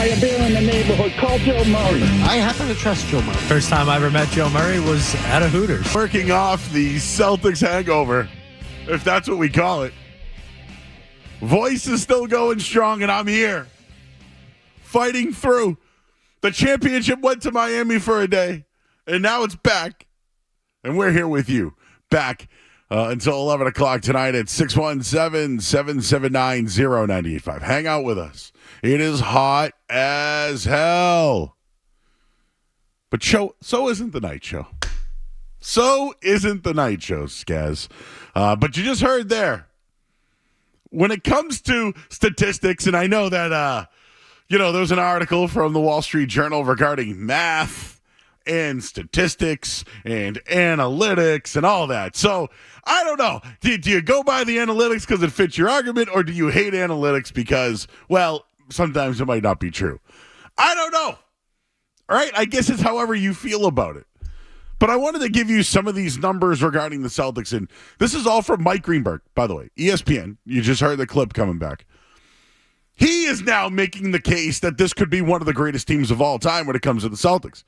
buy a beer in the neighborhood. Call Joe Murray. I happen to trust Joe Murray. First time I ever met Joe Murray was at a Hooters. Working off the Celtics hangover, if that's what we call it. Voice is still going strong, and I'm here. Fighting through. The championship went to Miami for a day, and now it's back. And we're here with you. Back until 11 o'clock tonight at 617-779-0985. Hang out with us. It is hot as hell. But so isn't the night show. So isn't the night show, Skaz. But you just heard there. When it comes to statistics, and I know that, there's an article from the Wall Street Journal regarding math and statistics and analytics and all that. So I don't know. Do you go by the analytics because it fits your argument, or do you hate analytics because, well, sometimes it might not be true? I don't know. All right? I guess it's however you feel about it. But I wanted to give you some of these numbers regarding the Celtics. And this is all from Mike Greenberg, by the way. ESPN. You just heard the clip coming back. He is now making the case that this could be one of the greatest teams of all time when it comes to the Celtics.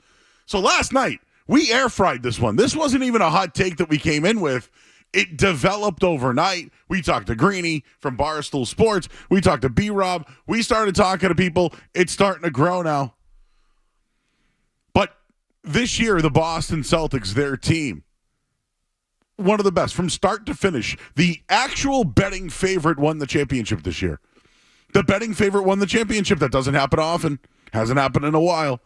So last night, we air fried this one. This wasn't even a hot take that we came in with. It developed overnight. We talked to Greeny from Barstool Sports. We talked to B-Rob. We started talking to people. It's starting to grow now. But this year, the Boston Celtics, their team, one of the best from start to finish. The actual betting favorite won the championship this year. The betting favorite won the championship. That doesn't happen often. Hasn't happened in a while.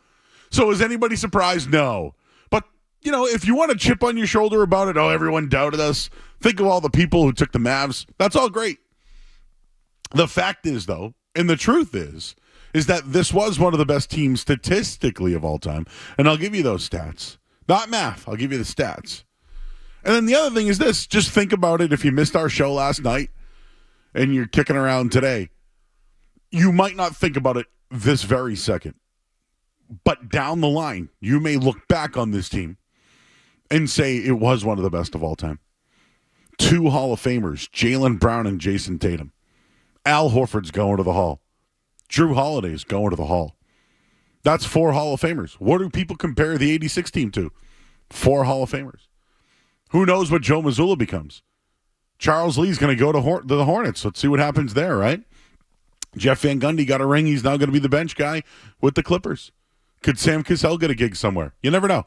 So is anybody surprised? No. But, if you want to chip on your shoulder about it, everyone doubted us. Think of all the people who took the Mavs. That's all great. The fact is, though, and the truth is that this was one of the best teams statistically of all time. And I'll give you those stats. Not math. I'll give you the stats. And then the other thing is this. Just think about it. If you missed our show last night and you're kicking around today, you might not think about it this very second. But down the line, you may look back on this team and say it was one of the best of all time. 2 Hall of Famers, Jaylen Brown and Jason Tatum. Al Horford's going to the Hall. Drew Holiday's going to the Hall. That's 4 Hall of Famers. What do people compare the 86 team to? 4 Hall of Famers. Who knows what Joe Mazzulla becomes? Charles Lee's going to go to the Hornets. Let's see what happens there, right? Jeff Van Gundy got a ring. He's now going to be the bench guy with the Clippers. Could Sam Cassell get a gig somewhere? You never know.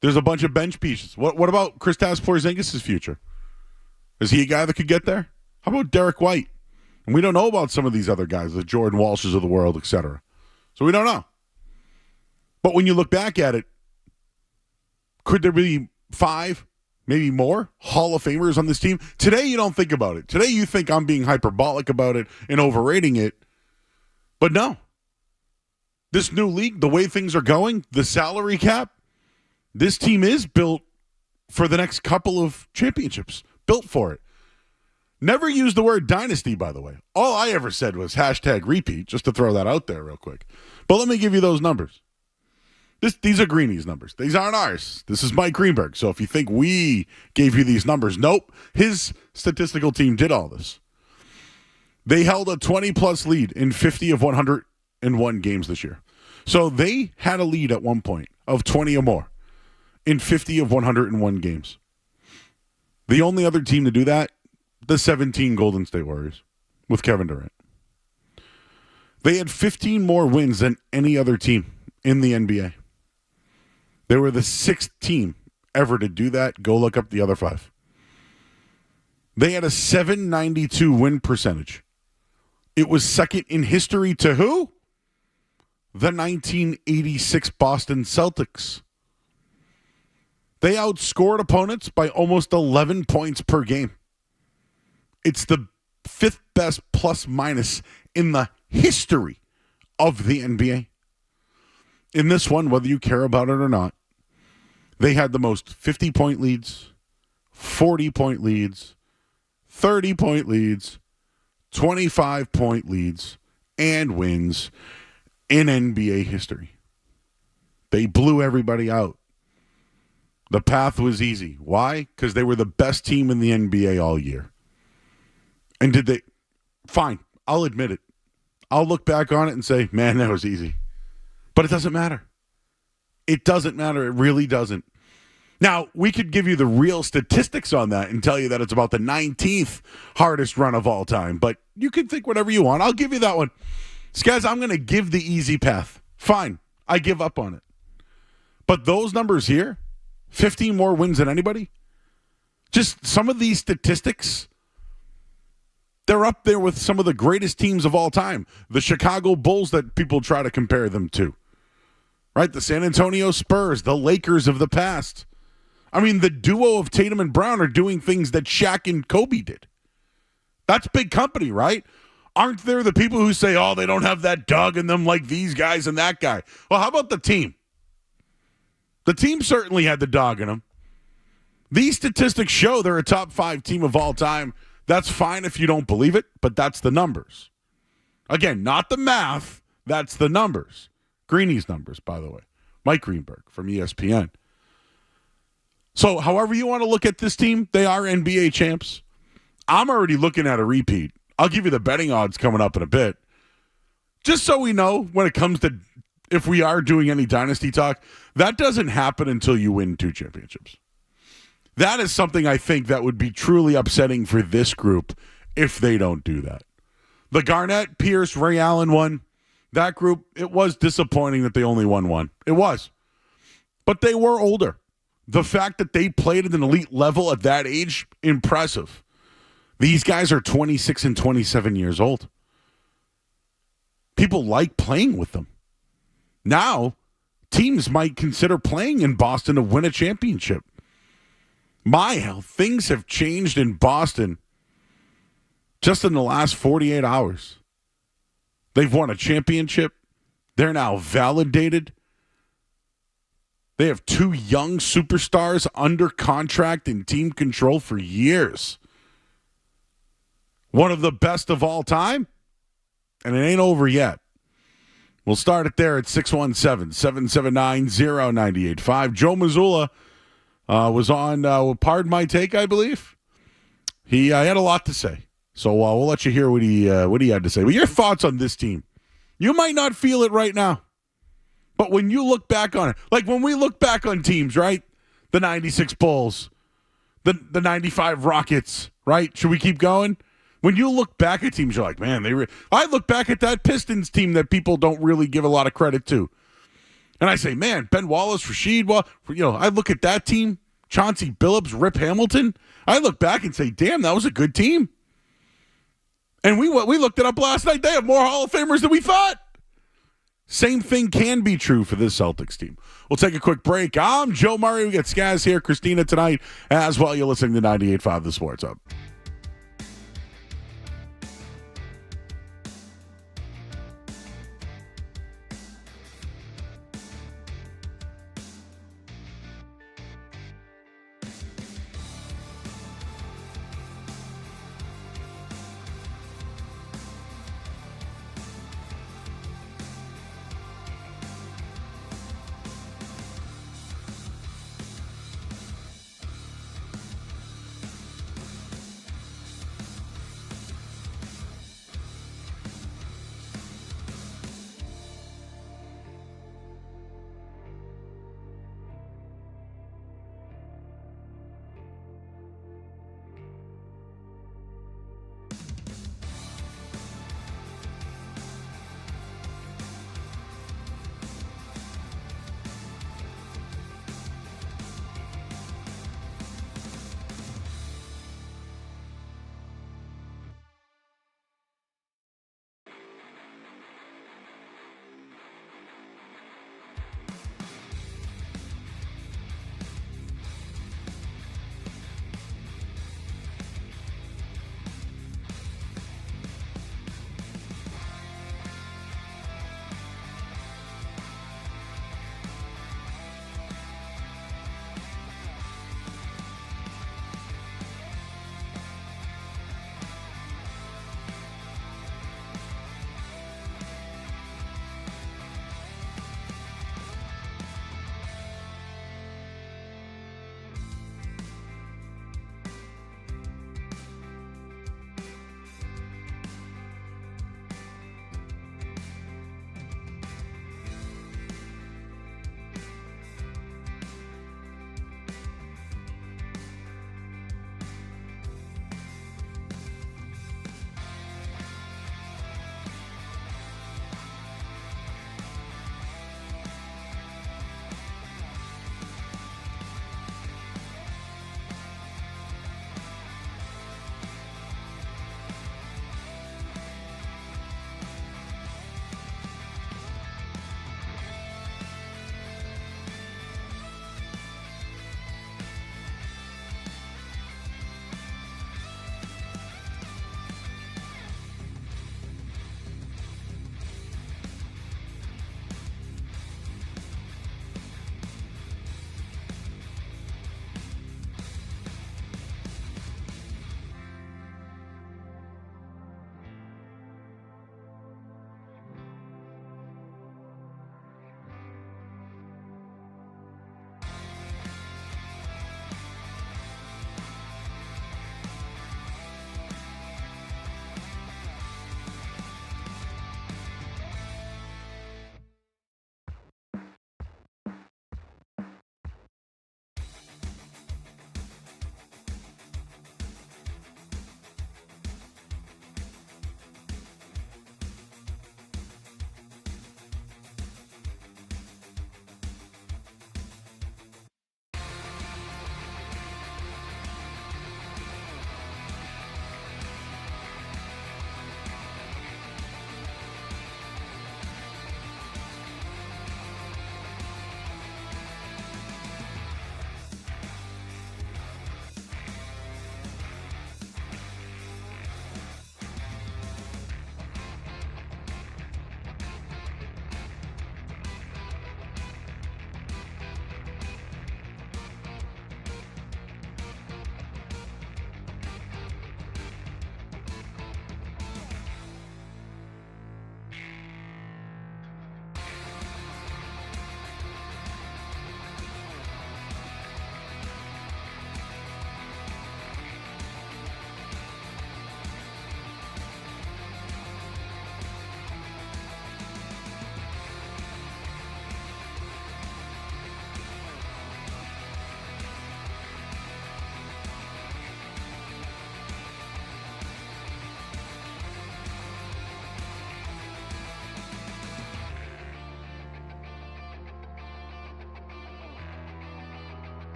There's a bunch of bench pieces. What about Kristaps Porzingis' future? Is he a guy that could get there? How about Derek White? And we don't know about some of these other guys, the Jordan Walshes of the world, etc. So we don't know. But when you look back at it, could there be 5, maybe more, Hall of Famers on this team? Today you don't think about it. Today you think I'm being hyperbolic about it and overrating it. But no. This new league, the way things are going, the salary cap, this team is built for the next couple of championships. Built for it. Never used the word dynasty, by the way. All I ever said was #repeat, just to throw that out there real quick. But let me give you those numbers. These are Greeny's numbers. These aren't ours. This is Mike Greenberg. So if you think we gave you these numbers, nope. His statistical team did all this. They held a 20-plus lead in 50 of 101 games this year. So they had a lead at one point of 20 or more in 50 of 101 games. The only other team to do that, the 17 Golden State Warriors with Kevin Durant. They had 15 more wins than any other team in the NBA. They were the 6th team ever to do that. Go look up the other 5. They had a .792 win percentage. It was second in history to who? The 1986 Boston Celtics. They outscored opponents by almost 11 points per game. It's the 5th best plus-minus in the history of the NBA. In this one, whether you care about it or not, they had the most 50-point leads, 40-point leads, 30-point leads, 25-point leads, and wins in NBA history. They blew everybody out. The path was easy. Why? Because they were the best team in the NBA all year. And did they? Fine. I'll admit it. I'll look back on it and say, man, that was easy. But it doesn't matter. It doesn't matter. It really doesn't. Now, we could give you the real statistics on that and tell you that it's about the 19th hardest run of all time. But you can think whatever you want. I'll give you that one. Guys, I'm going to give the easy path. Fine. I give up on it. But those numbers here, 15 more wins than anybody, just some of these statistics, they're up there with some of the greatest teams of all time. The Chicago Bulls that people try to compare them to. Right? The San Antonio Spurs, the Lakers of the past. I mean, the duo of Tatum and Brown are doing things that Shaq and Kobe did. That's big company, right? Aren't there the people who say, oh, they don't have that dog in them like these guys and that guy? Well, how about the team? The team certainly had the dog in them. These statistics show they're a top 5 team of all time. That's fine if you don't believe it, but that's the numbers. Again, not the math. That's the numbers. Greeny's numbers, by the way. Mike Greenberg from ESPN. So however you want to look at this team, they are NBA champs. I'm already looking at a repeat. I'll give you the betting odds coming up in a bit. Just so we know when it comes to if we are doing any dynasty talk, that doesn't happen until you win 2 championships. That is something I think that would be truly upsetting for this group if they don't do that. The Garnett, Pierce, Ray Allen one, that group, it was disappointing that they only won 1. It was. But they were older. The fact that they played at an elite level at that age, impressive. These guys are 26 and 27 years old. People like playing with them. Now, teams might consider playing in Boston to win a championship. How things have changed in Boston just in the last 48 hours. They've won a championship. They're now validated. They have 2 young superstars under contract and team control for years. One of the best of all time, and it ain't over yet. We'll start it there at 617-779-0985. Joe Mazzulla was on Pardon My Take, I believe. He had a lot to say. So we'll let you hear what he had to say. But your thoughts on this team. You might not feel it right now. But when you look back on it, like when we look back on teams, right? The 96 Bulls, the 95 Rockets, right? Should we keep going? When you look back at teams, you're like, man, I look back at that Pistons team that people don't really give a lot of credit to. And I say, man, Ben Wallace, Rasheed, I look at that team, Chauncey Billups, Rip Hamilton. I look back and say, damn, that was a good team. And we looked it up last night. They have more Hall of Famers than we thought. Same thing can be true for this Celtics team. We'll take a quick break. I'm Joe Murray. We got Skaz here, Christina tonight, as well. You're listening to 98.5 The Sports Hub.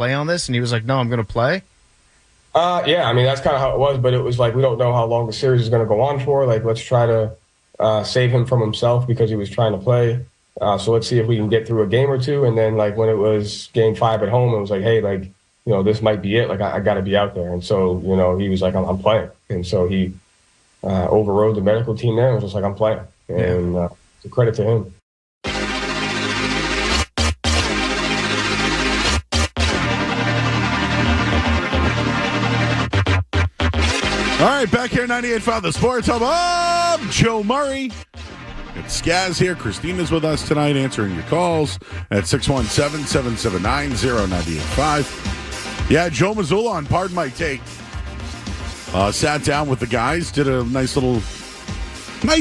play on this? And he was like, no, I'm going to play. Yeah, I mean, that's kind of how it was, but it was like, we don't know how long the series is going to go on for. Like, let's try to save him from himself because he was trying to play. So let's see if we can get through a game or two. And then, like, when it was game 5 at home, it was like, hey, like, you know, this might be it. Like, I got to be out there. And so, you know, he was like, I'm playing. And so he overrode the medical team there and was just like, I'm playing. And it's a credit to him. All right, back here, 98.5 The Sports Hub. I'm Joe Murray. It's Skaz here. Christina's with us tonight answering your calls at 617-779-0985. Yeah, Joe Mazzulla on Pardon My Take. Sat down with the guys, did a nice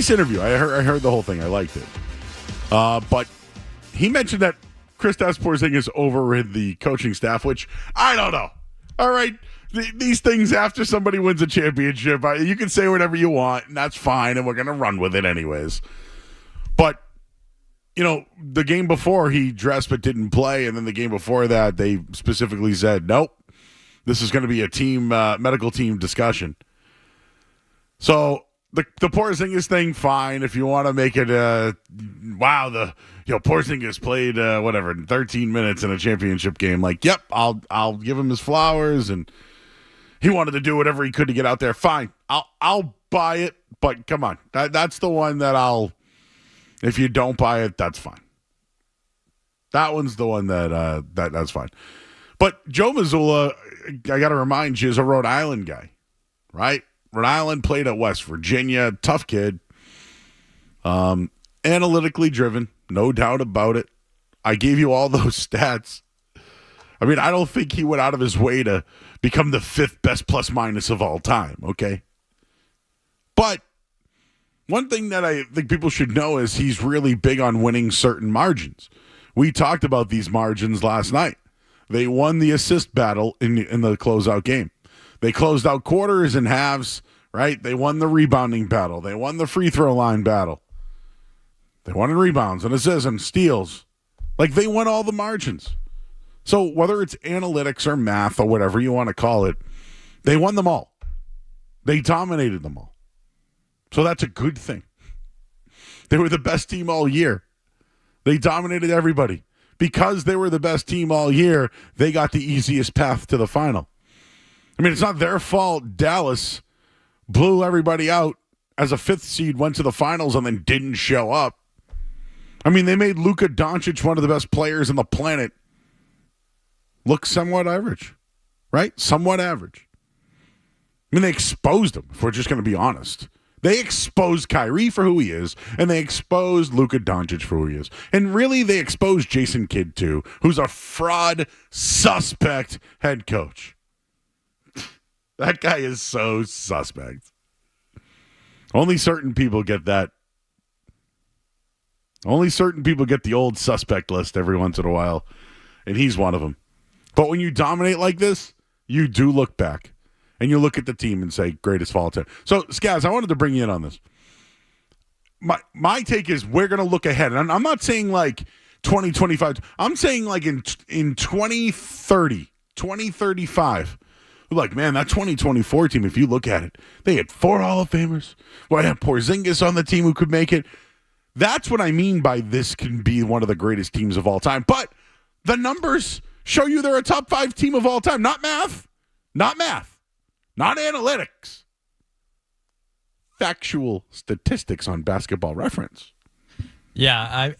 interview. I heard the whole thing. I liked it. But he mentioned that Kristaps Porzingis overrid the coaching staff, which I don't know. All right. These things after somebody wins a championship, you can say whatever you want, and that's fine, and we're going to run with it anyways. But, you know, the game before he dressed but didn't play, and then the game before that they specifically said, nope, this is going to be a team, medical team discussion. So the Porzingis thing, fine. If you want to make it, Porzingis played 13 minutes in a championship game. Like, yep, I'll give him his flowers, and he wanted to do whatever he could to get out there. Fine, I'll buy it. But come on, that's the one that I'll. If you don't buy it, that's fine. That one's the one that's fine. But Joe Mazzulla, I got to remind you, is a Rhode Island guy, right? Rhode Island, played at West Virginia, tough kid, analytically driven, no doubt about it. I gave you all those stats. I mean, I don't think he went out of his way to become the 5th best plus minus of all time, okay? But one thing that I think people should know is he's really big on winning certain margins. We talked about these margins last night. They won the assist battle in the closeout game. They closed out quarters and halves, right? They won the rebounding battle. They won the free throw line battle. They won in rebounds and assists and steals. Like, they won all the margins. So whether it's analytics or math or whatever you want to call it, they won them all. They dominated them all. So that's a good thing. They were the best team all year. They dominated everybody. Because they were the best team all year, they got the easiest path to the final. I mean, it's not their fault Dallas blew everybody out as a 5th seed, went to the finals, and then didn't show up. I mean, they made Luka Doncic one of the best players on the planet look somewhat average, right? Somewhat average. I mean, they exposed him, if we're just going to be honest. They exposed Kyrie for who he is, and they exposed Luka Doncic for who he is. And really, they exposed Jason Kidd, too, who's a fraud, suspect head coach. That guy is so suspect. Only certain people get that. Only certain people get the old suspect list every once in a while, and he's one of them. But when you dominate like this, you do look back. And you look at the team and say, greatest of all time. So, Skaz, I wanted to bring you in on this. My take is we're going to look ahead. And I'm not saying like 2025. I'm saying like in 2030, 2035. Like, man, that 2024 team, if you look at it, they had 4 Hall of Famers. Well, I had Porzingis on the team who could make it. That's what I mean by this can be one of the greatest teams of all time. But the numbers show you they're a top 5 team of all time. Not math. Not math. Not analytics. Factual statistics on Basketball Reference. Yeah,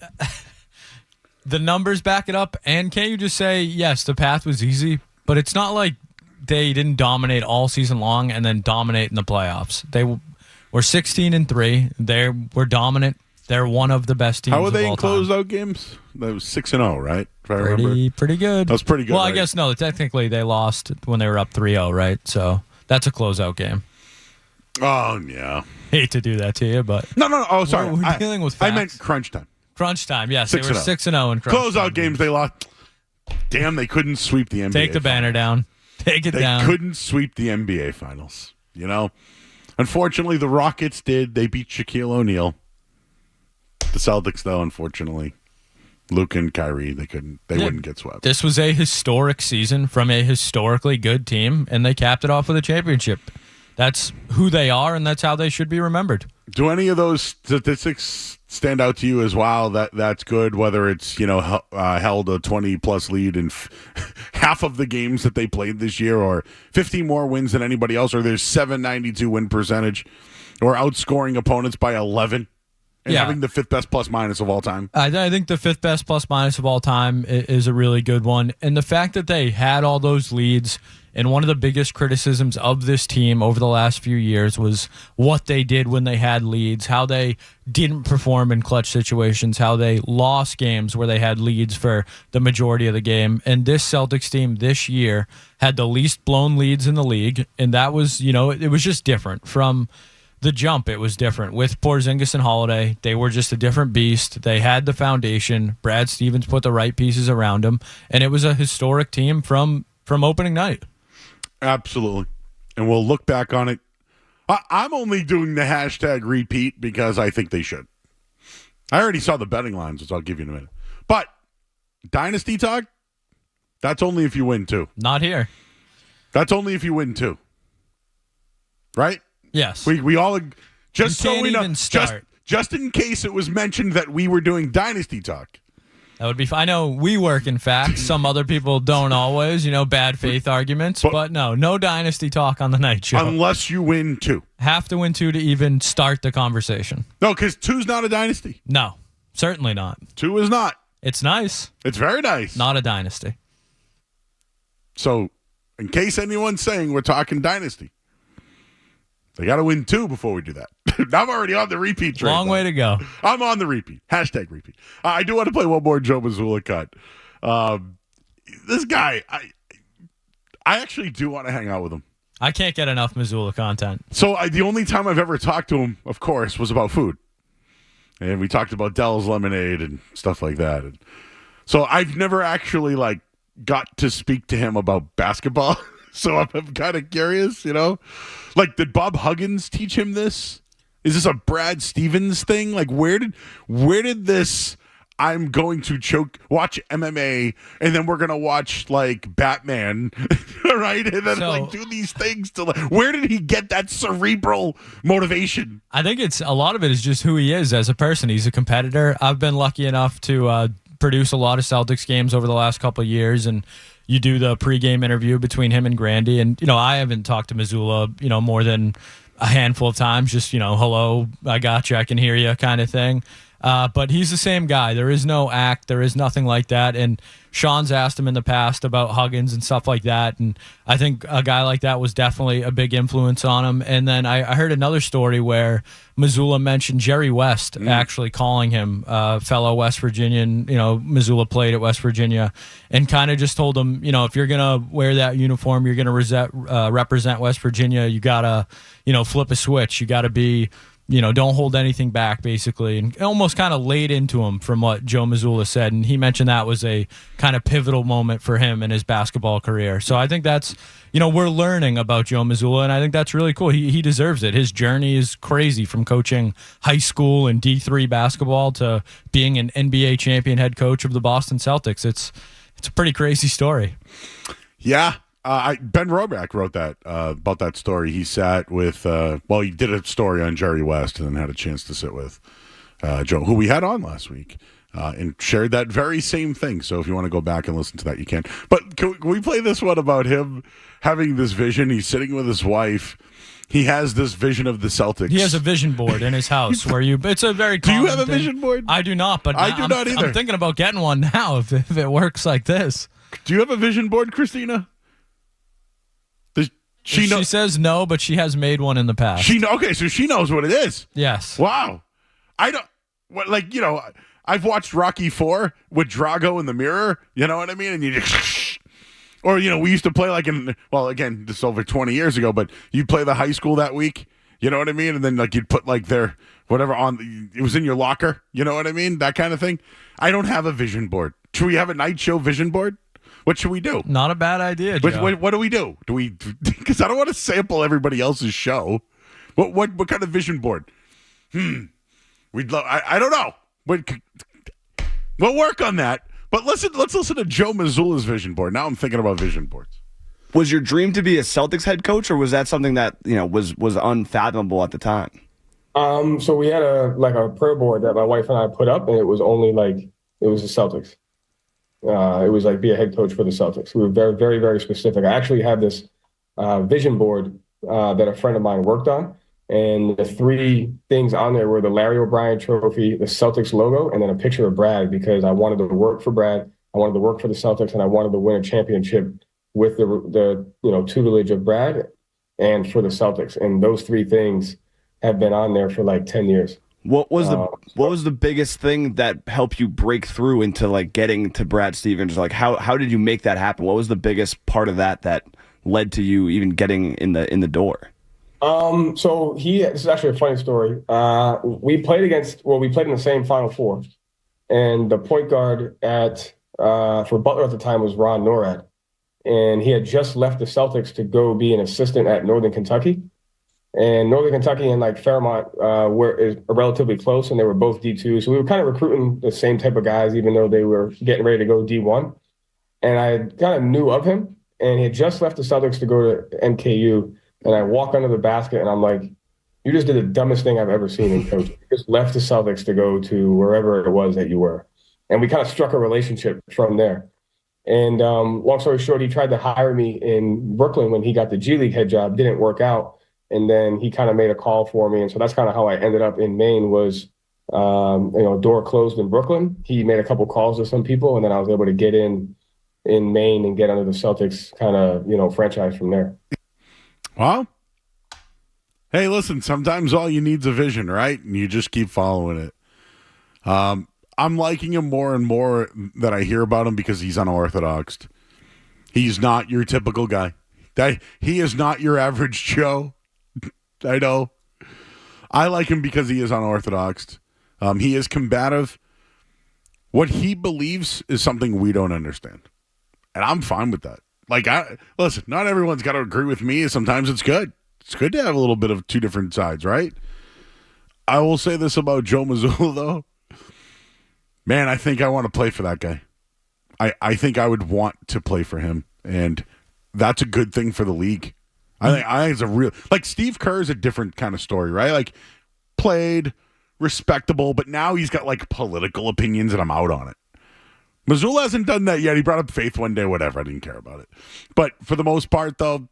the numbers back it up. And can't you just say, yes, the path was easy, but it's not like they didn't dominate all season long and then dominate in the playoffs. They were 16-3. They were dominant. They're one of the best teams. How were they in closeout games? That was 6-0, right? If I remember. Pretty good. That was pretty good. Well, right? I guess no. Technically, they lost when they were up 3-0, right? So that's a closeout game. Oh yeah. Hate to do that to you, but no. Oh, sorry. We're dealing with facts. I meant crunch time. Crunch time. Yes, they were 6-0 in crunch closeout time. games. They lost. Damn, they couldn't sweep the NBA. Take the banner down. Take it down. They couldn't sweep the NBA finals. You know, unfortunately, the Rockets did. They beat Shaquille O'Neal. The Celtics, though, unfortunately, Luke and Kyrie, they wouldn't get swept. This was a historic season from a historically good team, and they capped it off with a championship. That's who they are, and that's how they should be remembered. Do any of those statistics stand out to you as well? That's good, whether it's held a 20-plus lead in half of the games that they played this year, or 50 more wins than anybody else, or there's 792 win percentage, or outscoring opponents by 11. And having the fifth best plus minus of all time. I think the fifth best plus minus of all time is a really good one. And the fact that they had all those leads, and one of the biggest criticisms of this team over the last few years was what they did when they had leads, how they didn't perform in clutch situations, how they lost games where they had leads for the majority of the game. And this Celtics team this year had the least blown leads in the league. And that was, it was just different from the jump. It was different with Porzingis and Holiday. They were just a different beast. They had the foundation. Brad Stevens put the right pieces around them, and it was a historic team from opening night. Absolutely, and we'll look back on it. I'm only doing the hashtag repeat because I think they should. I already saw the betting lines, which I'll give you in a minute. But Dynasty talk, that's only if you win two. Not here. That's only if you win two. Right? Yes. We all just you so we know even start. just in case it was mentioned that we were doing Dynasty talk. That would be fine. I know we work in facts. Some other people don't always, bad faith arguments. But no Dynasty talk on the night show. Unless you win two. Have to win two to even start the conversation. No, because two's not a dynasty. No, certainly not. Two is not. It's nice. It's very nice. Not a dynasty. So, in case anyone's saying we're talking dynasty, they got to win two before we do that. I'm already on the repeat train. Long way to go. I'm on the repeat. Hashtag repeat. I do want to play one more Joe Mazzulla cut. This guy, I actually do want to hang out with him. I can't get enough Mazzulla content. So the only time I've ever talked to him, of course, was about food. And we talked about Dell's Lemonade and stuff like that. And so I've never actually got to speak to him about basketball. So I'm kind of curious, did Bob Huggins teach him this? Is this a Brad Stevens thing? where did this I'm going to watch MMA and then we're going to watch Batman, right? And then do these things where did he get that cerebral motivation? I think a lot of it is just who he is as a person. He's a competitor. I've been lucky enough to produce a lot of Celtics games over the last couple of years, and you do the pregame interview between him and Grandy. And, I haven't talked to Mazzulla, more than a handful of times. Just, hello, I got you, I can hear you kind of thing. But he's the same guy. There is no act. There is nothing like that. And Sean's asked him in the past about Huggins and stuff like that. And I think a guy like that was definitely a big influence on him. And then I heard another story where Mazzulla mentioned Jerry West actually calling him fellow West Virginian. Mazzulla played at West Virginia and kind of just told him, if you're going to wear that uniform, you're going to represent West Virginia. You got to, flip a switch. You got to be, don't hold anything back, basically, and almost kind of laid into him from what Joe Mazzulla said. And he mentioned that was a kind of pivotal moment for him in his basketball career. So I think that's, we're learning about Joe Mazzulla, and I think that's really cool. He deserves it. His journey is crazy, from coaching high school and D3 basketball to being an NBA champion head coach of the Boston Celtics. It's a pretty crazy story. Yeah. Ben Roback wrote that about that story. He sat with, he did a story on Jerry West and then had a chance to sit with Joe, who we had on last week, and shared that very same thing. So if you want to go back and listen to that, you can. But can we play this one about him having this vision? He's sitting with his wife. He has this vision of the Celtics. He has a vision board in his house it's a very Do common you have a thing. vision board? I do not, but I do not either. I'm thinking about getting one now if it works like this. Do you have a vision board, Christina? She says no, but she has made one in the past. Okay, so she knows what it is. Yes. Wow. I don't I've watched Rocky IV with Drago in the mirror. You know what I mean? And you just, or we used to play again, this is over 20 years ago, but you'd play the high school that week. You know what I mean? And then you'd put their whatever on. It was in your locker. You know what I mean? That kind of thing. I don't have a vision board. Should we have a night show vision board? What should we do? Not a bad idea, Joe. What do we do? Do we? Because I don't want to sample everybody else's show. What kind of vision board? We'd love. I don't know. We'll work on that. But let's listen to Joe Mazzulla's vision board. Now I'm thinking about vision boards. Was your dream to be a Celtics head coach, or was that something that was unfathomable at the time? So we had a prayer board that my wife and I put up, and it was only it was the Celtics. It was be a head coach for the Celtics. We were very, very, very specific. I actually have this vision board that a friend of mine worked on, and the 3 things on there were the Larry O'Brien trophy, the Celtics logo, and then a picture of Brad, because I wanted to work for Brad, I wanted to work for the Celtics, and I wanted to win a championship with the tutelage of Brad and for the Celtics. And those 3 things have been on there for 10 years. What was the biggest thing that helped you break through into getting to Brad Stevens? How did you make that happen? What was the biggest part of that led to you even getting in the door? So this is actually a funny story. We played in the same Final Four, and the point guard for Butler at the time was Ron Norad, and he had just left the Celtics to go be an assistant at Northern Kentucky. And Northern Kentucky and Fairmont are relatively close, and they were both D2. So we were kind of recruiting the same type of guys, even though they were getting ready to go D1. And I kind of knew of him, and he had just left the Celtics to go to NKU. And I walk under the basket, and I'm like, "You just did the dumbest thing I've ever seen in coaching. You just left the Celtics to go to wherever it was that you were." And we kind of struck a relationship from there. And long story short, he tried to hire me in Brooklyn when he got the G League head job. Didn't work out. And then he kind of made a call for me. And so that's kind of how I ended up in Maine was, door closed in Brooklyn. He made a couple calls to some people, and then I was able to get in Maine and get under the Celtics kind of, franchise from there. Well, hey, listen, sometimes all you need is a vision, right? And you just keep following it. I'm liking him more and more that I hear about him because he's unorthodox. He's not your typical guy. He is not your average Joe. I know. I like him because he is unorthodox. He is combative. What he believes is something we don't understand. And I'm fine with that. Listen, not everyone's got to agree with me. Sometimes it's good. It's good to have a little bit of 2 different sides, right? I will say this about Joe Mazzulla, though. Man, I think I want to play for that guy. I think I would want to play for him. And that's a good thing for the league. I think it's a real Steve Kerr is a different kind of story, right? Played respectable, but now he's got political opinions, and I'm out on it. Mazzulla hasn't done that yet. He brought up faith one day, whatever. I didn't care about it. But for the most part, though,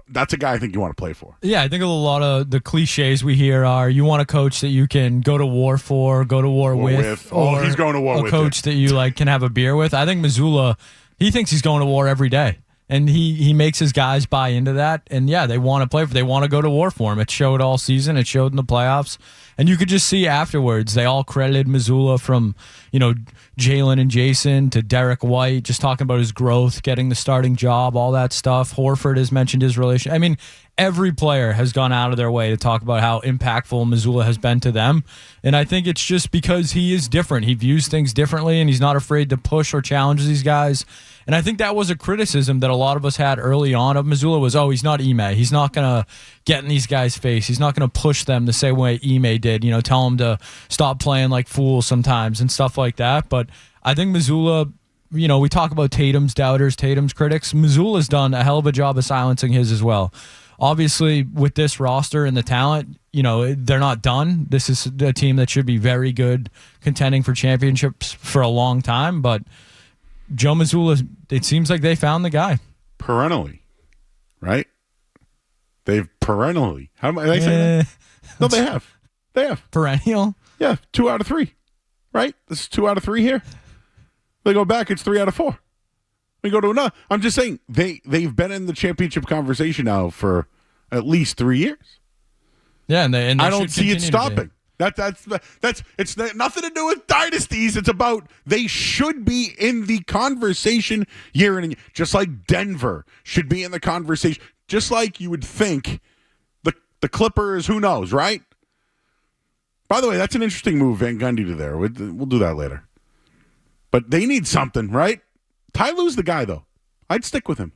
that's a guy I think you want to play for. Yeah, I think a lot of the cliches we hear are you want a coach that you can go to war for, go to war with. Oh, he's going to war with. A coach that you can have a beer with. I think Mazzulla, he thinks he's going to war every day. And he makes his guys buy into that. And, yeah, they want to play they want to go to war for him. It showed all season. It showed in the playoffs. And you could just see afterwards, they all credited Mazzulla from, Jalen and Jason to Derek White, just talking about his growth, getting the starting job, all that stuff. Horford has mentioned his relation. I mean, every player has gone out of their way to talk about how impactful Mazzulla has been to them. And I think it's just because he is different. He views things differently, and he's not afraid to push or challenge these guys. And I think that was a criticism that a lot of us had early on of Mazzulla was, he's not Ime. He's not going to get in these guys' face. He's not going to push them the same way Ime did, tell them to stop playing like fools sometimes and stuff like that. But I think Mazzulla, we talk about Tatum's doubters, Tatum's critics. Mazzulla's done a hell of a job of silencing his as well. Obviously, with this roster and the talent, they're not done. This is a team that should be very good, contending for championships for a long time. But Joe Mazzulla, it seems like they found the guy. Perennially, right? They've perennially. How am I saying that? No, they have. They have. Perennial? Yeah, 2 out of 3, right? This is 2 out of 3 here. They go back, it's 3 out of 4. We go to another. I'm just saying, they've been in the championship conversation now for at least 3 years. Yeah, and I don't see it stopping. That's it's nothing to do with dynasties. It's about they should be in the conversation year in, just like Denver should be in the conversation. Just like you would think the Clippers, who knows, right? By the way, that's an interesting move Van Gundy to there. We'll do that later. But they need something, right? Ty Lue's the guy, though. I'd stick with him.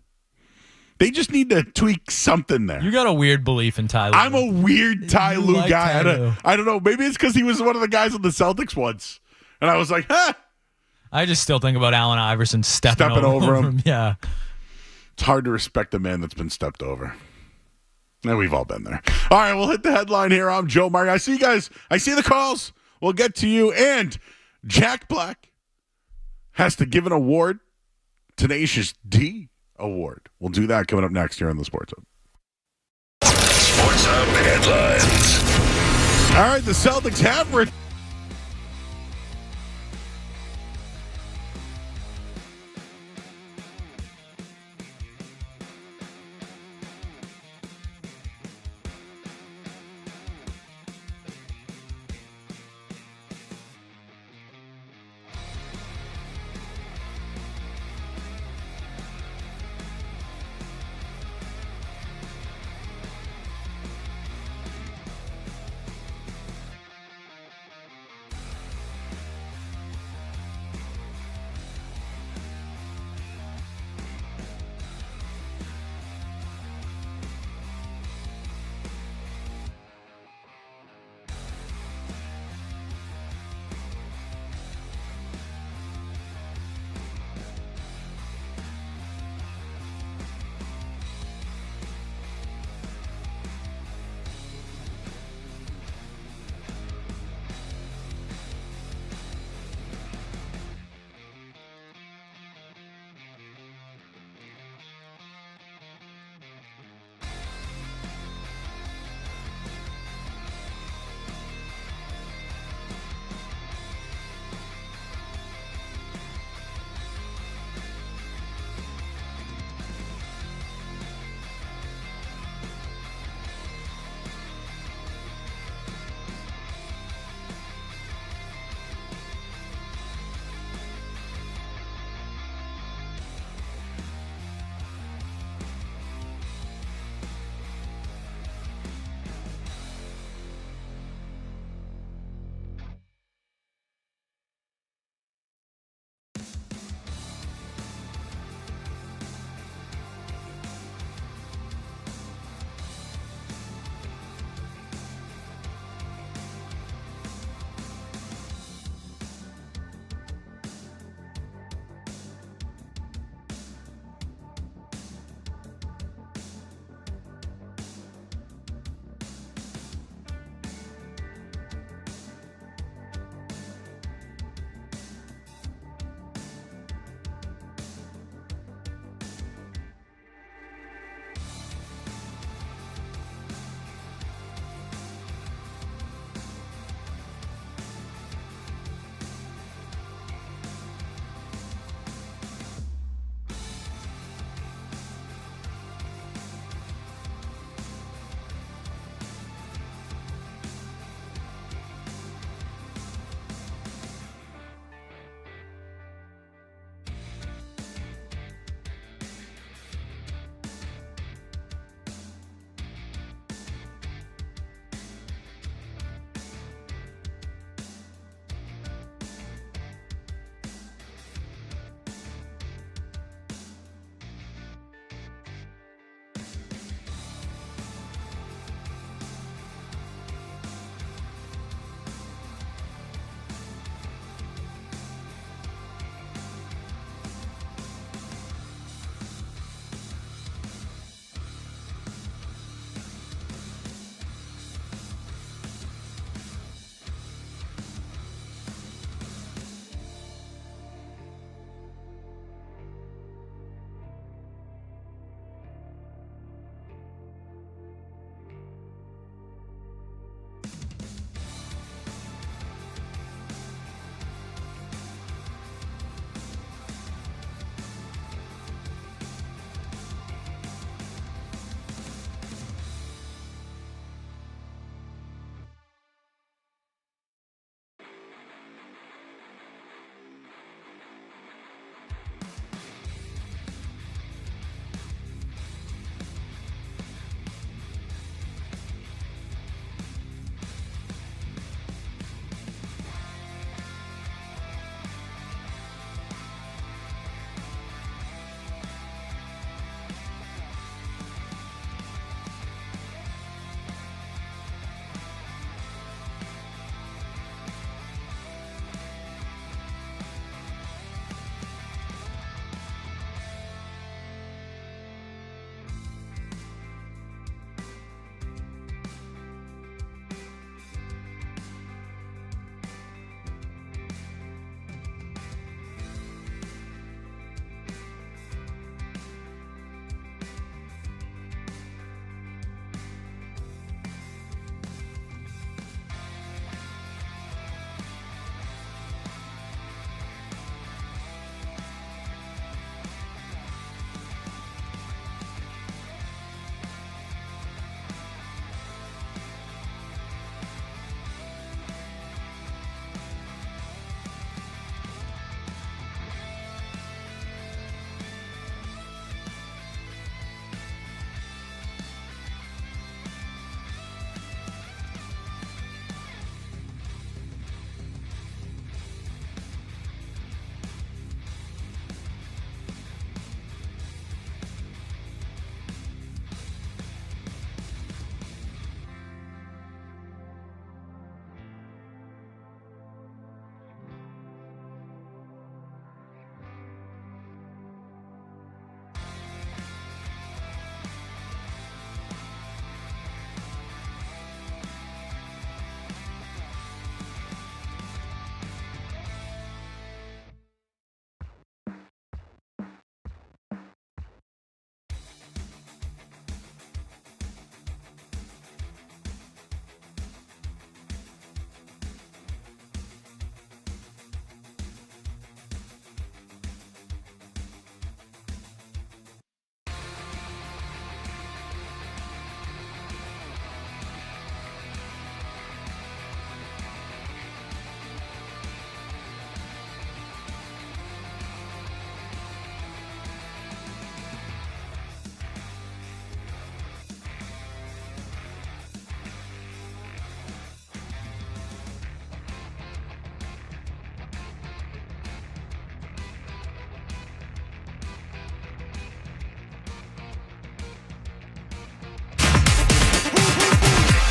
They just need to tweak something there. You got a weird belief in Ty Lue. I'm a weird Ty Lue guy. Ty Lue. I don't know. Maybe it's because he was one of the guys on the Celtics once. And I was like, huh. I just still think about Allen Iverson stepping over him. Yeah. It's hard to respect a man that's been stepped over. And we've all been there. All right, we'll hit the headline here. I'm Joe Martin. I see you guys. I see the calls. We'll get to you. And Jack Black has to give an award. Tenacious D award. We'll do that coming up next here on the Sports Hub. Sports Hub headlines. All right, the Celtics have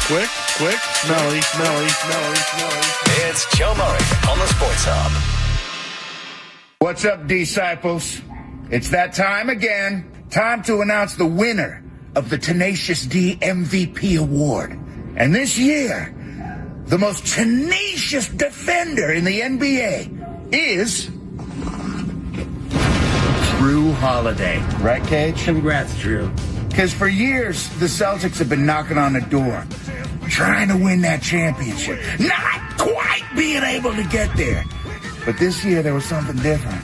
Quick, smelly. It's Joe Murray on the Sports Hub. What's up, disciples? It's that time again. Time to announce the winner of the Tenacious D MVP award. And this year, the most tenacious defender in the NBA is Drew Holiday. Right, Cage? Congrats, Drew. Because for years, the Celtics have been knocking on the door, trying to win that championship. Not quite being able to get there. But this year, there was something different.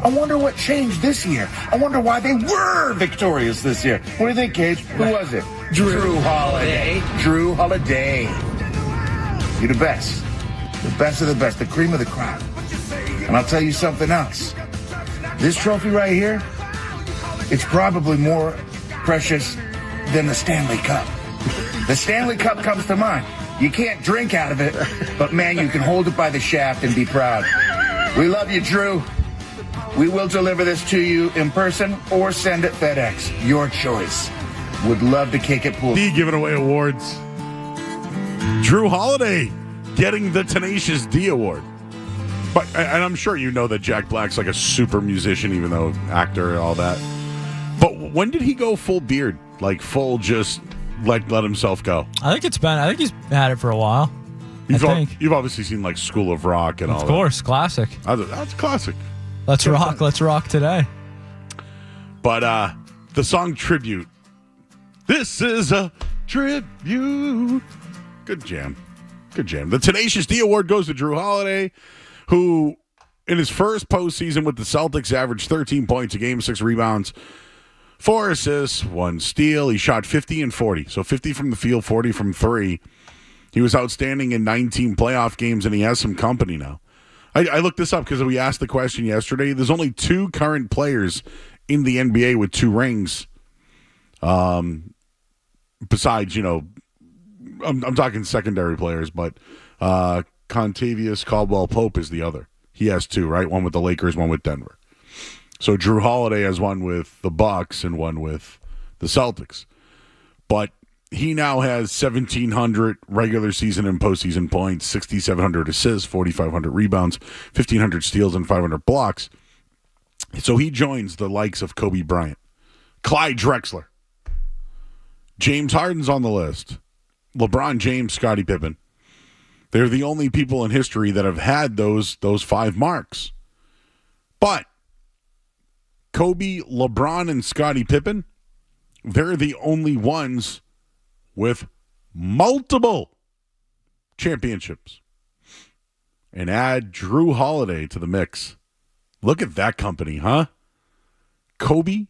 I wonder what changed this year. I wonder why they were victorious this year. What do you think, Cage? Who was it? Drew Holiday. Drew Holiday. You're the best. The best of the best. The cream of the crop. And I'll tell you something else. This trophy right here, it's probably more precious than the Stanley Cup. The Stanley Cup comes to mind. You can't drink out of it, but man, you can hold it by the shaft and be proud. We love you, Drew. We will deliver this to you in person or send it FedEx. Your choice. Would love to kick it pool. D giving away awards. Drew Holiday getting the Tenacious D award. But and I'm sure you know that Jack Black's like a super musician, even though actor and all that. But when did he go full beard? Like full just let himself go? I think he's had it for a while. You've obviously seen like School of Rock and all that. Of course, classic. That's classic. Let's rock today. But the song Tribute. This is a tribute. Good jam. The Tenacious D award goes to Drew Holiday, who in his first postseason with the Celtics averaged 13 points a game, 6 rebounds, 4 assists, 1 steal. He shot 50 and 40. So 50 from the field, 40 from 3. He was outstanding in 19 playoff games, and he has some company now. I looked this up because we asked the question yesterday. There's only 2 current players in the NBA with 2 rings. Besides, I'm talking secondary players, but Contavious Caldwell-Pope is the other. He has 2, right? One with the Lakers, one with Denver. So Drew Holiday has one with the Bucks and one with the Celtics. But he now has 1,700 regular season and postseason points, 6,700 assists, 4,500 rebounds, 1,500 steals, and 500 blocks. So he joins the likes of Kobe Bryant, Clyde Drexler, James Harden's on the list, LeBron James, Scottie Pippen. They're the only people in history that have had those 5 marks. But Kobe, LeBron, and Scottie Pippen, they're the only ones with multiple championships. And add Drew Holiday to the mix. Look at that company, huh? Kobe,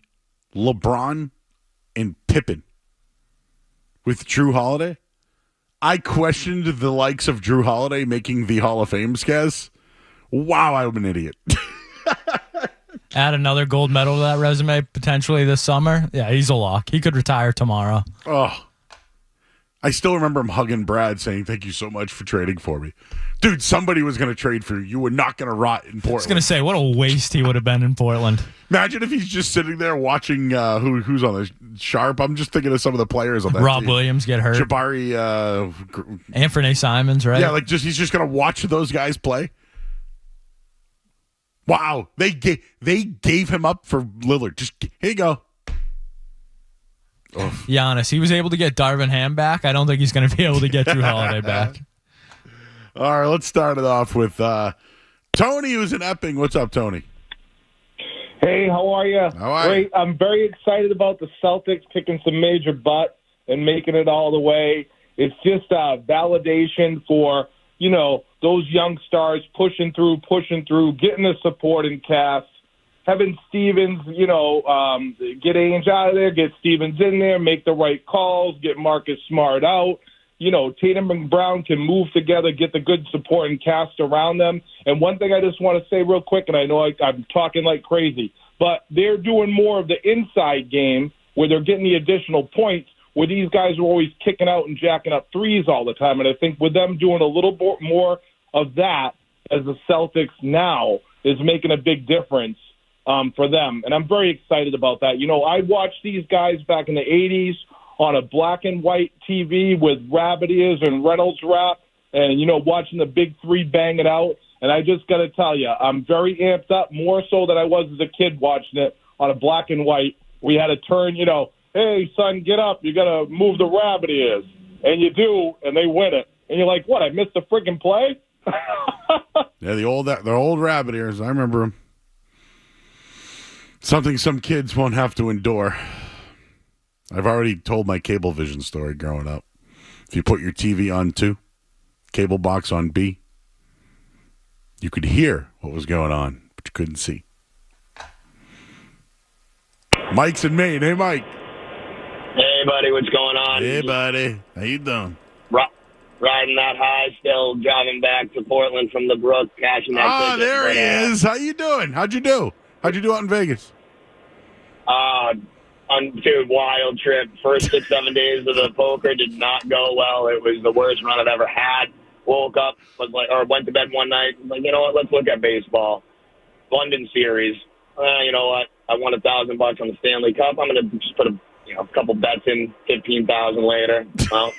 LeBron, and Pippen. With Drew Holiday? I questioned the likes of Drew Holiday making the Hall of Fame, Skaz. Wow, I'm an idiot. Add another gold medal to that resume potentially this summer. Yeah, he's a lock. He could retire tomorrow. Oh, I still remember him hugging Brad saying, "Thank you so much for trading for me." Dude, somebody was going to trade for you. You were not going to rot in Portland. I was going to say, what a waste he would have been in Portland. Imagine if he's just sitting there watching who's on the Sharp. I'm just thinking of some of the players on that Rob team. Williams get hurt. Jabari. Anthony Simons, right? Yeah, he's just going to watch those guys play. Wow. They gave him up for Lillard. Just, here you go. Giannis, he was able to get Darvin Ham back. I don't think he's going to be able to get Drew Holiday back. All right, let's start it off with Tony, who's in Epping. What's up, Tony? Hey, how are you? How are Great. you? I'm very excited about the Celtics kicking some major butt and making it all the way. It's just a validation for, those young stars pushing through, getting the supporting cast, having Stevens, get Ainge out of there, get Stevens in there, make the right calls, get Marcus Smart out. Tatum and Brown can move together, get the good supporting cast around them. And one thing I just want to say real quick, and I know I'm talking like crazy, but they're doing more of the inside game where they're getting the additional points, where these guys are always kicking out and jacking up threes all the time. And I think with them doing a little bit more of that as the Celtics now is making a big difference for them. And I'm very excited about that. I watched these guys back in the 80s on a black and white TV with rabbit ears and Reynolds wrap and, watching the big three bang it out. And I just got to tell you, I'm very amped up, more so than I was as a kid watching it on a black and white. We had to turn, hey, son, get up. You got to move the rabbit ears. And you do, and they win it. And you're like, what, I missed the friggin' play? Yeah, the old rabbit ears. I remember them. Something some kids won't have to endure. I've already told my Cablevision story growing up. If you put your TV on 2, cable box on B, you could hear what was going on, but you couldn't see. Mike's in Maine. Hey, Mike. Hey, buddy. What's going on? Hey, buddy. How you doing? Riding that high, still driving back to Portland from the Brook, cashing that ticket. There he is. How you doing? How'd you do out in Vegas? Dude, wild trip. First 6-7 days of the poker did not go well. It was the worst run I've ever had. Woke up, went to bed one night. You know what? Let's look at baseball. London series. You know what? I won $1,000 on the Stanley Cup. I'm going to just put a couple bets in. 15,000 later. Well,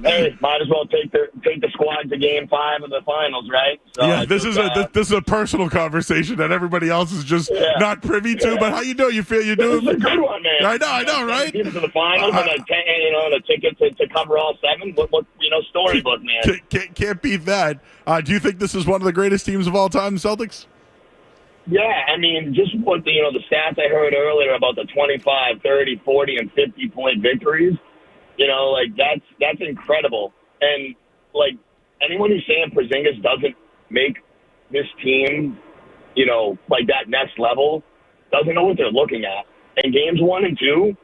hey, might as well take the squad to Game 5 of the finals, right? So yeah, this is a personal conversation that everybody else is just not privy to. But how you doing? You feel you doing? This is a good one, man. I know, right? Get to the finals and a ticket to cover all 7. What storybook, man? Can't beat that. Do you think this is one of the greatest teams of all time, Celtics? Yeah, I mean, just what the stats I heard earlier about the 25, 30, 40, and 50-point victories. That's incredible. And, anyone who's saying Porzingis doesn't make this team, that next level, doesn't know what they're looking at. And games 1 and 2,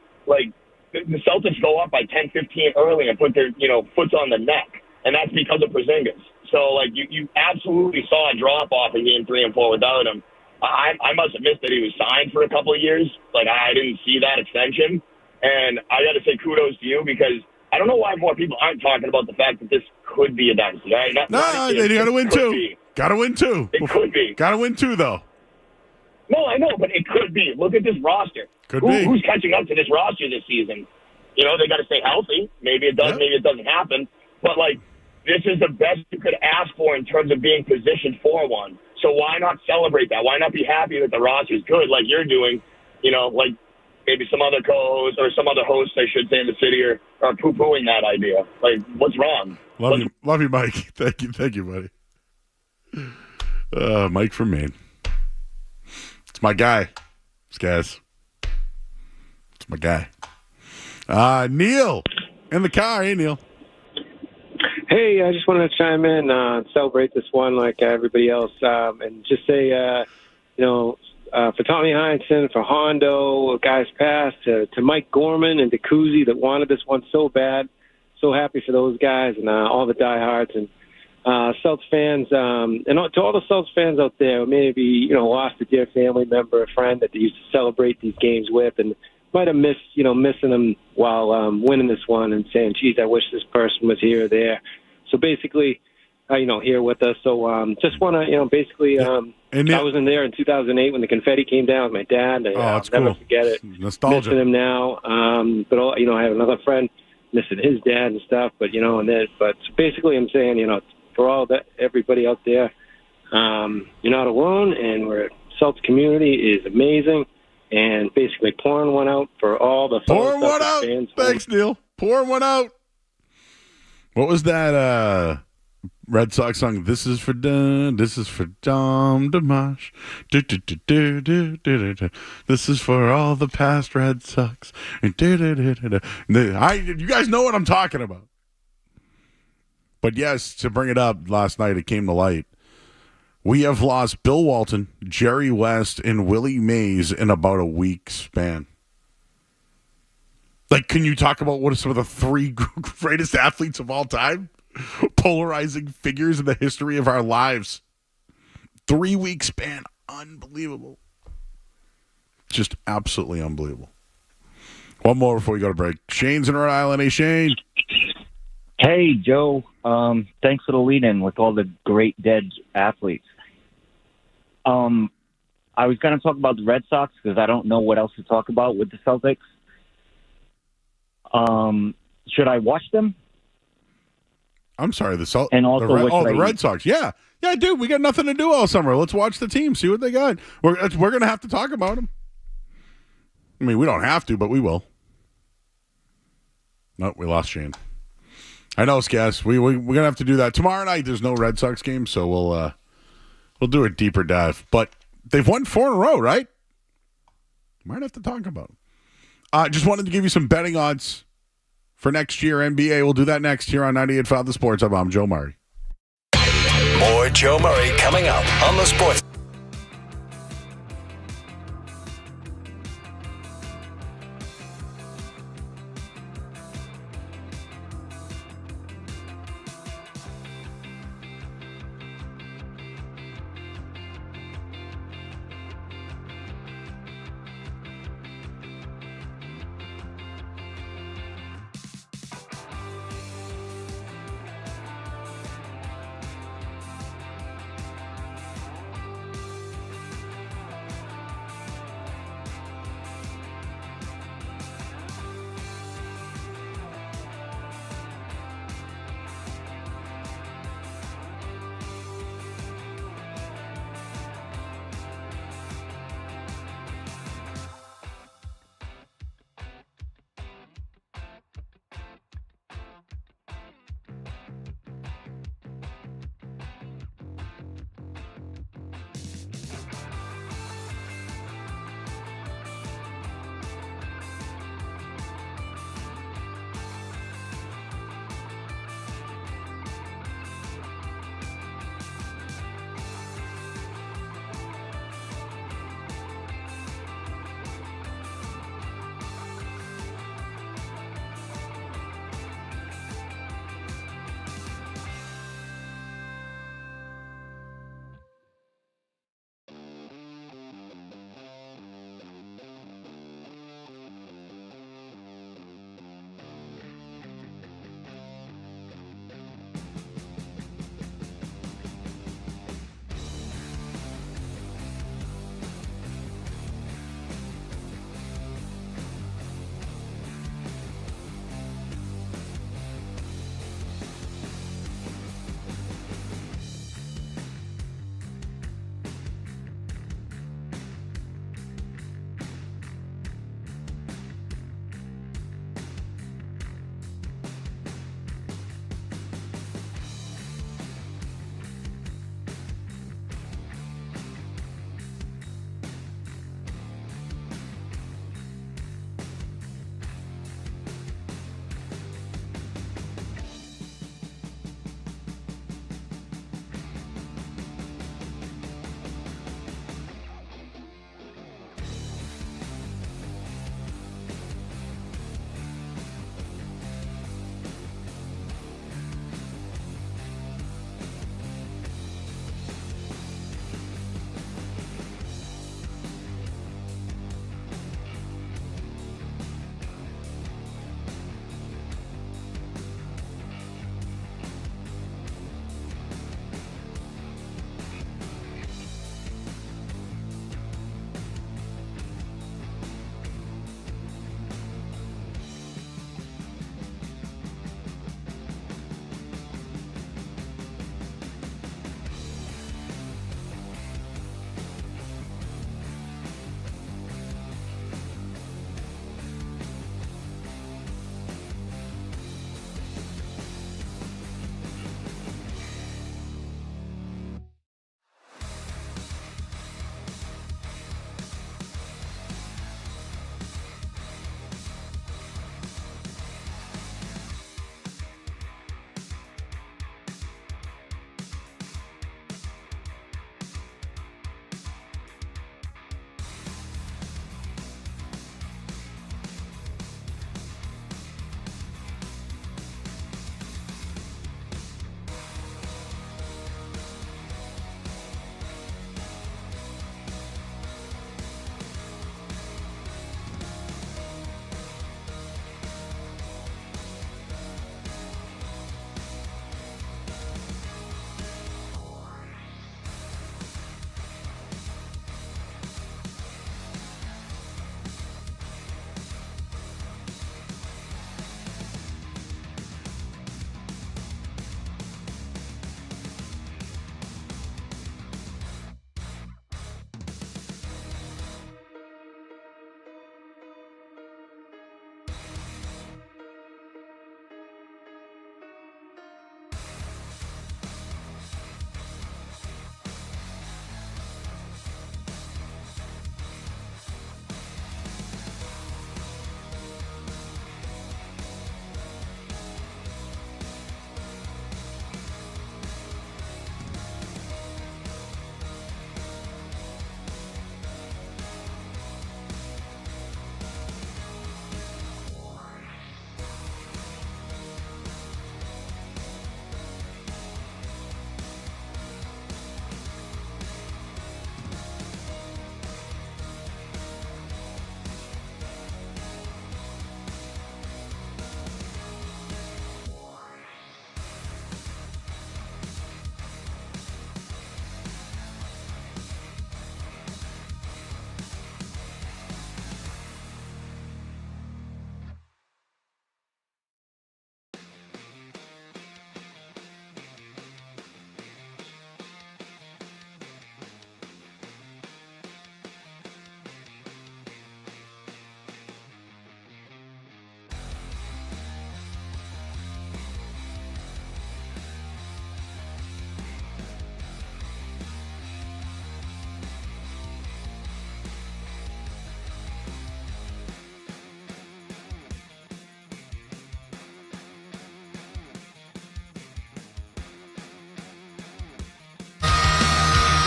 the Celtics go up by 10, 15 early and put their, foot on the neck. And that's because of Porzingis. So, you absolutely saw a drop-off in game 3 and 4 without him. I must have missed that he was signed for a couple of years. I didn't see that extension. And I got to say kudos to you because I don't know why more people aren't talking about the fact that this could be a dynasty. Right? They got to win 2. Got to win 2. It could be. Got to win 2, though. No, I know, but it could be. Look at this roster. Who's catching up to this roster this season? They got to stay healthy. Maybe it does. Maybe it doesn't happen. But, this is the best you could ask for in terms of being positioned for one. So why not celebrate that? Why not be happy that the roster is good like you're doing? Maybe some other co-hosts or some other hosts, I should say, in the city are poo-pooing that idea. What's wrong? Love you, Mike. Thank you, buddy. Mike from Maine. It's my guy. Skaz. It's my guy. Neil in the car. Hey, Neil. Hey, I just wanted to chime in, celebrate this one like everybody else, and just say, for Tommy Heinsohn, for Hondo, guys past, to Mike Gorman and to Kuzi that wanted this one so bad. So happy for those guys and all the diehards and Celtics fans, and to all the Celtics fans out there who maybe, lost a dear family member, a friend that they used to celebrate these games with and might have missing them while winning this one and saying, geez, I wish this person was here or there. So basically, here with us. So just want to, basically, I was in there in 2008 when the confetti came down with my dad. I'll never forget it. Nostalgia. Missing him now. But, I have another friend missing his dad and stuff. But, but basically I'm saying, for all that, everybody out there, you're not alone. And Celtics community is amazing. And basically pouring one out for all the Celtics fans. Thanks, Neil. Pouring one out. What was that Red Sox song? This is for Dom Dimash. This is for all the past Red Sox. You guys know what I'm talking about. But yes, to bring it up, last night it came to light. We have lost Bill Walton, Jerry West, and Willie Mays in about a week span. Can you talk about what are some of the 3 greatest athletes of all time? Polarizing figures in the history of our lives. 3-week span. Unbelievable. Just absolutely unbelievable. One more before we go to break. Shane's in Rhode Island. Hey, Shane. Hey, Joe. Thanks for the lead-in with all the great dead athletes. I was going to talk about the Red Sox because I don't know what else to talk about with the Celtics. Should I watch them? I'm sorry, And also, the Red Sox. Yeah, dude, we got nothing to do all summer. Let's watch the team, see what they got. We're going to have to talk about them. I mean, we don't have to, but we will. Nope, we lost Shane. I know, Skaz. We're going to have to do that. Tomorrow night, there's no Red Sox game, so we'll do a deeper dive. But they've won 4 in a row, right? Might have to talk about them. Just wanted to give you some betting odds for next year NBA. We'll do that next here on 98.5 The Sports Hub. I'm Joe Murray. More Joe Murray coming up on the Sports.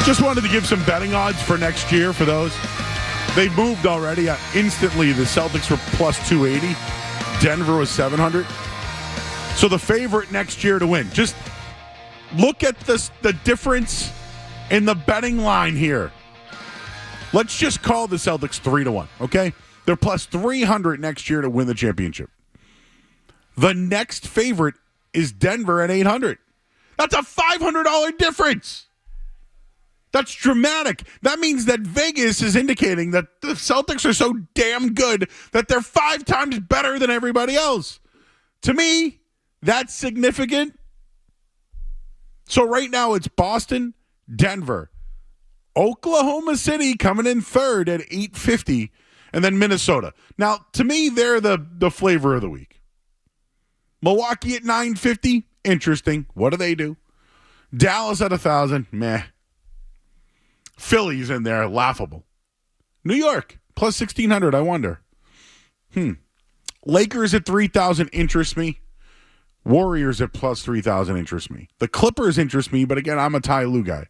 Just wanted to give some betting odds for next year for those. They moved already. Instantly, the Celtics were plus 280. Denver was 700. So the favorite next year to win. Just look at the difference in the betting line here. Let's just call the Celtics 3-1, okay? They're plus 300 next year to win the championship. The next favorite is Denver at 800. That's a $500 difference. That's dramatic. That means that Vegas is indicating that the Celtics are so damn good that they're 5 times better than everybody else. To me, that's significant. So right now it's Boston, Denver, Oklahoma City coming in third at 850, and then Minnesota. Now, to me, they're the flavor of the week. Milwaukee at 950, interesting. What do they do? Dallas at 1,000, meh. Philly's in there, laughable. New York, plus 1,600, I wonder. Lakers at 3,000 interests me. Warriors at plus 3,000 interest me. The Clippers interest me, but again, I'm a Ty Lue guy.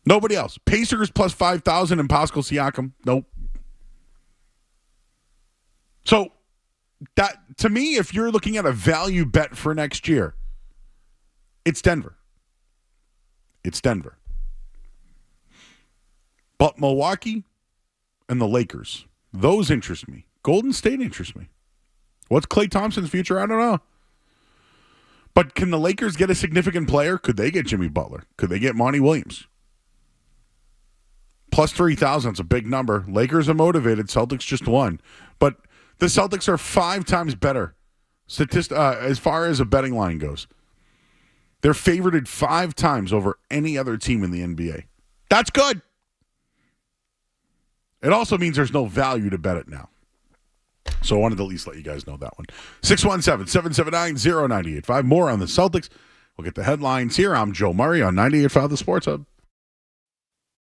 Nobody else. Pacers plus 5,000 and Pascal Siakam. Nope. So, that to me, if you're looking at a value bet for next year, it's Denver. It's Denver. But Milwaukee and the Lakers, those interest me. Golden State interests me. What's Klay Thompson's future? I don't know. But can the Lakers get a significant player? Could they get Jimmy Butler? Could they get Monty Williams? Plus 3,000 is a big number. Lakers are motivated. Celtics just won. But the Celtics are 5 times better as far as a betting line goes. They're favorited 5 times over any other team in the NBA. That's good. It also means there's no value to bet it now. So I wanted to at least let you guys know that one. 617-779-0985. More on the Celtics. We'll get the headlines here. I'm Joe Murray on 98.5 The Sports Hub.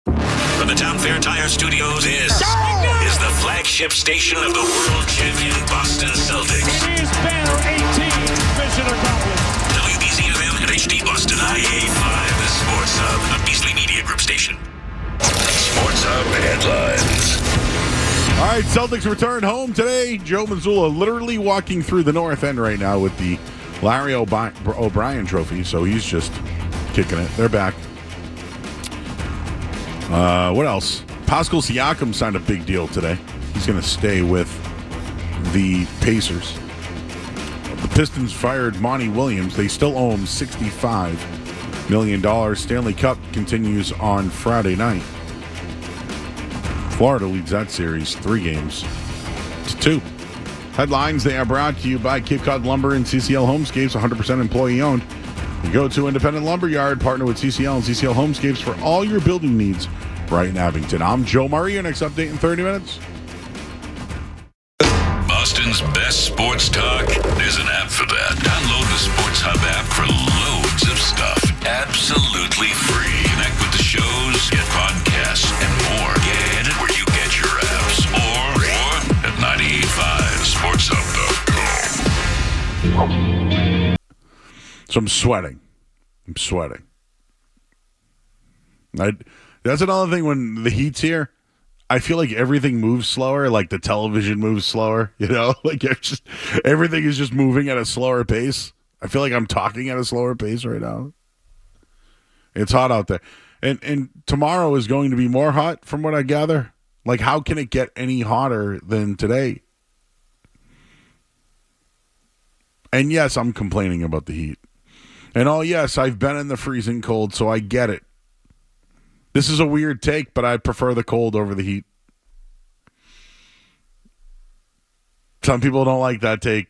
From the Town Fair Tire Studios, this is the flagship station of the world champion Boston Celtics. It is banner 18. Mission accomplished. WBZFM and HD Boston IA5, the Sports Hub, a Beasley Media Group station. Sports Hub headlines. All right, Celtics return home today. Joe Mazzulla literally walking through the north end right now with the Larry O'Brien trophy, so he's just kicking it. They're back. What else? Pascal Siakam signed a big deal today. He's going to stay with the Pacers. The Pistons fired Monty Williams. They still owe him $65 million. Stanley Cup continues on Friday night. Florida leads that series 3-2. Headlines, they are brought to you by Cape Cod Lumber and CCL Homescapes, 100% employee-owned. You go to Independent Lumberyard, partner with CCL and CCL Homescapes for all your building needs right in Abington. I'm Joe Murray. Your next update in 30 minutes. Boston's best sports talk. There's an app for that. Download the Sports Hub app for loads of stuff. Absolutely free. Connect with the shows, get podcasts, and more. Get it where you get your apps. Or at 985sportshub.com. So I'm sweating. That's another thing when the heat's here. I feel like everything moves slower, like the television moves slower, like everything is just moving at a slower pace. I feel like I'm talking at a slower pace right now. It's hot out there. And tomorrow is going to be more hot from what I gather. Like, how can it get any hotter than today? And yes, I'm complaining about the heat. And oh yes, I've been in the freezing cold, so I get it. This is a weird take, but I prefer the cold over the heat. Some people don't like that take.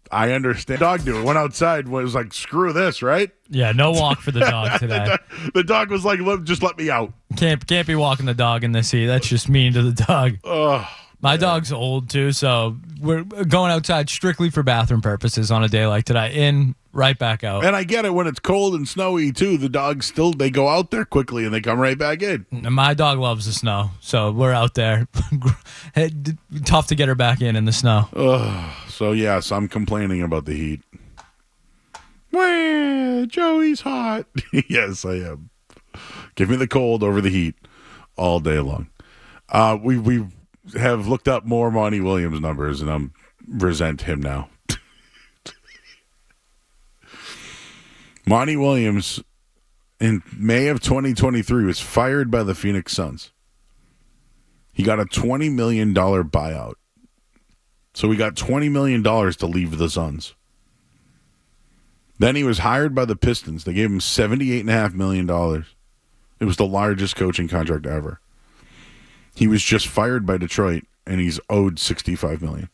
I understand. Dog knew it. Went outside, was like, screw this, right? Yeah, no walk for the dog today. The dog was like, just let me out. Can't be walking the dog in this heat. That's just mean to the dog. Oh, My dog's old too, so we're going outside strictly for bathroom purposes on a day like today. In, right back out. And I get it when it's cold and snowy too. The dogs they go out there quickly and they come right back in. My dog loves the snow, so we're out there. Tough to get her back in the snow. So yes, I'm complaining about the heat. Well, Joey's hot. Yes, I am. Give me the cold over the heat all day long. We have looked up more Monty Williams numbers, and I'm resent him now. Monty Williams, in May of 2023, was fired by the Phoenix Suns. He got a $20 million buyout. So he got $20 million to leave the Suns. Then he was hired by the Pistons. They gave him $78.5 million. It was the largest coaching contract ever. He was just fired by Detroit, and he's owed $65 million.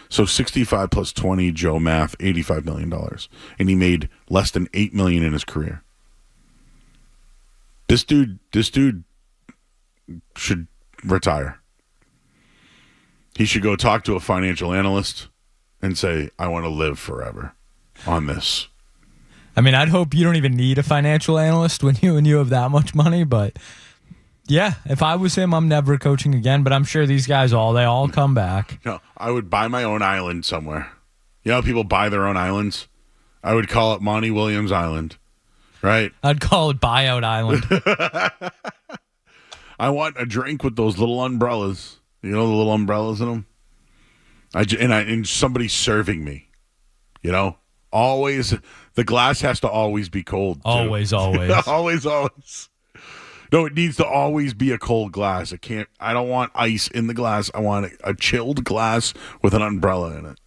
So 65 plus 20, Joe math, $85 million. And he made less than $8 million in his career. This dude should retire. He should go talk to a financial analyst and say, I want to live forever on this. I mean, I'd hope you don't even need a financial analyst when you have that much money, but yeah, if I was him, I'm never coaching again, but I'm sure these guys they all come back. No, I would buy my own island somewhere. You know how people buy their own islands? I would call it Monty Williams Island, right? I'd call it Buyout Island. I want a drink with those little umbrellas. You know the little umbrellas in them? And somebody serving me. You know? Always, the glass has to always be cold. Too. Always. always. No, it needs to always be a cold glass. I don't want ice in the glass. I want a chilled glass with an umbrella in it.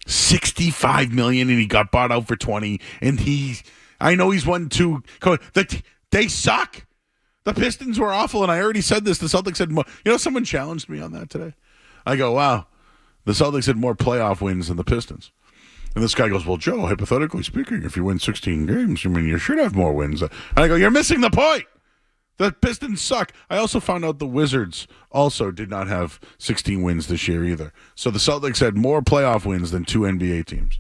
$65 million, and he got bought out for $20. And I know he's won 2. They suck. The Pistons were awful, and I already said this. The Celtics had more. You know, someone challenged me on that today. I go, wow, the Celtics had more playoff wins than the Pistons. And this guy goes, well, Joe, hypothetically speaking, if you win 16 games, I mean, you should have more wins. And I go, you're missing the point. The Pistons suck. I also found out the Wizards also did not have 16 wins this year either. So the Celtics had more playoff wins than 2 NBA teams.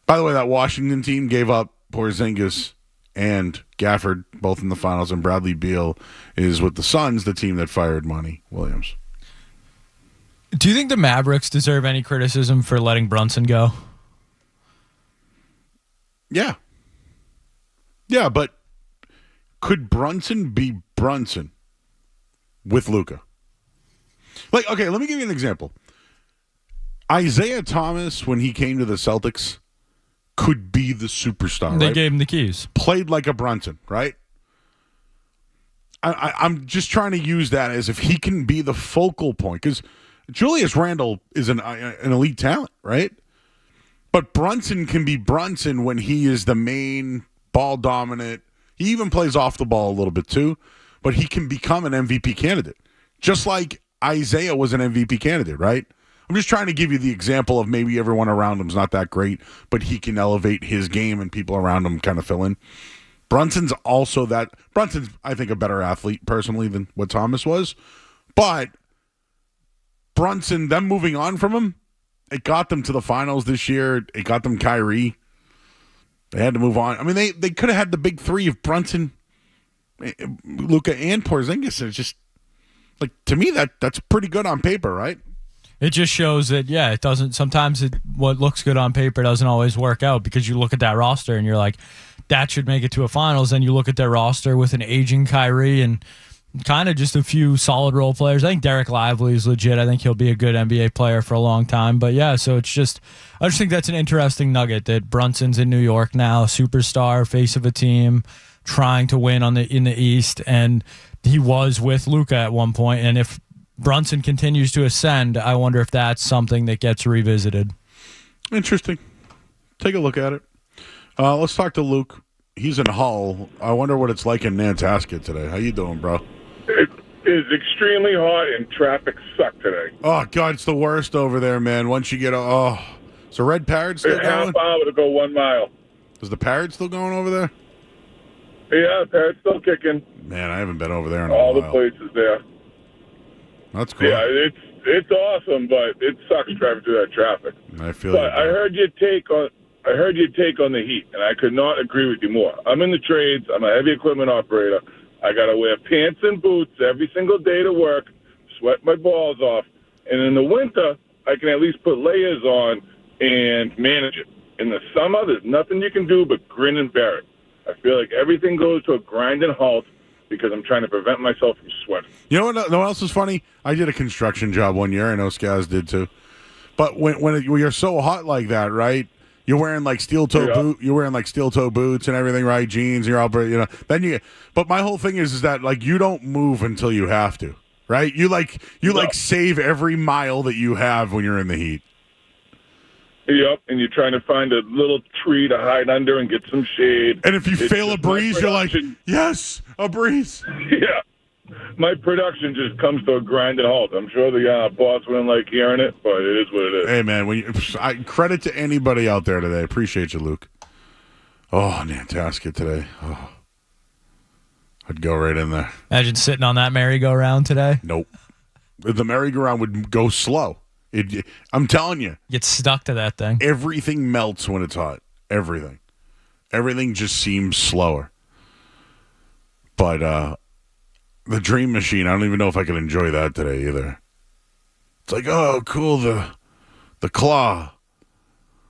By the way, that Washington team gave up Porzingis and Gafford, both in the finals, and Bradley Beal is with the Suns, the team that fired Monty Williams. Do you think the Mavericks deserve any criticism for letting Brunson go? Yeah. Yeah, but could Brunson be Brunson with Luka? Like, okay, let me give you an example. Isaiah Thomas, when he came to the Celtics, could be the superstar. They right? gave him the keys. Played like a Brunson, right? I'm just trying to use that as if he can be the focal point, because Julius Randle is an elite talent, right? But Brunson can be Brunson when he is the main ball dominant. He even plays off the ball a little bit too, but he can become an MVP candidate, just like Isaiah was an MVP candidate, right? I'm just trying to give you the example of maybe everyone around him's not that great, but he can elevate his game and people around him kind of fill in. Brunson's also that. Brunson's, I think, a better athlete personally than what Thomas was, but Brunson, them moving on from him, it got them to the finals this year. It got them Kyrie. They had to move on. I mean, they could have had the big three of Brunson, Luka, and Porzingis. It's just, like, to me, that's pretty good on paper, right? It just shows that, yeah, it doesn't. Sometimes what looks good on paper doesn't always work out, because you look at that roster and you're like, that should make it to a finals. And you look at their roster with an aging Kyrie and kind of just a few solid role players. I think Derek Lively is legit. I think he'll be a good NBA player for a long time. But yeah, so it's just, I just think that's an interesting nugget that Brunson's in New York now, superstar, face of a team, trying to win in the East, and he was with Luka at one point. And if Brunson continues to ascend, I wonder if that's something that gets revisited. Interesting. Take a look at it. Let's talk to Luke. He's in Hull. I wonder what it's like in Nantasket today. How you doing, bro? It is extremely hot and traffic sucked today. Oh, God, it's the worst over there, man. Once you get... is the Red Parrot still going? Half hour to go 1 mile. Is the Parrot still going over there? Yeah, the Parrot's still kicking. Man, I haven't been over there in a all while. the places there. That's cool. Yeah, it's awesome, but it sucks driving through that traffic. I feel But I heard your take on the heat, and I could not agree with you more. I'm in the trades. I'm a heavy equipment operator. I got to wear pants and boots every single day to work, sweat my balls off. And in the winter, I can at least put layers on and manage it. In the summer, there's nothing you can do but grin and bear it. I feel like everything goes to a grinding halt because I'm trying to prevent myself from sweating. You know what else is funny? I did a construction job one year. I know Skaz did too. But when you're so hot like that, right? You're wearing like steel toe You're wearing like steel toe boots and everything, right? Jeans. You're all, Then you. But my whole thing is that like you don't move until you have to, right? You save every mile that you have when you're in the heat. Yep, and you're trying to find a little tree to hide under and get some shade. And if you fail a breeze, you're like, yes, a breeze. Yeah. My production just comes to a grinding halt. I'm sure the boss wouldn't like hearing it, but it is what it is. Hey, man, credit to anybody out there today. Appreciate you, Luke. Oh, Nantasket today. Oh, I'd go right in there. Imagine sitting on that merry-go-round today. Nope. The merry-go-round would go slow. I'm telling you. Get stuck to that thing. Everything melts when it's hot. Everything. Everything just seems slower. But the Dream Machine, I don't even know if I can enjoy that today either. It's like, oh, cool, the claw.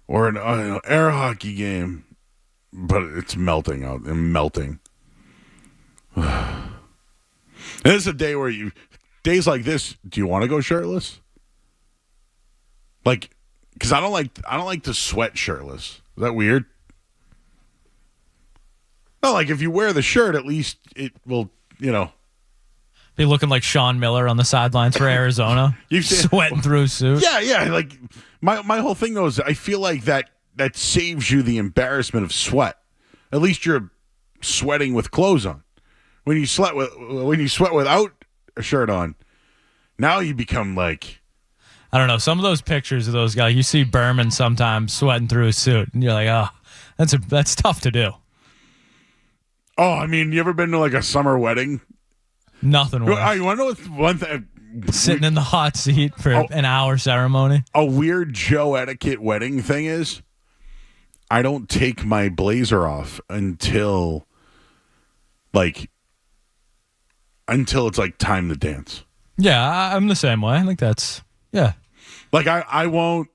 Or an air hockey game. But it's melting out. And melting. And this is a day where days like this, do you want to go shirtless? Like, because I don't like to sweat shirtless. Is that weird? No, like if you wear the shirt, at least it will, be looking like Sean Miller on the sidelines for Arizona. Sweating through a suit. Yeah. Like my whole thing though is I feel like that saves you the embarrassment of sweat. At least you're sweating with clothes on. When you sweat without a shirt on, now you become like. I don't know. Some of those pictures of those guys, you see Berman sometimes sweating through a suit, and you're like, oh, that's tough to do. Oh, I mean, you ever been to like a summer wedding? Nothing worse. You want to know one thing? Sitting in the hot seat for an hour ceremony. A weird Joe etiquette wedding thing is, I don't take my blazer off until it's like time to dance. Yeah, I'm the same way. I think that's, yeah. Like, I won't,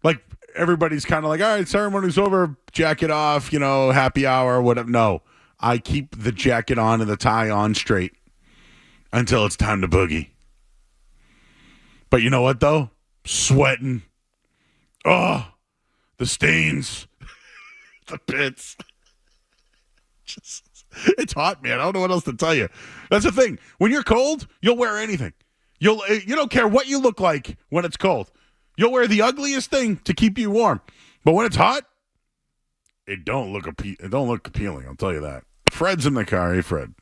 like, everybody's kind of like, all right, ceremony's over, jacket off, happy hour, whatever. No, I keep the jacket on and the tie on straight until it's time to boogie. But you know what, though? Sweating. Oh, the stains. The pits. It's hot, man. I don't know what else to tell you. That's the thing. When you're cold, you'll wear anything. You don't care what you look like when it's cold. You'll wear the ugliest thing to keep you warm. But when it's hot, it don't look appealing, I'll tell you that. Fred's in the car. Hey, Fred.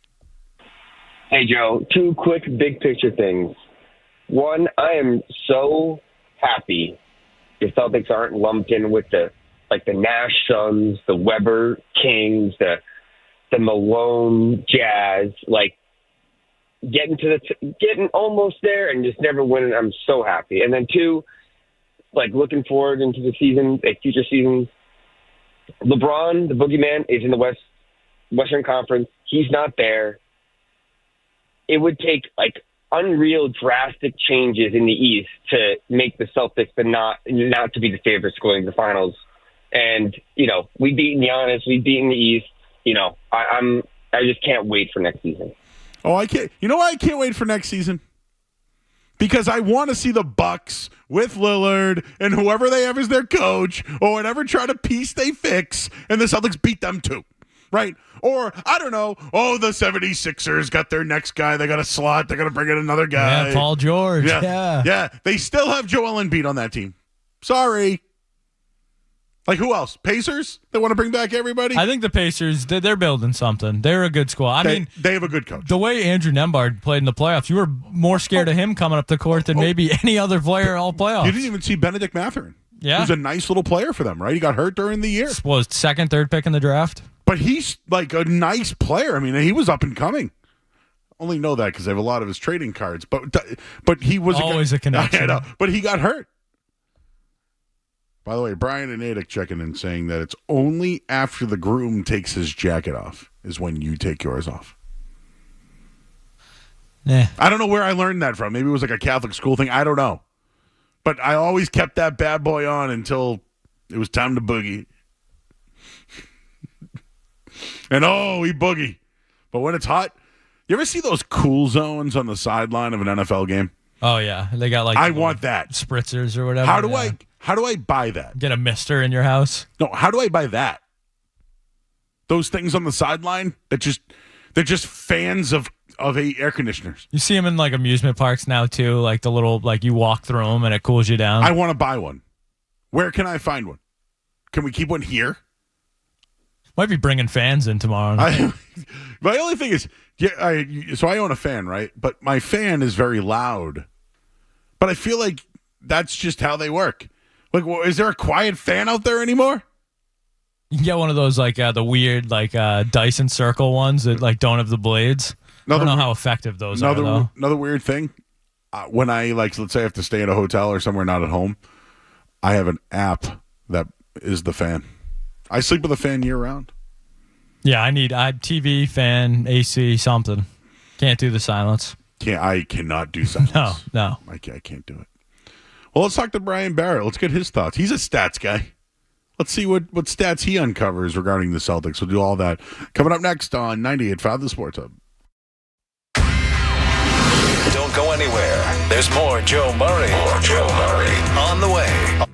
Hey, Joe. 2 quick big picture things. One, I am so happy the Celtics aren't lumped in with the Nash Suns, the Weber Kings, the Malone Jazz, getting almost there and just never winning. I'm so happy. And then 2, looking forward into the season, future seasons. LeBron, the boogeyman, is in the Western Conference. He's not there. It would take unreal drastic changes in the East to make the Celtics not to be the favorites going to the finals. And, we've beaten Giannis, we've beaten the East. I just can't wait for next season. Oh, I can't. You know why I can't wait for next season? Because I want to see the Bucks with Lillard and whoever they have as their coach or whatever try to piece they fix, and the Celtics beat them too. Right? Or, I don't know, the 76ers got their next guy. They got a slot. They're going to bring in another guy. Yeah, Paul George. Yeah. They still have Joel Embiid on that team. Sorry. Who else? Pacers? They want to bring back everybody? I think the Pacers, they're building something. They're a good squad. They have a good coach. The way Andrew Nembhard played in the playoffs, you were more scared of him coming up the court than maybe any other player all playoffs. You didn't even see Benedict Mathurin. Yeah. He was a nice little player for them, right? He got hurt during the year. Was second, third pick in the draft. But he's a nice player. I mean, he was up and coming. Only know that because I have a lot of his trading cards. But he was always a connection. I know, but he got hurt. By the way, Brian and Natick checking in saying that it's only after the groom takes his jacket off is when you take yours off. Yeah. I don't know where I learned that from. Maybe it was a Catholic school thing. I don't know. But I always kept that bad boy on until it was time to boogie. And we boogie. But when it's hot, you ever see those cool zones on the sideline of an NFL game? Oh yeah, they got like I want that. spritzers or whatever. How do I buy that? Get a mister in your house? No, how do I buy that? Those things on the sideline they're just fans of air conditioners. You see them in like amusement parks now too, like the little you walk through them and it cools you down. I want to buy one. Where can I find one? Can we keep one here? Might be bringing fans in tomorrow. My only thing is, so I own a fan, right? But my fan is very loud. But I feel like that's just how they work. Like, is there a quiet fan out there anymore? You can get one of those the weird Dyson Circle ones that don't have the blades. I don't know how effective those are though. Another weird thing, when I let's say I have to stay at a hotel or somewhere not at home, I have an app that is the fan. I sleep with a fan year round. Yeah, I TV, fan, AC, something. Can't do the silence. I cannot do silence. No. I can't do it. Well, let's talk to Brian Barrett. Let's get his thoughts. He's a stats guy. Let's see what stats he uncovers regarding the Celtics. We'll do all that coming up next on 98.5 The Sports Hub. Don't go anywhere. There's more Joe Murray. On the way.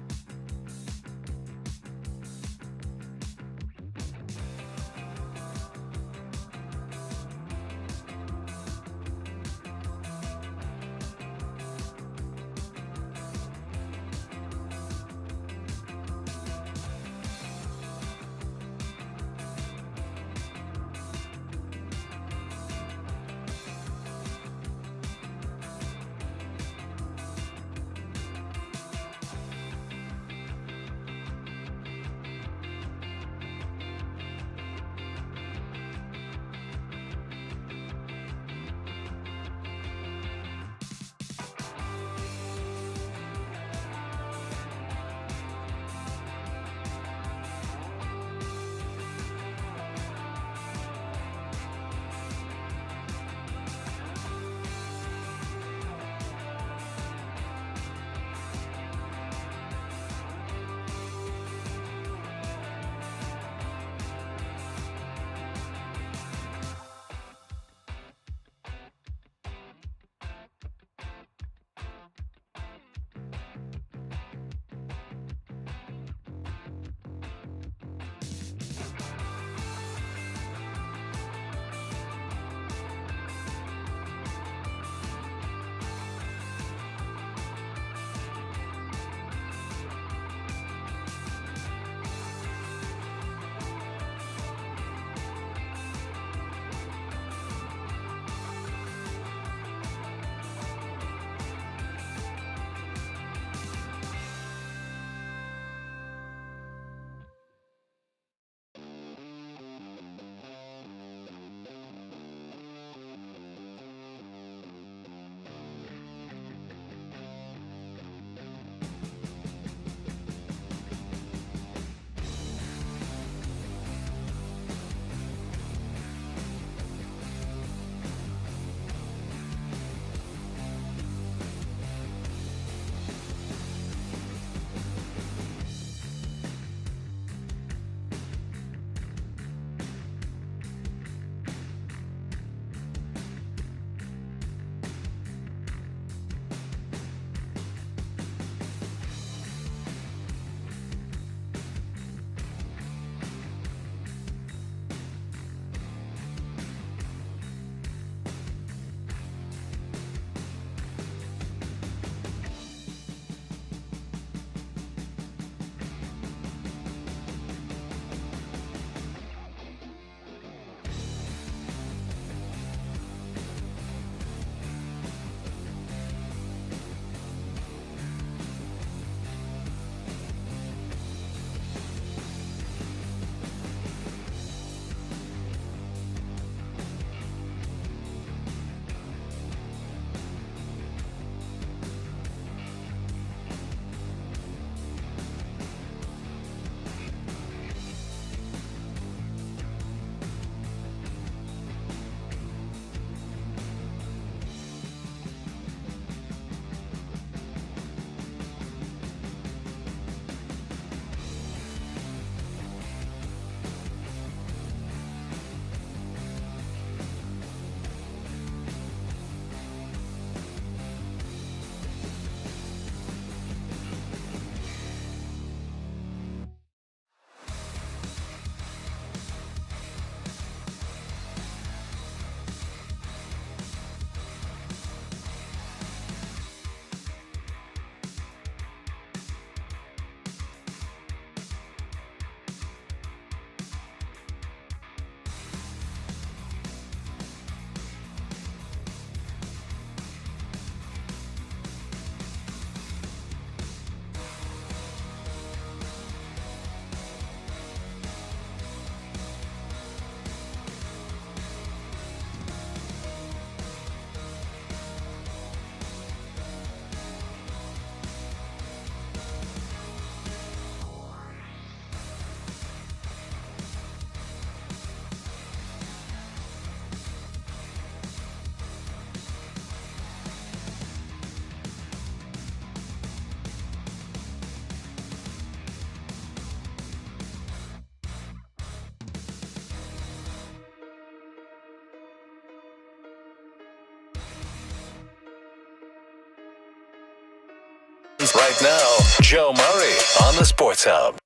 Right now, Joe Murray on the Sports Hub.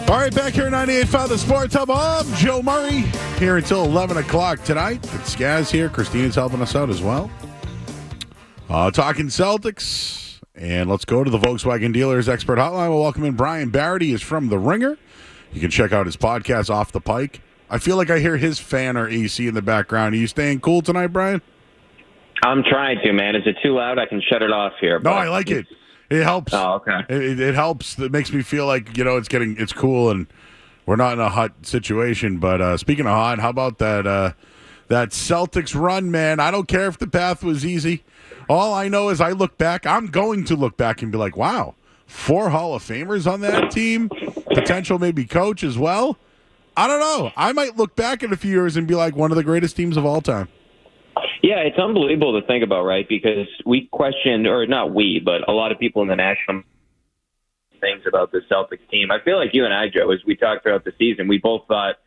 All right, back here at 98.5 The Sports Hub. I'm Joe Murray here until 11 o'clock tonight. It's Skaz here. Christina's helping us out as well. Talking Celtics. And let's go to the Volkswagen Dealers Expert Hotline. We'll welcome in Brian Barrett. He is from The Ringer. You can check out his podcast, Off the Pike. I feel like I hear his fan or AC in the background. Are you staying cool tonight, Brian? I'm trying to, man. Is it too loud? I can shut it off here. No, I like it. It helps. Oh, okay. It helps. It makes me feel like, it's cool and we're not in a hot situation. But speaking of hot, how about that Celtics run, man? I don't care if the path was easy. All I know is I'm going to look back and be like, wow, 4 Hall of Famers on that team, potential maybe coach as well. I don't know. I might look back in a few years and be like one of the greatest teams of all time. Yeah, it's unbelievable to think about, right? Because we questioned, or not we, but a lot of people in the national things about the Celtics team. I feel like you and I, Joe, as we talked throughout the season, we both thought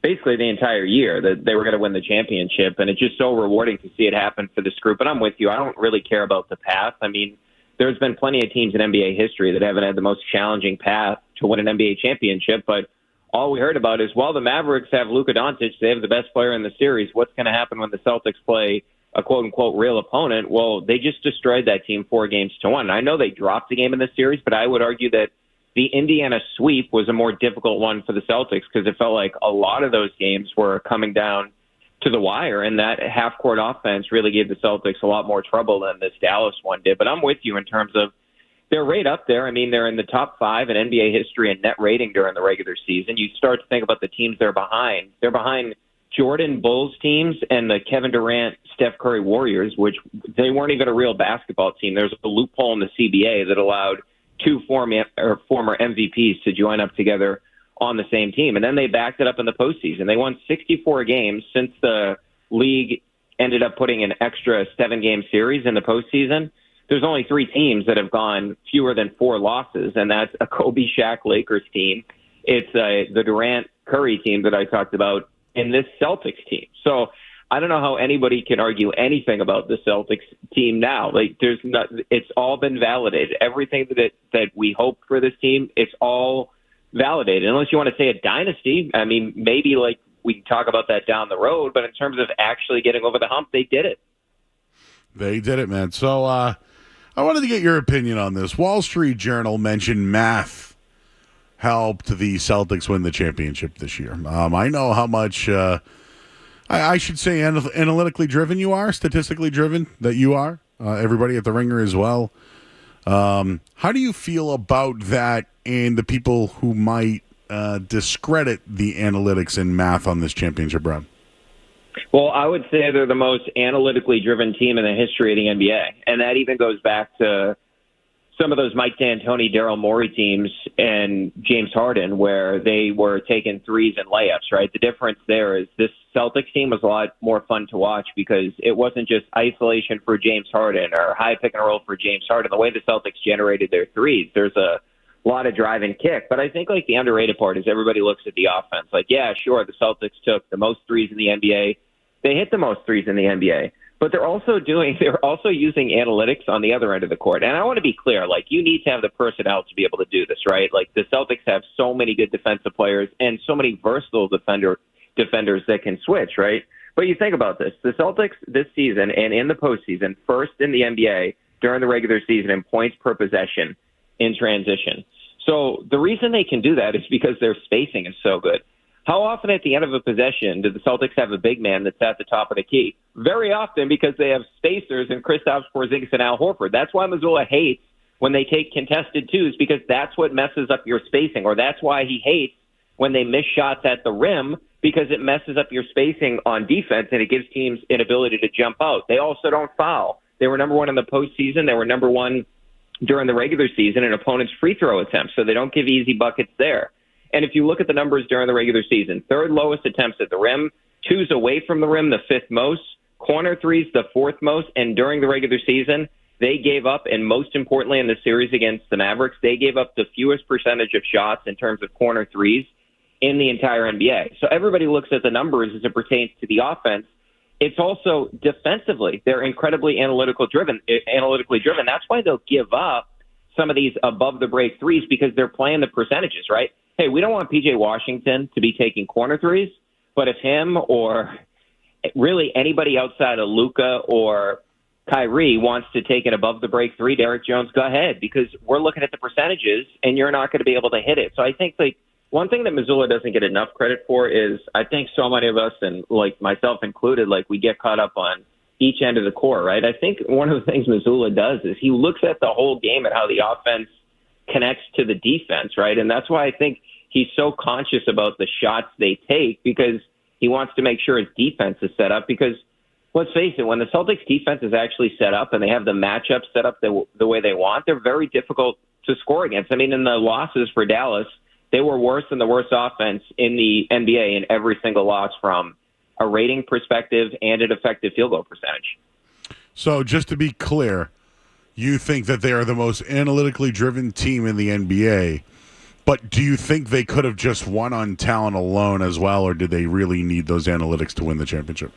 basically the entire year that they were going to win the championship, and it's just so rewarding to see it happen for this group. And I'm with you. I don't really care about the path. I mean, there's been plenty of teams in NBA history that haven't had the most challenging path to win an NBA championship, but all we heard about is, while the Mavericks have Luka Doncic, they have the best player in the series. What's going to happen when the Celtics play a quote-unquote real opponent? Well, they just destroyed that team 4-1. I know they dropped the game in the series, but I would argue that the Indiana sweep was a more difficult one for the Celtics because it felt like a lot of those games were coming down to the wire, and that half-court offense really gave the Celtics a lot more trouble than this Dallas one did. But I'm with you in terms of they're right up there. I mean, they're in the top 5 in NBA history in net rating during the regular season. You start to think about the teams they're behind. They're behind Jordan Bulls teams and the Kevin Durant, Steph Curry Warriors, which they weren't even a real basketball team. There's a loophole in the CBA that allowed 2 former MVPs to join up together on the same team. And then they backed it up in the postseason. They won 64 games since the league ended up putting an extra 7-game series in the postseason. There's only 3 teams that have gone fewer than 4 losses, and that's a Kobe Shaq Lakers team. It's the Durant Curry team that I talked about, and this Celtics team. So I don't know how anybody can argue anything about the Celtics team now. Like, it's all been validated. Everything that we hoped for this team, it's all validated. Unless you want to say a dynasty, I mean, maybe like we can talk about that down the road. But in terms of actually getting over the hump, they did it. They did it, man. So I wanted to get your opinion on this. Wall Street Journal mentioned math helped the Celtics win the championship this year. I know how much, I should say, analytically driven you are, statistically driven that you are. Everybody at The Ringer as well. How do you feel about that and the people who might discredit the analytics and math on this championship run? Well, I would say they're the most analytically driven team in the history of the NBA. And that even goes back to some of those Mike D'Antoni, Daryl Morey teams and James Harden, where they were taking threes and layups, right? The difference there is this Celtics team was a lot more fun to watch because it wasn't just isolation for James Harden or high pick and roll for James Harden. The way the Celtics generated their threes, there's a lot of drive and kick. But I think like the underrated part is everybody looks at the offense. Like, yeah, sure, the Celtics took the most threes in the NBA. They hit the most threes in the NBA. But they're also using analytics on the other end of the court. And I want to be clear, like, you need to have the personnel to be able to do this, right? Like, the Celtics have so many good defensive players and so many versatile defenders that can switch, right? But you think about this. The Celtics this season and in the postseason, first in the NBA during the regular season in points per possession in transition. So the reason they can do that is because their spacing is so good. How often at the end of a possession do the Celtics have a big man that's at the top of the key? Very often, because they have spacers in Kristaps Porzingis and Al Horford. That's why Mazzulla hates when they take contested twos, because that's what messes up your spacing, or that's why he hates when they miss shots at the rim, because it messes up your spacing on defense and it gives teams an ability to jump out. They also don't foul. They were number 1 in the postseason. They were number 1 during the regular season in opponents' free throw attempts, so they don't give easy buckets there. And if you look at the numbers during the regular season, 3rd lowest attempts at the rim, 2s away from the rim, the 5th most, corner threes, the 4th most, and during the regular season, they gave up, and most importantly in the series against the Mavericks, they gave up the fewest percentage of shots in terms of corner threes in the entire NBA. So everybody looks at the numbers as it pertains to the offense. it's also defensively. They're incredibly analytically driven. That's why they'll give up some of these above the break threes because they're playing the percentages, right? Hey, we don't want PJ Washington to be taking corner threes, but if him or really anybody outside of Luka or Kyrie wants to take an above the break three, Derek Jones, go ahead, because we're looking at the percentages and you're not going to be able to hit it. So I think like one thing that Mazzulla doesn't get enough credit for is I think so many of us, and like myself included, like we get caught up on each end of the court, right? I think one of the things Mazzulla does is he looks at the whole game and how the offense connects to the defense, right? And that's why I think he's so conscious about the shots they take because he wants to make sure his defense is set up because let's face it, when the Celtics defense is actually set up and they have the matchup set up the way they want, they're very difficult to score against. I mean, in the losses for Dallas, they were worse than the worst offense in the NBA in every single loss from a rating perspective and an effective field goal percentage. So just to be clear, you think that they are the most analytically driven team in the NBA, but do you think they could have just won on talent alone as well, or did they really need those analytics to win the championship?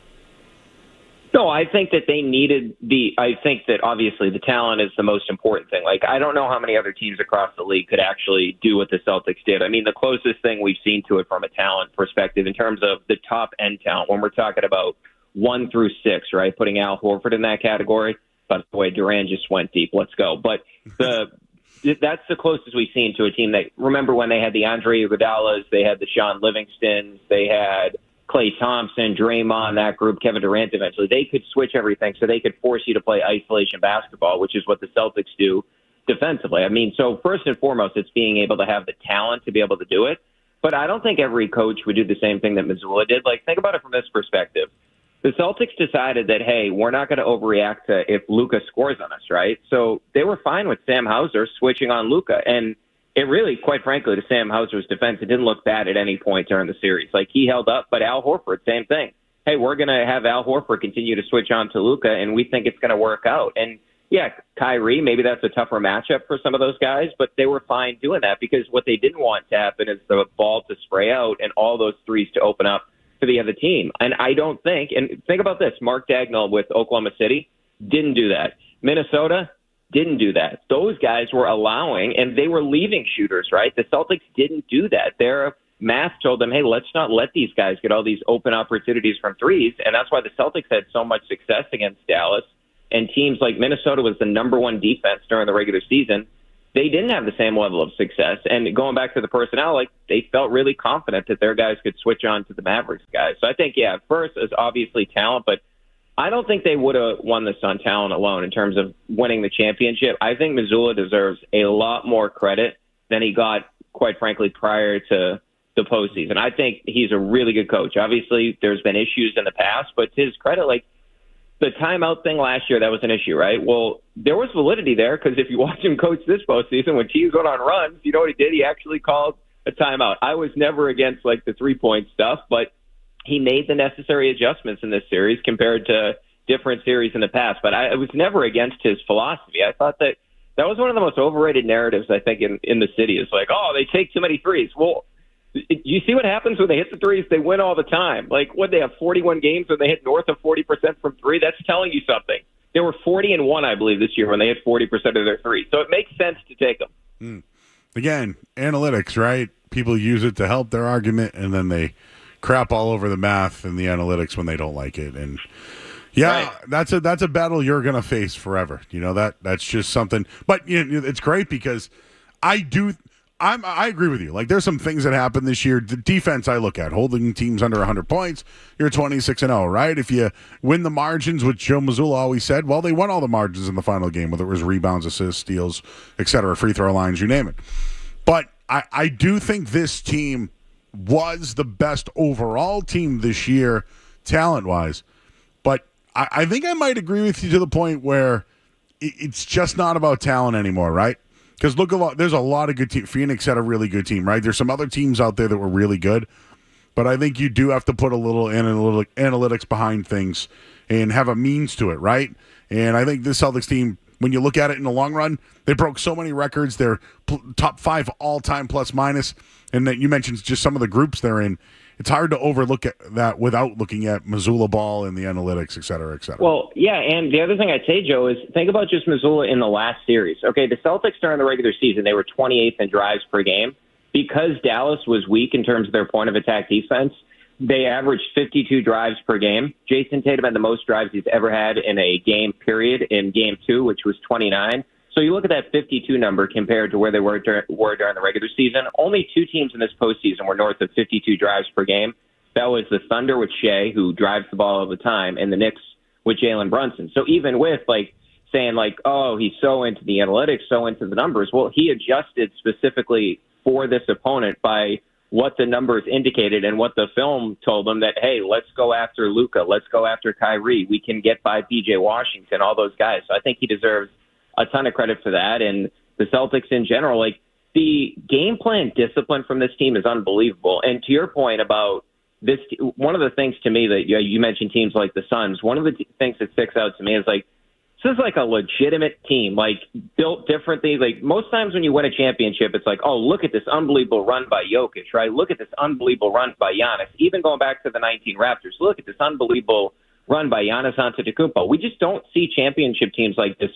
No, I think that they needed I think that obviously the talent is the most important thing. Like, I don't know how many other teams across the league could actually do what the Celtics did. I mean, the closest thing we've seen to it from a talent perspective in terms of the top end talent, when we're talking about 1 through 6, right? Putting Al Horford in that category. By the way, Durant just went deep. Let's go. But that's the closest we've seen to a team that, remember when they had the Andre Iguodala's, they had the Sean Livingstons, they had Klay Thompson, Draymond, that group, Kevin Durant eventually. They could switch everything so they could force you to play isolation basketball, which is what the Celtics do defensively. I mean, so first and foremost, it's being able to have the talent to be able to do it. But I don't think every coach would do the same thing that Mazzulla did. Like, think about it from this perspective. The Celtics decided that, hey, we're not going to overreact to if Luka scores on us, right? So they were fine with Sam Hauser switching on Luka. And it really, quite frankly, to Sam Hauser's defense, it didn't look bad at any point during the series. Like, he held up, but Al Horford, same thing. Hey, we're going to have Al Horford continue to switch on to Luka, and we think it's going to work out. And, yeah, Kyrie, maybe that's a tougher matchup for some of those guys, but they were fine doing that because what they didn't want to happen is the ball to spray out and all those threes to open up to the other team. And I don't think, and think about this, Mark Dagnall with Oklahoma City didn't do that. Minnesota didn't do that. Those guys were allowing, and they were leaving shooters, right? The Celtics didn't do that. Their math told them, hey, let's not let these guys get all these open opportunities from threes, and that's why the Celtics had so much success against Dallas, and teams like Minnesota was the number one defense during the regular season. They didn't have the same level of success, and going back to the personnel, like, they felt really confident that their guys could switch on to the Mavericks guys. So I think, yeah, first is obviously talent, but I don't think they would have won this on talent alone in terms of winning the championship. I think Mazzulla deserves a lot more credit than he got, quite frankly, prior to the postseason. I think he's a really good coach. Obviously, there's been issues in the past, but to his credit, like, the timeout thing last year, that was an issue, right? Well, there was validity there because if you watch him coach this postseason, when teams went on runs, you know what he did? He actually called a timeout. I was never against, like, the three-point stuff, but he made the necessary adjustments in this series compared to different series in the past. But I was never against his philosophy. I thought that was one of the most overrated narratives, I think, in the city. Is like, oh, they take too many threes. Well, you see what happens when they hit the threes? They win all the time. Like, what, they have 41 games when they hit north of 40% from three? That's telling you something. They were 40-1, I believe, this year when they hit 40% of their threes. So it makes sense to take them. Again, analytics, right? People use it to help their argument, and then they crap all over the math and the analytics when they don't like it. And yeah, right. That's a battle you're going to face forever. You know, that's just something. But you know, it's great because I agree with you. Like, there's some things that happen this year. The defense I look at, holding teams under 100 points, you're 26-0, right? If you win the margins, which Joe Mazzulla always said, well, they won all the margins in the final game, whether it was rebounds, assists, steals, etc., free throw lines, you name it. But I do think this team was the best overall team this year, talent-wise. But I think I might agree with you to the point where it's just not about talent anymore, right? Because there's a lot of good teams. Phoenix had a really good team, right? There's some other teams out there that were really good. But I think you do have to put a little analytics behind things and have a means to it, right? And I think this Celtics team, when you look at it in the long run, they broke so many records. They're top 5 all-time plus-minus. And that you mentioned just some of the groups they're in. it's hard to overlook that without looking at Mazzulla ball and the analytics, et cetera, et cetera. Well, yeah, and the other thing I'd say, Joe, is think about just Mazzulla in the last series. Okay, the Celtics during the regular season, they were 28th in drives per game. Because Dallas was weak in terms of their point of attack defense, they averaged 52 drives per game. Jason Tatum had the most drives he's ever had in a game period in Game 2, which was 29. So you look at that 52 number compared to where they were during the regular season. Only 2 teams in this postseason were north of 52 drives per game. That was the Thunder with Shea, who drives the ball all the time, and the Knicks with Jalen Brunson. So even with saying oh, he's so into the analytics, so into the numbers, well, he adjusted specifically for this opponent by what the numbers indicated and what the film told them that, hey, let's go after Luka, let's go after Kyrie, we can get by PJ Washington, all those guys. So I think he deserves a ton of credit for that. And the Celtics in general, the game plan discipline from this team is unbelievable. And to your point about this, one of the things to me that you mentioned teams like the Suns, one of the things that sticks out to me is this is a legitimate team, built differently. Most times when you win a championship, it's oh, look at this unbelievable run by Jokic, right? Look at this unbelievable run by Giannis. Even going back to the 19 Raptors, look at this unbelievable run by Giannis Antetokounmpo. We just don't see championship teams like this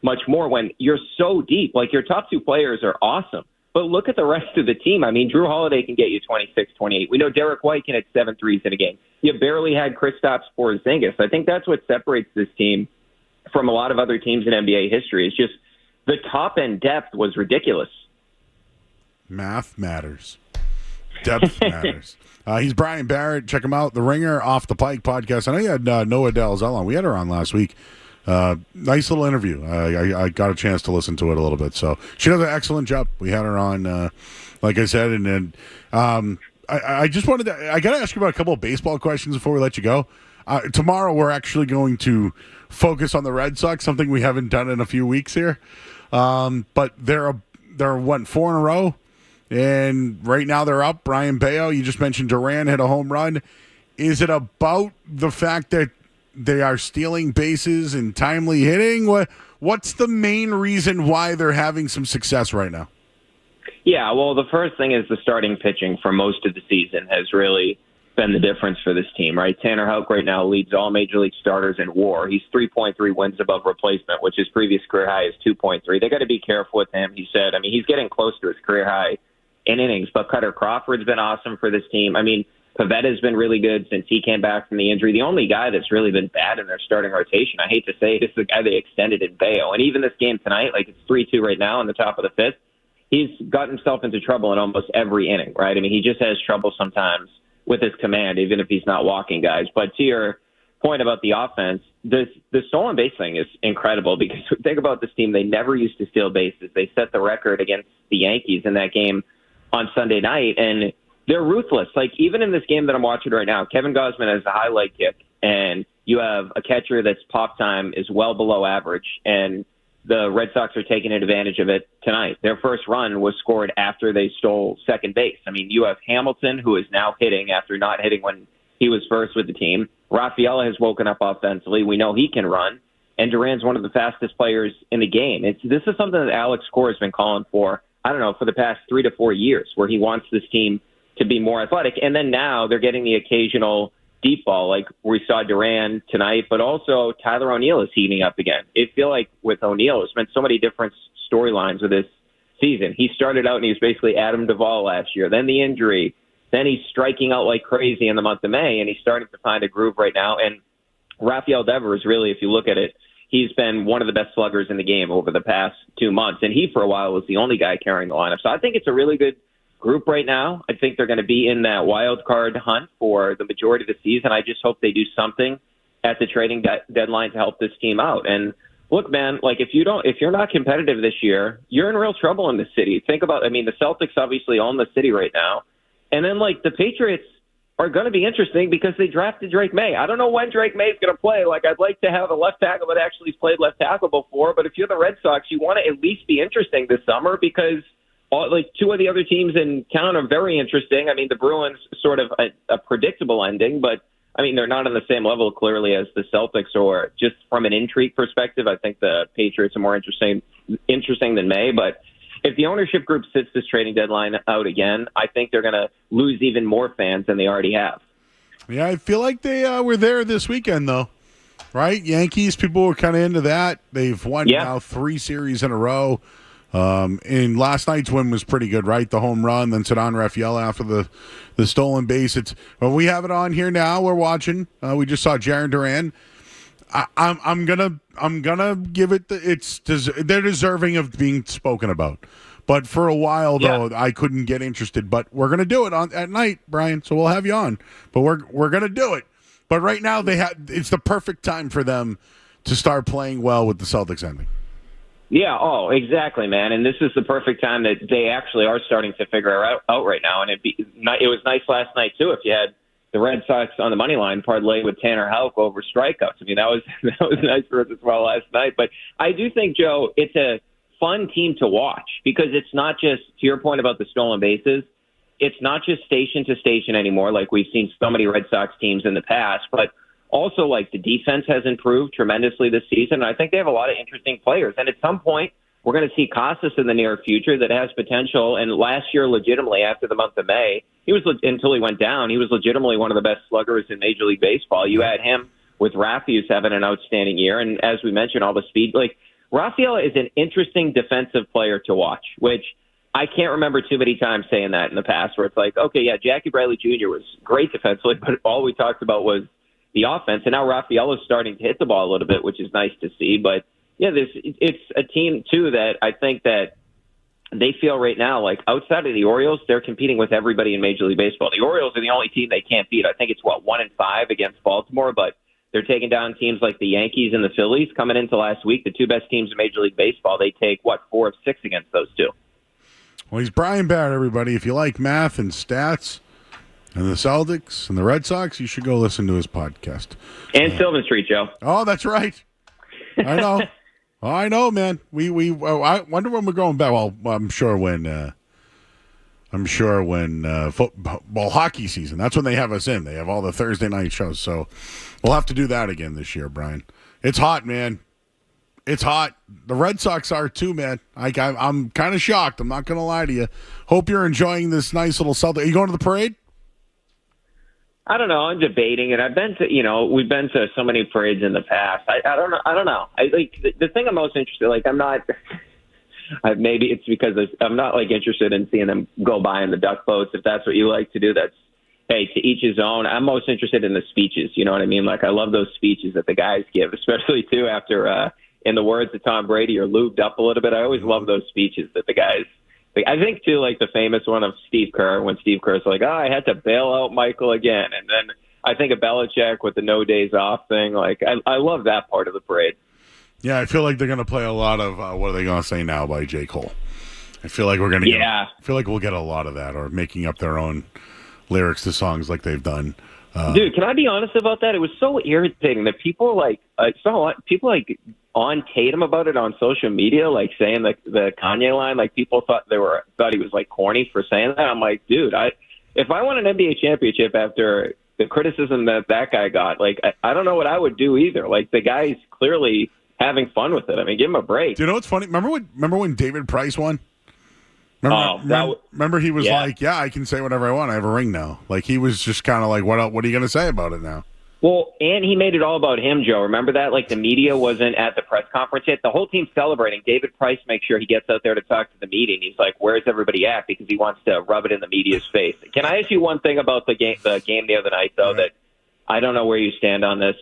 much more when you're so deep. Your top 2 players are awesome, but look at the rest of the team. I mean, Drew Holiday can get you 26, 28. We know Derek White can hit 7 threes in a game. You barely had Kristaps Porzingis. I think that's what separates this team from a lot of other teams in NBA history. It's just the top-end depth was ridiculous. Math matters. Depth matters. He's Brian Barrett. Check him out. The Ringer Off the Pike podcast. I know you had Noah Dalzell on. We had her on last week. Nice little interview. I got a chance to listen to it a little bit. So she does an excellent job. We had her on, like I said, and then I just wanted to – I got to ask you about a couple of baseball questions before we let you go. Tomorrow we're actually going to focus on the Red Sox, something we haven't done in a few weeks here. But they're 4 in a row, and right now they're up. Brian Bayo, you just mentioned Duran hit a home run. Is it about the fact that they are stealing bases and timely hitting? What's the main reason why they're having some success right now? Yeah, well, the first thing is the starting pitching for most of the season has really been the difference for this team, right? Tanner Houck right now leads all Major League starters in WAR. He's 3.3 wins above replacement, which his previous career high is 2.3. They got to be careful with him, he said. I mean, he's getting close to his career high in innings, but Cutter Crawford's been awesome for this team. I mean, Pavetta's been really good since he came back from the injury. The only guy that's really been bad in their starting rotation, I hate to say it, is the guy they extended in Bayo. And even this game tonight, it's 3-2 right now in the top of the 5th, he's got himself into trouble in almost every inning, right? I mean, he just has trouble sometimes with his command, even if he's not walking guys. But to your point about the offense, the stolen base thing is incredible because think about this team. They never used to steal bases. They set the record against the Yankees in that game on Sunday night, and they're ruthless. Even in this game that I'm watching right now, Kevin Gausman has a high leg kick, and you have a catcher that's pop time is well below average, and the Red Sox are taking advantage of it tonight. Their first run was scored after they stole second base. I mean, you have Hamilton, who is now hitting after not hitting when he was first with the team. Rafaela has woken up offensively. We know he can run. And Duran's one of the fastest players in the game. This is something that Alex Cora has been calling for, for the past 3 to 4 years, where he wants this team to be more athletic. And then now they're getting the occasional deep ball, like we saw Duran tonight, but also Tyler O'Neill is heating up again. It feel like with O'Neill, there's been so many different storylines with this season. He started out and he was basically Adam Duvall last year, then the injury, then he's striking out like crazy in the month of May, and he's starting to find a groove right now. And Rafael Devers, really, if you look at it, he's been one of the best sluggers in the game over the past 2 months, and he, for a while, was the only guy carrying the lineup. So I think it's a really good group right now. I think they're going to be in that wild card hunt for the majority of the season. I just hope they do something at the trading deadline to help this team out. And look, man, if you're not competitive this year, you're in real trouble in the city. Think about, the Celtics obviously own the city right now. And then the Patriots are going to be interesting because they drafted Drake May. I don't know when Drake May is going to play. I'd like to have a left tackle that actually has played left tackle before, but if you're the Red Sox, you want to at least be interesting this summer because 2 of the other teams in town are very interesting. The Bruins sort of a predictable ending, but they're not on the same level clearly as the Celtics, or just from an intrigue perspective, I think the Patriots are more interesting than May. But if the ownership group sits this trading deadline out again, I think they're going to lose even more fans than they already have. Yeah, I feel like they were there this weekend, though. Right? Yankees, people were kind of into that. They've won now 3 series in a row. And last night's win was pretty good, right? The home run, then Ceddanne Raphael after the stolen base. We have it on here now. We're watching. We just saw Jaron Duran. I'm gonna give it. They're deserving of being spoken about. But for a while though, I couldn't get interested. But we're gonna do it at night, Brian. So we'll have you on. But we're gonna do it. But right now it's the perfect time for them to start playing well with the Celtics ending. Yeah, exactly, man. And this is the perfect time that they actually are starting to figure out right now. And it was nice last night, too, if you had the Red Sox on the money line parlay with Tanner Houck over strikeouts. I mean, that was nice for us as well last night. But I do think, Joe, it's a fun team to watch because it's not just, to your point about the stolen bases, it's not just station to station anymore like we've seen so many Red Sox teams in the past, but also, like, the defense has improved tremendously this season. I think they have a lot of interesting players. And at some point, we're going to see Casas in the near future that has potential. And last year, legitimately, after the month of May, until he went down, he was legitimately one of the best sluggers in Major League Baseball. You add him with Rafi, who's having an outstanding year. And as we mentioned, all the speed. Like, Rafael is an interesting defensive player to watch, which I can't remember too many times saying that in the past where it's like, okay, yeah, Jackie Bradley Jr. was great defensively, but all we talked about was the offense. And now Rafael is starting to hit the ball a little bit, which is nice to see. But, yeah, it's a team, too, that I think that they feel right now, like, outside of the Orioles, they're competing with everybody in Major League Baseball. The Orioles are the only team they can't beat. I think it's, 1-5 against Baltimore, but they're taking down teams like the Yankees and the Phillies. Coming into last week, the 2 best teams in Major League Baseball, they take, 4 of 6 against those 2. Well, he's Brian Barrett, everybody. If you like math and stats and the Celtics and the Red Sox, you should go listen to his podcast. And Sylvan Street, Joe. Oh, that's right. I know. I know, man. I wonder when we're going back. Well, I'm sure when football hockey season. That's when they have us in. They have all the Thursday night shows. So we'll have to do that again this year, Brian. It's hot, man. It's hot. The Red Sox are too, man. I'm kind of shocked. I'm not going to lie to you. Hope you're enjoying this nice little Celtic. Are you going to the parade? I don't know. I'm debating it. I've been to, we've been to so many parades in the past. I don't know. I like the thing I'm most interested. Like, I'm not. Maybe it's because I'm not like interested in seeing them go by in the duck boats. If that's what you like to do, that's hey, to each his own. I'm most interested in the speeches. You know what I mean? Like, I love those speeches that the guys give, especially too after. In the words of Tom Brady, you're lubed up a little bit. I always love those speeches that the guys. I think too, like the famous one of Steve Kerr when Steve Kerr's like, I had to bail out Michael again, and then I think of Belichick with the no days off thing. Like I love that part of the parade. Yeah, I feel like they're going to play a lot of what are they going to say now by J. Cole. I feel like we're going to. I feel like we'll get a lot of that, or making up their own lyrics to songs like they've done. Dude, can I be honest about that? It was so irritating that people on Tatum about it on social media, like saying the Kanye line, like people thought he was like corny for saying that. I'm like, dude, if I won an NBA championship after the criticism that guy got, like I don't know what I would do either. Like the guy's clearly having fun with it. I mean, give him a break. Do you know what's funny? Remember when David Price won? Remember he was like, yeah, I can say whatever I want. I have a ring now. Like he was just kind of like, what are you going to say about it now? Well, and he made it all about him, Joe. Remember that? Like the media wasn't at the press conference yet. The whole team's celebrating. David Price makes sure he gets out there to talk to the media. And he's like, where's everybody at? Because he wants to rub it in the media's face. Can I ask you one thing about the game the other night, though, that I don't know where you stand on this?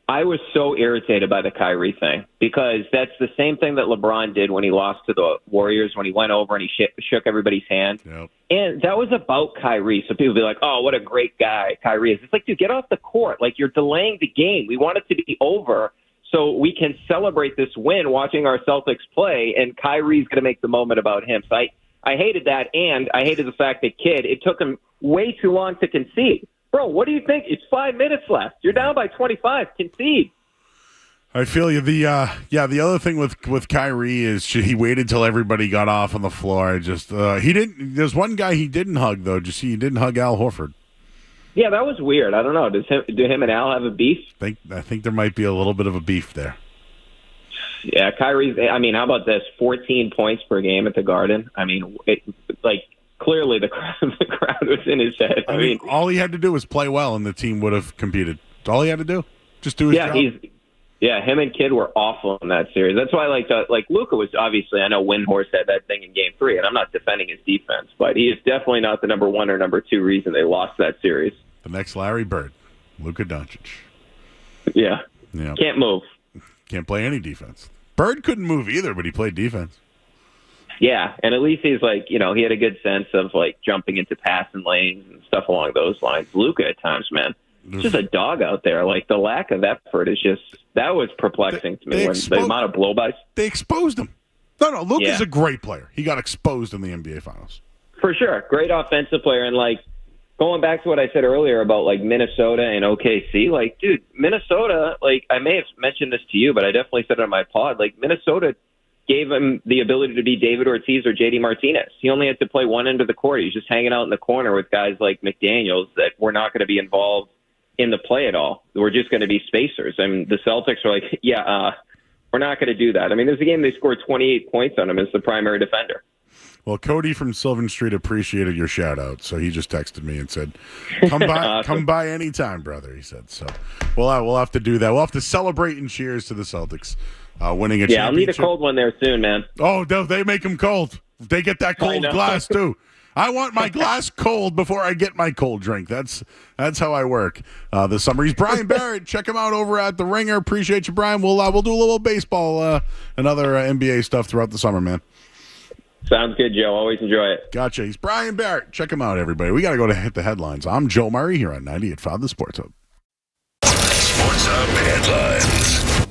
I was so irritated by the Kyrie thing because that's the same thing that LeBron did when he lost to the Warriors, when he went over and he shook everybody's hand. Yep. And that was about Kyrie. So people be like, oh, what a great guy Kyrie is. It's like, dude, get off the court. Like, you're delaying the game. We want it to be over so we can celebrate this win watching our Celtics play, and Kyrie's going to make the moment about him. So I hated that, and I hated the fact that it took him way too long to concede. Bro, what do you think? It's 5 minutes left. You're down by 25. Concede. I feel you. The other thing with Kyrie is he waited till everybody got off on the floor. He didn't. There's one guy he didn't hug though. Just he didn't hug Al Horford. Yeah, that was weird. I don't know. Do him and Al have a beef? I think there might be a little bit of a beef there. Yeah, Kyrie's. I mean, how about this? 14 points per game at the Garden. I mean, clearly the crowd was in his head. I mean, all he had to do was play well, and the team would have competed. That's all he had to do. Just do his job. Him and Kidd were awful in that series. That's why Luka was obviously, I know Windhorst had that thing in Game 3, and I'm not defending his defense, but he is definitely not the number 1 or number 2 reason they lost that series. The next Larry Bird, Luka Doncic. Yeah. Can't move. Can't play any defense. Bird couldn't move either, but he played defense. Yeah, and at least he's he had a good sense of jumping into passing lanes and stuff along those lines. Luka at times, man, just a dog out there. The lack of effort is that was perplexing to me. The amount of blow-bys. They exposed him. No, Luka's a great player. He got exposed in the NBA Finals. For sure. Great offensive player. And going back to what I said earlier about Minnesota and OKC, dude, Minnesota, I may have mentioned this to you, but I definitely said it on my pod, Minnesota gave him the ability to be David Ortiz or JD Martinez. He only had to play one end of the court. He was just hanging out in the corner with guys like McDaniels that were not going to be involved in the play at all. We're just going to be spacers. I mean, the Celtics are we're not going to do that. I mean, there's a game they scored 28 points on him as the primary defender. Well, Cody from Sylvan Street appreciated your shout-out, so he just texted me and said, come by Awesome. Come by anytime, brother, he said. So we'll have to do that. We'll have to celebrate and cheers to the Celtics winning a championship. Yeah, I'll need a cold one there soon, man. Oh, they make them cold. They get that cold glass, too. I want my glass cold before I get my cold drink. That's how I work this summer. He's Brian Barrett. Check him out over at The Ringer. Appreciate you, Brian. We'll do a little baseball and other NBA stuff throughout the summer, man. Sounds good, Joe. Always enjoy it. Gotcha. He's Brian Barrett. Check him out, everybody. We got to go to hit the headlines. I'm Joe Murray here on 98.5 The Sports Hub. Sports Hub headlines.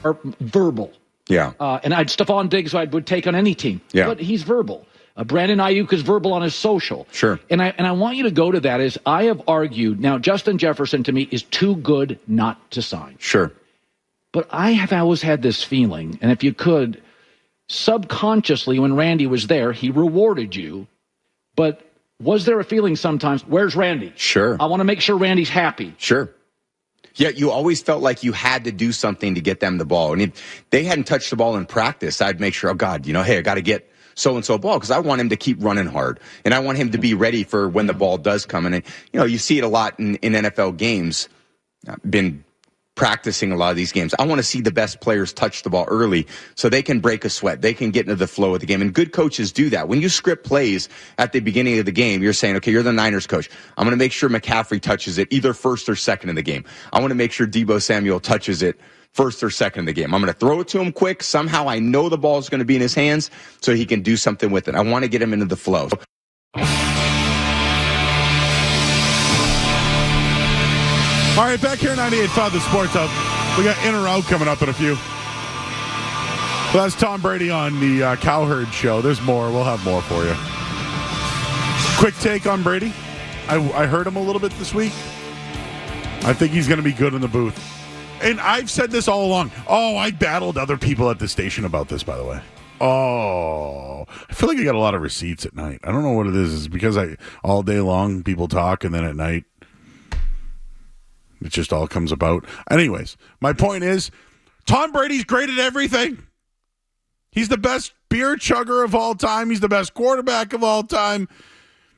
are verbal. Yeah. And Stephon Diggs I would take on any team. Yeah. But he's verbal. Brandon Ayuk is verbal on his social. Sure. And I want you to go to that as I have argued. Now, Justin Jefferson to me is too good not to sign. Sure. But I have always had this feeling, and if you could, subconsciously when Randy was there, he rewarded you. But was there a feeling sometimes, where's Randy? Sure. I want to make sure Randy's happy. Sure. Yeah, you always felt like you had to do something to get them the ball. And if they hadn't touched the ball in practice, I'd make sure, oh, God, hey, I got to get so-and-so ball because I want him to keep running hard. And I want him to be ready for when the ball does come. And, you see it a lot in NFL games. I've been practicing a lot of these games. I want to see the best players touch the ball early so they can break a sweat. They can get into the flow of the game. And good coaches do that. When you script plays at the beginning of the game, you're saying, okay, you're the Niners coach. I'm going to make sure McCaffrey touches it either first or second in the game. I want to make sure Deebo Samuel touches it first or second in the game. I'm going to throw it to him quick. Somehow I know the ball is going to be in his hands so he can do something with it. I want to get him into the flow. All right, back here at 98.5 The Sports Hub. We got In or Out coming up in a few. Well, that's Tom Brady on the Cowherd Show. There's more. We'll have more for you. Quick take on Brady. I heard him a little bit this week. I think he's going to be good in the booth. And I've said this all along. Oh, I battled other people at the station about this, by the way. Oh, I feel like I got a lot of receipts at night. I don't know what it is. It's because all day long people talk, and then at night it just all comes about. Anyways, my point is, Tom Brady's great at everything. He's the best beer chugger of all time. He's the best quarterback of all time.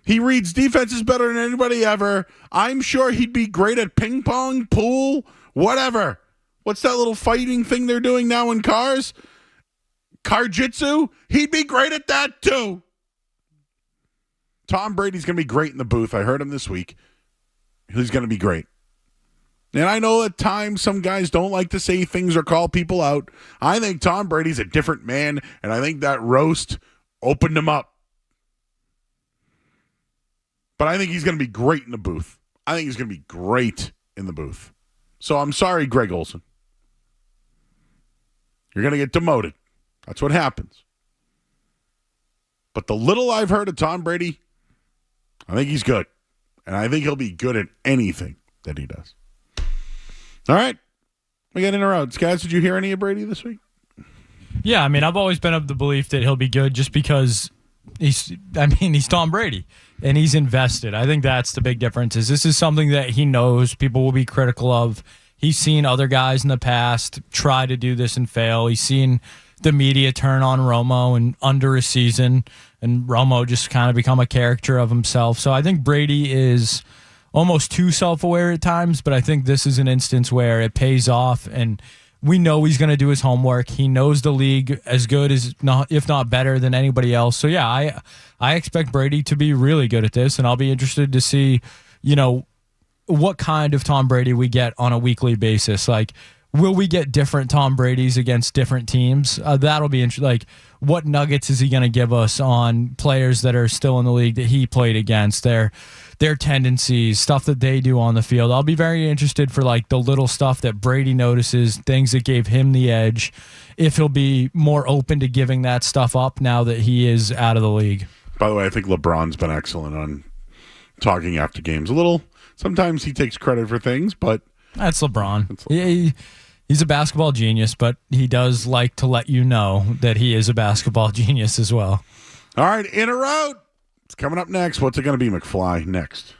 He reads defenses better than anybody ever. I'm sure he'd be great at ping pong, pool, whatever. What's that little fighting thing they're doing now in cars? Car-jitsu? He'd be great at that too. Tom Brady's going to be great in the booth. I heard him this week. He's going to be great. And I know at times some guys don't like to say things or call people out. I think Tom Brady's a different man, and I think that roast opened him up. But I think he's going to be great in the booth. I think he's going to be great in the booth. So I'm sorry, Greg Olson. You're going to get demoted. That's what happens. But the little I've heard of Tom Brady, I think he's good. And I think he'll be good at anything that he does. All right. We got In or Out. Scats, did you hear any of Brady this week? Yeah, I've always been of the belief that he'll be good just because he's Tom Brady and he's invested. I think that's the big difference. This is something that he knows people will be critical of. He's seen other guys in the past try to do this and fail. He's seen the media turn on Romo and under a season, and Romo just kind of become a character of himself. So I think Brady is almost too self-aware at times, but I think this is an instance where it pays off, and we know he's going to do his homework. He knows the league as good as if not better than anybody else. So yeah, I expect Brady to be really good at this, and I'll be interested to see, what kind of Tom Brady we get on a weekly basis. Like, will we get different Tom Bradys against different teams? That'll be interesting. Like, what nuggets is he going to give us on players that are still in the league that he played against, their tendencies, stuff that they do on the field? I'll be very interested for like the little stuff that Brady notices, things that gave him the edge, if he'll be more open to giving that stuff up now that he is out of the league. By the way, I think LeBron's been excellent on talking after games. Sometimes he takes credit for things, but that's LeBron. He's a basketball genius, but he does like to let you know that he is a basketball genius as well. All right, In or Out. It's coming up next. What's it going to be, McFly? Next.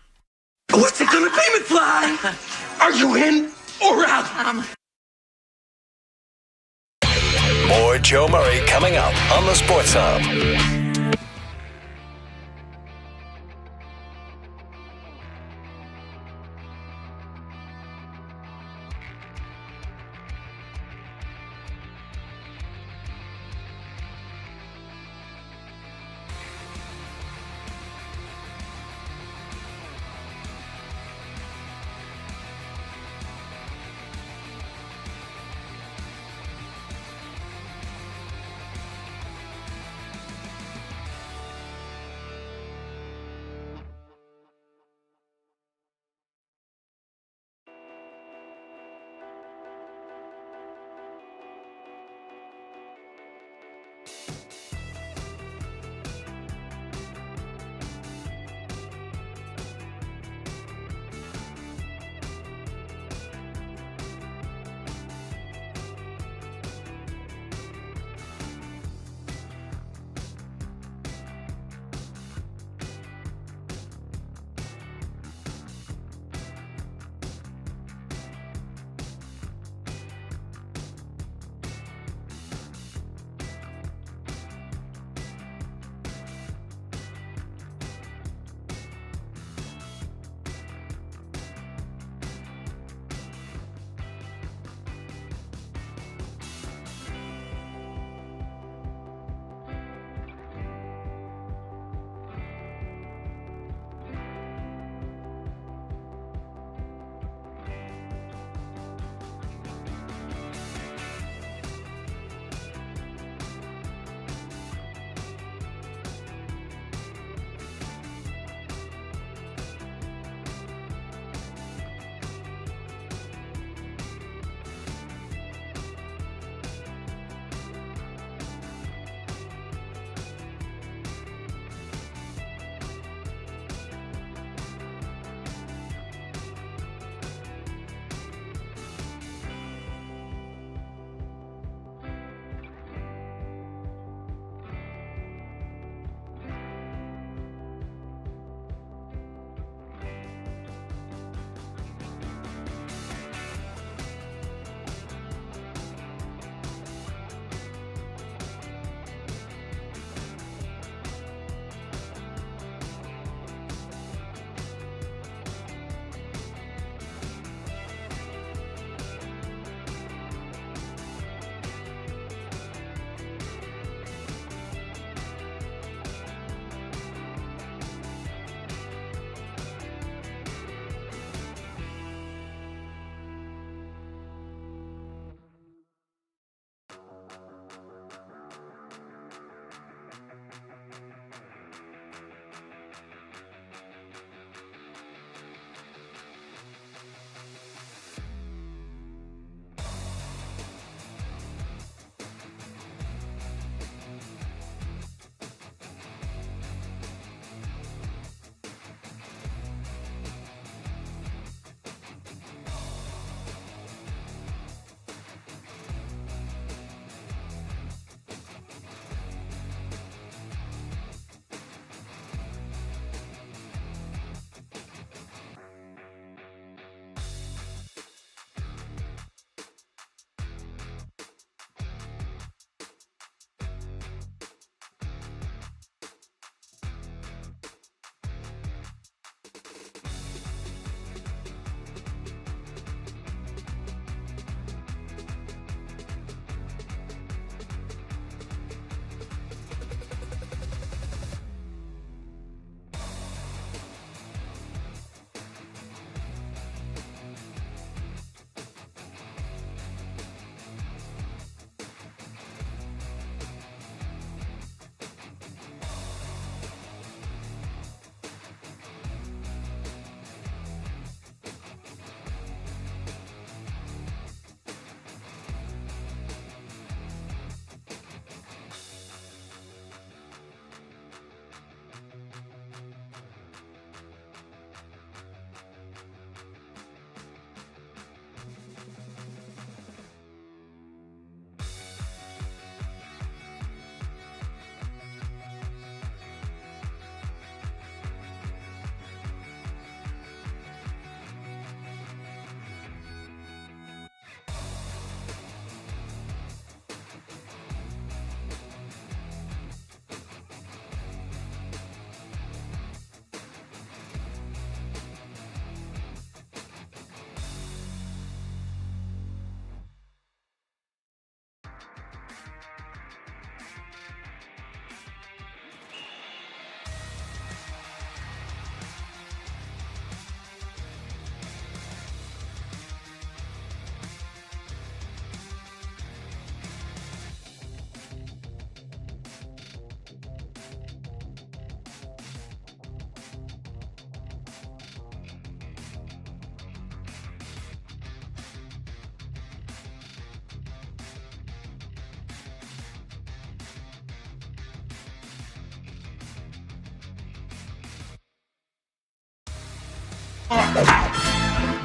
What's it going to be, McFly? Are you in or out? More Joe Murray coming up on the Sports Hub.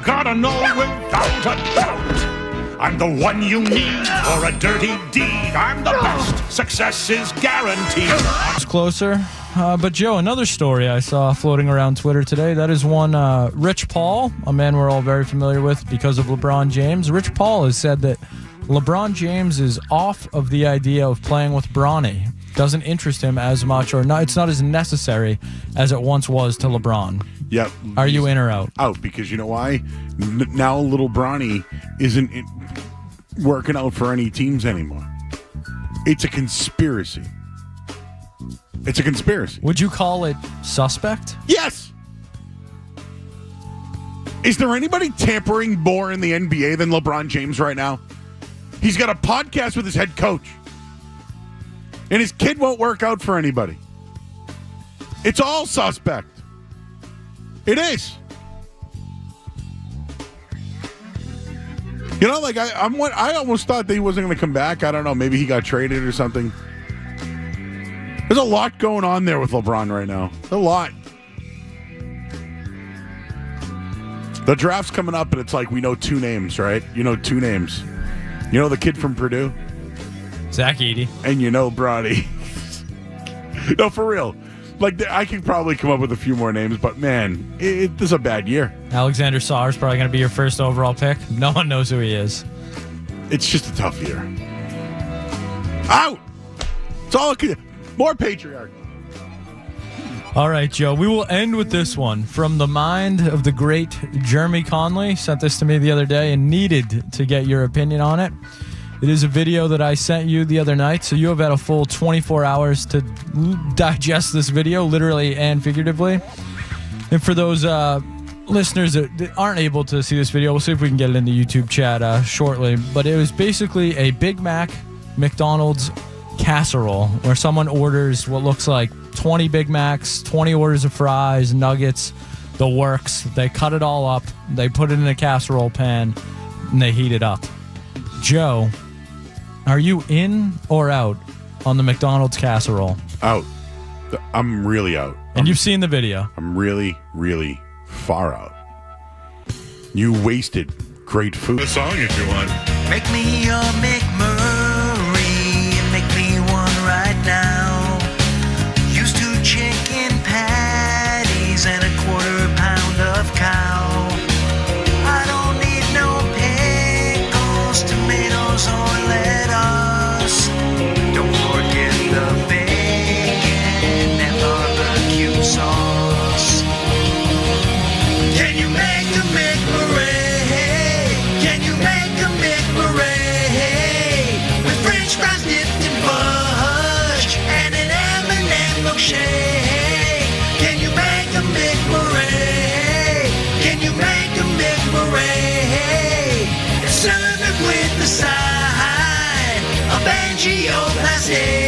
Gotta know without a doubt. I'm the one you need for a dirty deed. I'm the best. Success is guaranteed. It's closer. But, Joe, another story I saw floating around Twitter today. That is one Rich Paul, a man we're all very familiar with because of LeBron James. Rich Paul has said that LeBron James is off of the idea of playing with Bronny. Doesn't interest him as much, or not. It's not as necessary as it once was to LeBron. Yep. Are you in or out? Out, because you know why? Now little Bronny isn't working out for any teams anymore. It's a conspiracy. It's a conspiracy. Would you call it suspect? Yes. Is there anybody tampering more in the NBA than LeBron James right now? He's got a podcast with his head coach. And his kid won't work out for anybody. It's all suspect. It is. You know, like I almost thought that he wasn't going to come back. I don't know. Maybe he got traded or something. There's a lot going on there with LeBron right now. A lot. The draft's coming up, and it's like we know two names, right? You know two names. You know the kid from Purdue? Zach Edey. And you know Brady. No, for real. Like, I could probably come up with a few more names, but man, this is a bad year. Alexander Sarr is probably going to be your first overall pick. No one knows who he is. It's just a tough year. Out! It's all more patriarchy. All right, Joe. We will end with this one from the mind of the great Jeremy Conley. Sent this to me the other day and needed to get your opinion on it. It is a video that I sent you the other night, so you have had a full 24 hours to digest this video, literally and figuratively. And for those listeners that aren't able to see this video, we'll see if we can get it in the YouTube chat shortly. But it was basically a Big Mac McDonald's casserole where someone orders what looks like 20 Big Macs, 20 orders of fries, nuggets, the works. They cut it all up, they put it in a casserole pan, and they heat it up. Joe, are you in or out on the McDonald's casserole? Out. I'm really out. And you've seen the video. I'm really, really far out. You wasted great food. The song if you want. Make me your McMurray and make me one right now. Used to chicken patties and a quarter pound of cow. I don't need no pickles, tomatoes, or lettuce. Don't forget the bacon and barbecue sauce. Can you make a McMurray? Can you make a McMurray? With French fries dipped in fudge and an M&M milkshake. Can you make a McMurray? Can you make a McMurray? And serve it with the side of angioplasty.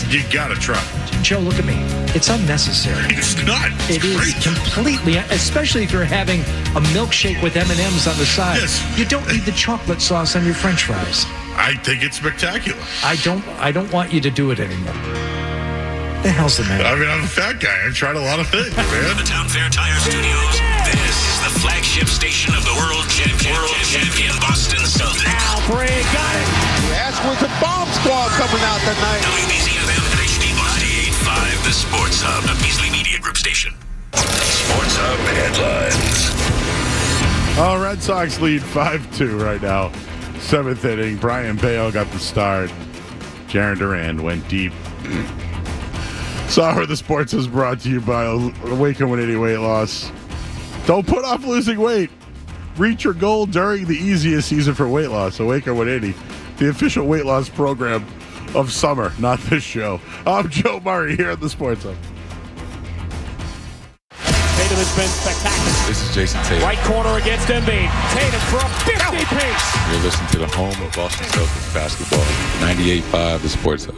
You gotta try. Joe, look at me. It's unnecessary. It's not. It is completely, especially if you're having a milkshake with M&Ms on the side. Yes. You don't need the chocolate sauce on your French fries. I think it's spectacular. I don't want you to do it anymore. The hell's the matter? I mean, I'm a fat guy. I've tried a lot of things, man. The Town Fair Tire Studios. This is the flagship station of the world champion Boston Celtics. Now, Brady got it. That's with the bomb squad coming out tonight. WBZ-FM and HD 98.5, the Sports Hub, a Beasley Media Group station. Sports Hub headlines. Oh, Red Sox lead 5-2 right now. 7th inning. Brian Bale got the start. Jaron Duran went deep. Sorry, the Sports is brought to you by Awaken 180 Weight Loss. Don't put off losing weight. Reach your goal during the easiest season for weight loss. Awaken 180, the official weight loss program of summer, not this show. I'm Joe Murray here at the Sports Hub. Tatum has been spectacular. This is Jason Tatum. Right corner against Embiid. Tatum for a 50-piece. You're listening to the home of Boston Celtics basketball. 98.5, the Sports Hub.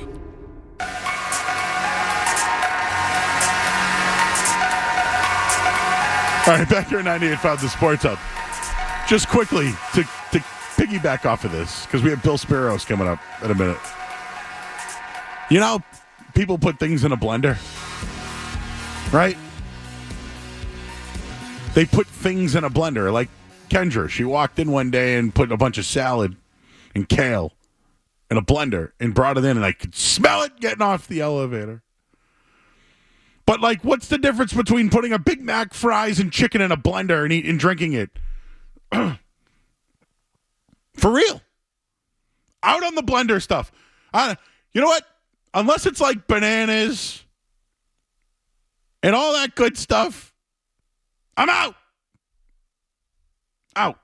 All right, back here at 98.5, the Sports Hub. Just quickly, to piggyback off of this, because we have Bill Speros coming up in a minute. You know, people put things in a blender, right? They put things in a blender. Like Kendra, she walked in one day and put a bunch of salad and kale in a blender and brought it in, and I could smell it getting off the elevator. But, like, what's the difference between putting a Big Mac, fries, and chicken in a blender and drinking it? For real. Out on the blender stuff. You know what? Unless it's like bananas and all that good stuff, I'm out. Out.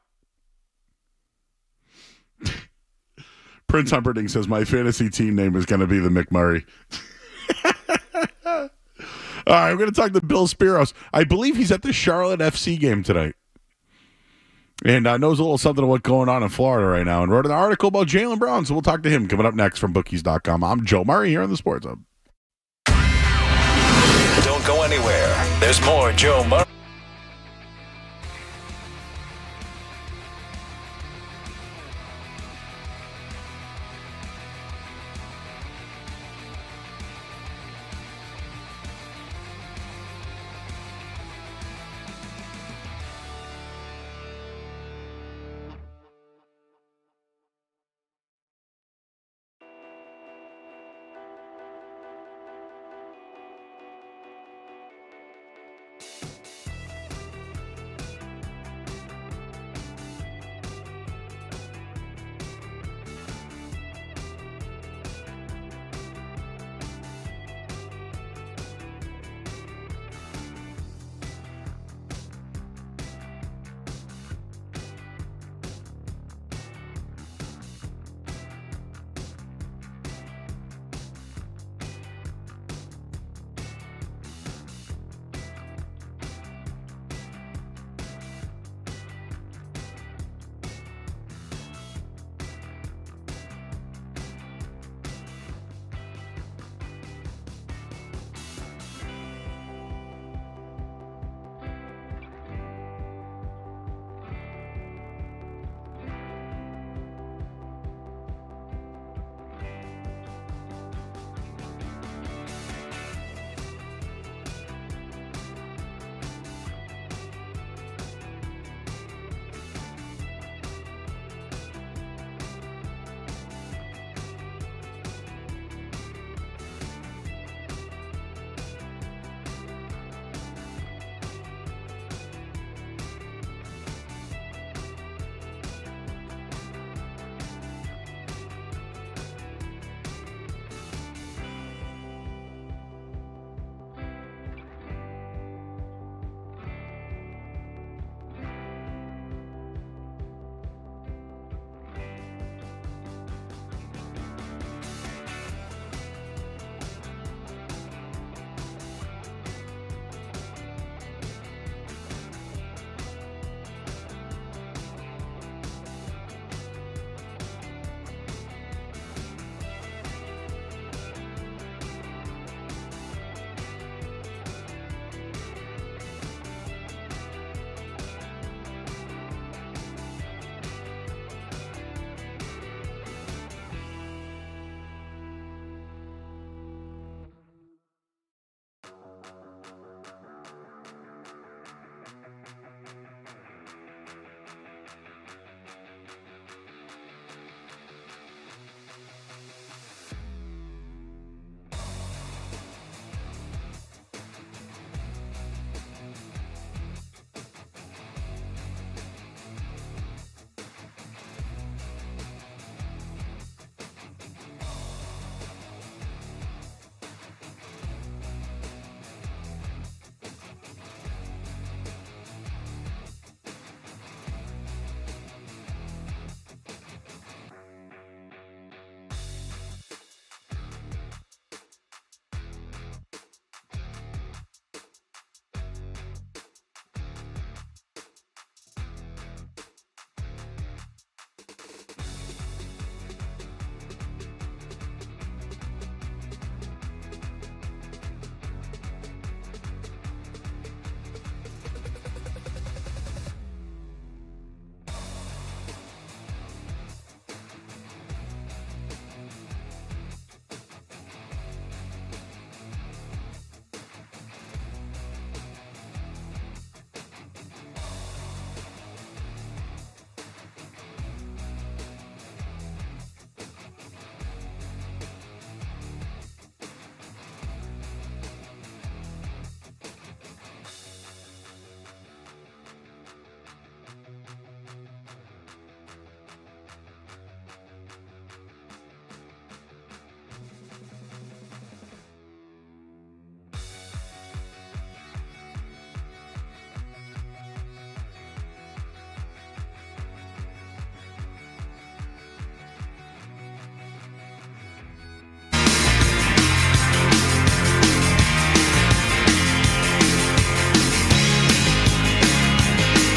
Prince Humperdinck says, my fantasy team name is going to be the McMurray. All right, we're going to talk to Bill Speros. I believe he's at the Charlotte FC game tonight. And knows a little something of what's going on in Florida right now. And wrote an article about Jaylen Brown. So we'll talk to him coming up next from bookies.com. I'm Joe Murray here on the Sports Hub. Don't go anywhere. There's more Joe Murray.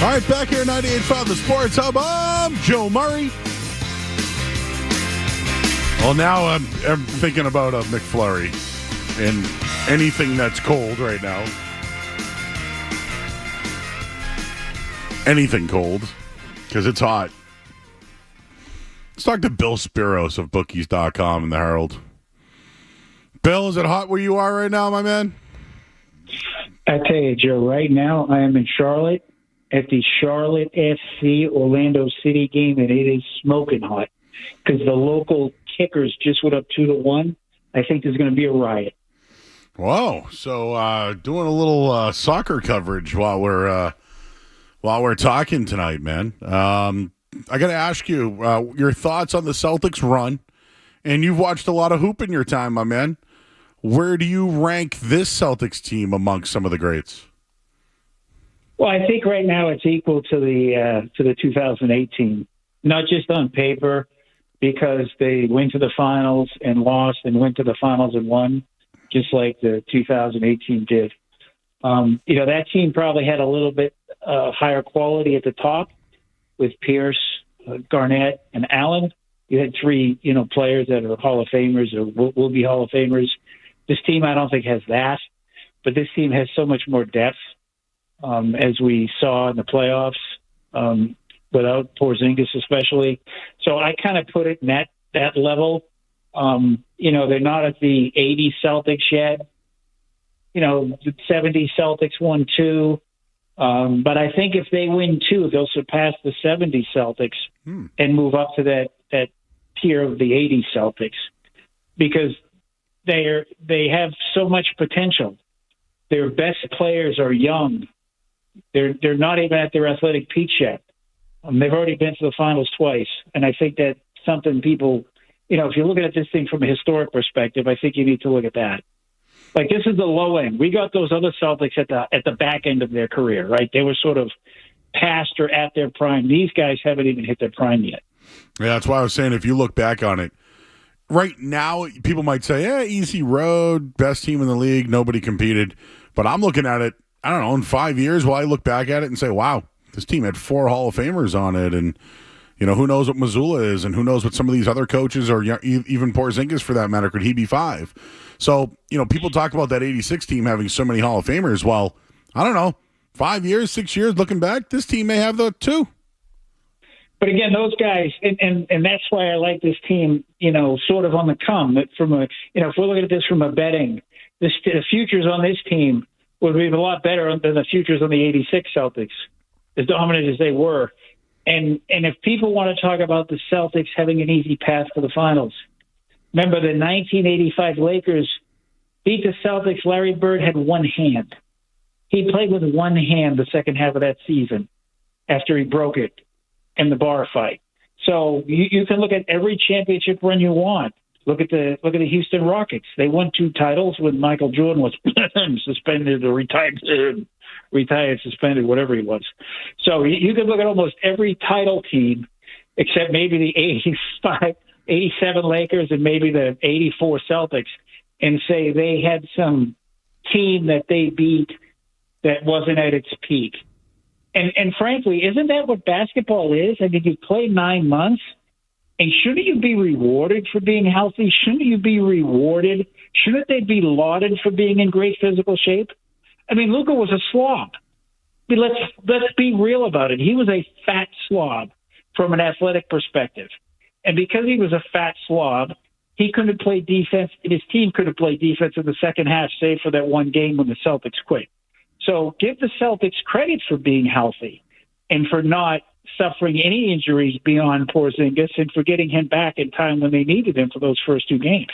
All right, back here at 98.5 The Sports Hub. I'm Joe Murray. Well, now I'm thinking about a McFlurry and anything that's cold right now. Anything cold, because it's hot. Let's talk to Bill Speros of Bookies.com and the Herald. Bill, is it hot where you are right now, my man? I tell you, Joe, right now I am in Charlotte at the Charlotte FC Orlando City game, and it is smoking hot because the local kickers just went up 2-1. I think there's going to be a riot. Whoa! So doing a little soccer coverage while we're talking tonight, man. I got to ask you your thoughts on the Celtics run, and you've watched a lot of hoop in your time, my man. Where do you rank this Celtics team amongst some of the greats? Well, I think right now it's equal to the 2018, not just on paper, because they went to the finals and lost, and went to the finals and won, just like the 2018 did. That team probably had a little bit higher quality at the top with Pierce, Garnett, and Allen. You had three, players that are Hall of Famers or will be Hall of Famers. This team, I don't think, has that, but this team has so much more depth, as we saw in the playoffs, without Porzingis especially. So I kind of put it in that level. They're not at the 80 Celtics yet. The 70 Celtics won 2. But I think if they win 2, they'll surpass the 70 Celtics and move up to that tier of the 80 Celtics, because they have so much potential. Their best players are young. They're not even at their athletic peak yet. They've already been to the finals twice, and I think that's something people, if you're looking at this thing from a historic perspective, I think you need to look at that. Like, this is the low end. We got those other Celtics at the back end of their career, right? They were sort of past or at their prime. These guys haven't even hit their prime yet. Yeah, that's why I was saying, if you look back on it, right now, people might say, easy road, best team in the league, nobody competed. But I'm looking at it, I don't know, in 5 years, will I look back at it and say, wow, this team had 4 Hall of Famers on it, and who knows what Mazzulla is, and who knows what some of these other coaches, or even Porzingis for that matter, could he be 5? So, people talk about that 86 team having so many Hall of Famers. Well, I don't know, 5 years, 6 years, looking back, this team may have the 2. But again, those guys, and that's why I like this team, sort of on the come. From if we're looking at this from a betting, the futures on this team would be a lot better than the futures on the 86 Celtics, as dominant as they were. And if people want to talk about the Celtics having an easy path to the finals, remember the 1985 Lakers beat the Celtics. Larry Bird had one hand. He played with one hand the second half of that season after he broke it in the bar fight. So you can look at every championship run you want. Look at the Houston Rockets. They won 2 titles when Michael Jordan was suspended or retired, suspended, whatever he was. So you can look at almost every title team except maybe the 87 Lakers and maybe the 84 Celtics, and say they had some team that they beat that wasn't at its peak. And frankly, isn't that what basketball is? I mean, you play 9 months, and shouldn't you be rewarded for being healthy? Shouldn't you be rewarded? Shouldn't they be lauded for being in great physical shape? I mean, Luka was a slob. I mean, let's be real about it. He was a fat slob from an athletic perspective. And because he was a fat slob, he couldn't play defense, and his team couldn't play defense in the second half, save for that one game when the Celtics quit. So give the Celtics credit for being healthy and for not suffering any injuries beyond Porzingis and for getting him back in time when they needed him for those first 2 games.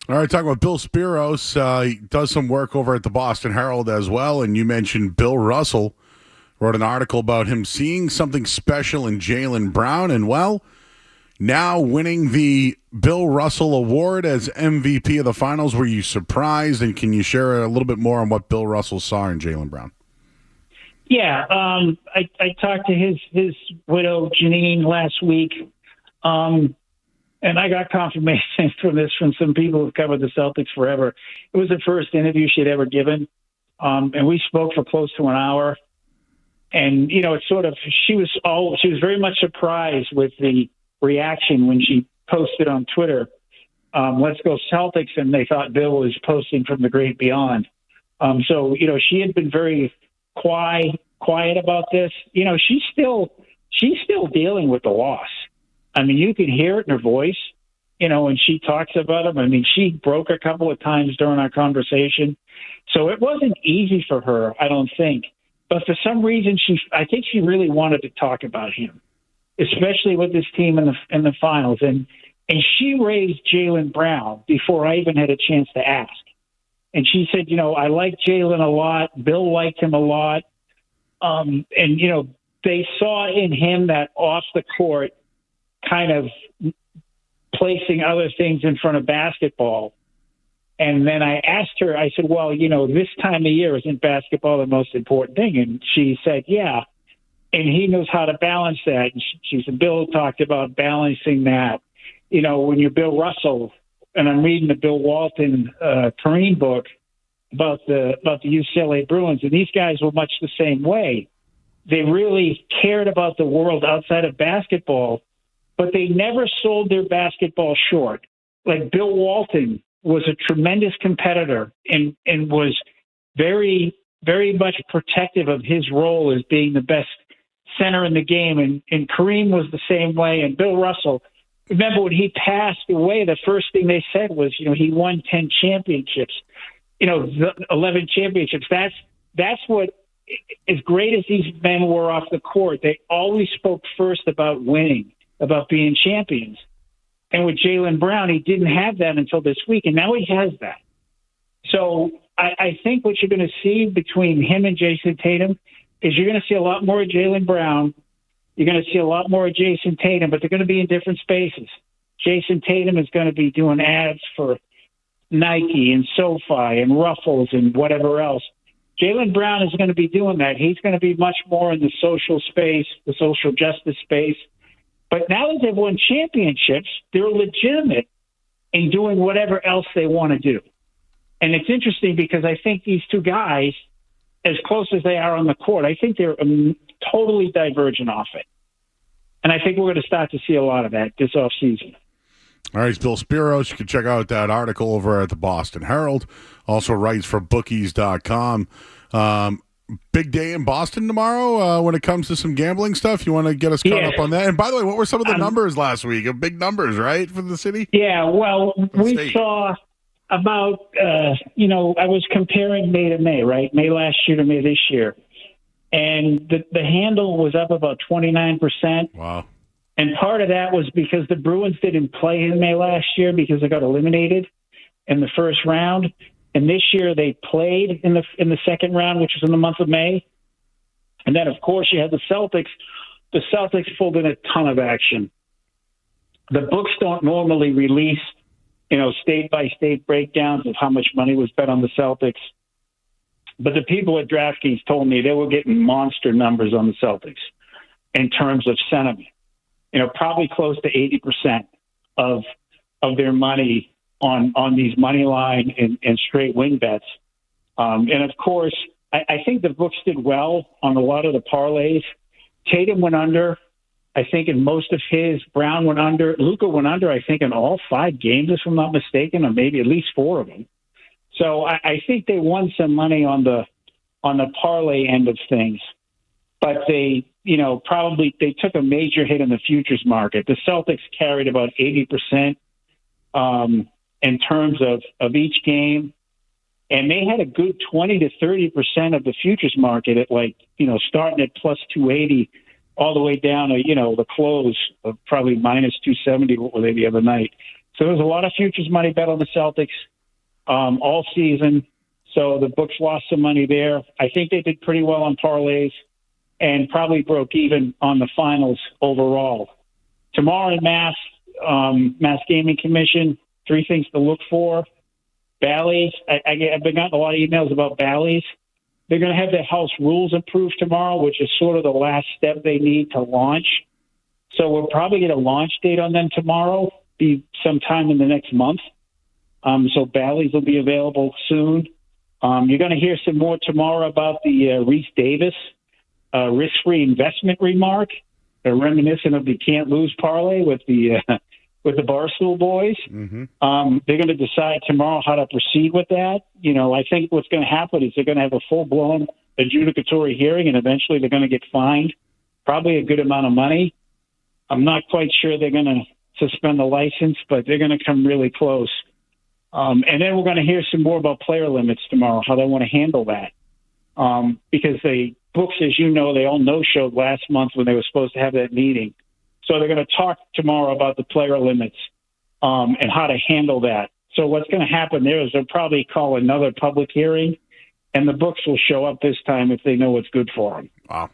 All right, talking about Bill Speros. He does some work over at the Boston Herald as well, and you mentioned Bill Russell wrote an article about him seeing something special in Jaylen Brown, and, well, now winning the Bill Russell Award as MVP of the finals. Were you surprised, and can you share a little bit more on what Bill Russell saw in Jaylen Brown? Yeah, I talked to his widow, Janine, last week, and I got confirmation from some people who've covered the Celtics forever. It was the first interview she'd ever given, and we spoke for close to an hour. And, it's sort of, she was very much surprised with the reaction when she posted on Twitter, let's go Celtics. And they thought Bill was posting from the great beyond. So, she had been very quiet about this. She's still dealing with the loss. I mean, you can hear it in her voice, when she talks about him. I mean, she broke a couple of times during our conversation. So it wasn't easy for her, I don't think. But for some reason, I think she really wanted to talk about him, especially with this team in the finals. And she raised Jaylen Brown before I even had a chance to ask. And she said, I like Jaylen a lot. Bill liked him a lot. And, they saw in him that off the court kind of placing other things in front of basketball. And then I asked her, I said, well, this time of year, isn't basketball the most important thing? And she said, yeah. And he knows how to balance that. And she said, Bill talked about balancing that. When you're Bill Russell, and I'm reading the Bill Walton Kareem book about the UCLA Bruins, and these guys were much the same way. They really cared about the world outside of basketball, but they never sold their basketball short. Like Bill Walton was a tremendous competitor and was very, very much protective of his role as being the best center in the game. And Kareem was the same way. And Bill Russell, remember when he passed away, the first thing they said was, he won 10 championships, 11 championships. That's what, as great as these men were off the court, they always spoke first about winning, about being champions. And with Jaylen Brown, he didn't have that until this week, and now he has that. So I think what you're going to see between him and Jason Tatum is you're going to see a lot more of Jaylen Brown. You're going to see a lot more of Jason Tatum, but they're going to be in different spaces. Jason Tatum is going to be doing ads for Nike and SoFi and Ruffles and whatever else. Jaylen Brown is going to be doing that. He's going to be much more in the social space, the social justice space. But now that they've won championships, they're legitimate in doing whatever else they want to do. And it's interesting because I think these two guys, as close as they are on the court, I think they're totally divergent off it. And I think we're going to start to see a lot of that this offseason. All right, it's Bill Speros. You can check out that article over at the Boston Herald. Also writes for bookies.com. Big day in Boston tomorrow when it comes to some gambling stuff. You want to get us caught up on that? And by the way, what were some of the numbers last week? Big numbers, right, for the city? Yeah, well, we saw about, I was comparing May to May, right? May last year to May this year. And the handle was up about 29%. Wow. And part of that was because the Bruins didn't play in May last year because they got eliminated in the first round. And this year they played in the second round, which was in the month of May. And then, of course, you had the Celtics. The Celtics pulled in a ton of action. The books don't normally release, state-by-state breakdowns of how much money was bet on the Celtics. But the people at DraftKings told me they were getting monster numbers on the Celtics in terms of sentiment. Probably close to 80% of their money on these money line and straight win bets. And of course, I think the books did well on a lot of the parlays. Tatum went under, I think, in most of his. Brown went under. Luka went under, I think, in all 5 games, if I'm not mistaken, or maybe at least 4 of them. So I think they won some money on the parlay end of things. But they took a major hit in the futures market. The Celtics carried about 80% in terms of each game. And they had a good 20 to 30% of the futures market at starting at plus 280 all the way down to, the close of probably minus 270. What were they the other night? So there was a lot of futures money bet on the Celtics all season. So the books lost some money there. I think they did pretty well on parlays and probably broke even on the finals overall. Tomorrow in Mass Gaming Commission, 3 things to look for. Bally's, I've been getting a lot of emails about Bally's. They're going to have their house rules approved tomorrow, which is sort of the last step they need to launch. So we'll probably get a launch date on them tomorrow, be sometime in the next month. So Bally's will be available soon. You're going to hear some more tomorrow about the Reese Davis risk-free investment remark, reminiscent of the can't lose parlay with the Barstool boys. Mm-hmm. They're going to decide tomorrow how to proceed with that. I think what's going to happen is they're going to have a full-blown adjudicatory hearing, and eventually they're going to get fined probably a good amount of money. I'm not quite sure they're going to suspend the license, but they're going to come really close. And then we're going to hear some more about player limits tomorrow, how they want to handle that. Because the books, as you know, they all no-showed last month when they were supposed to have that meeting. So they're going to talk tomorrow about the player limits and how to handle that. So what's going to happen there is they'll probably call another public hearing, and the books will show up this time if they know what's good for them. Wow.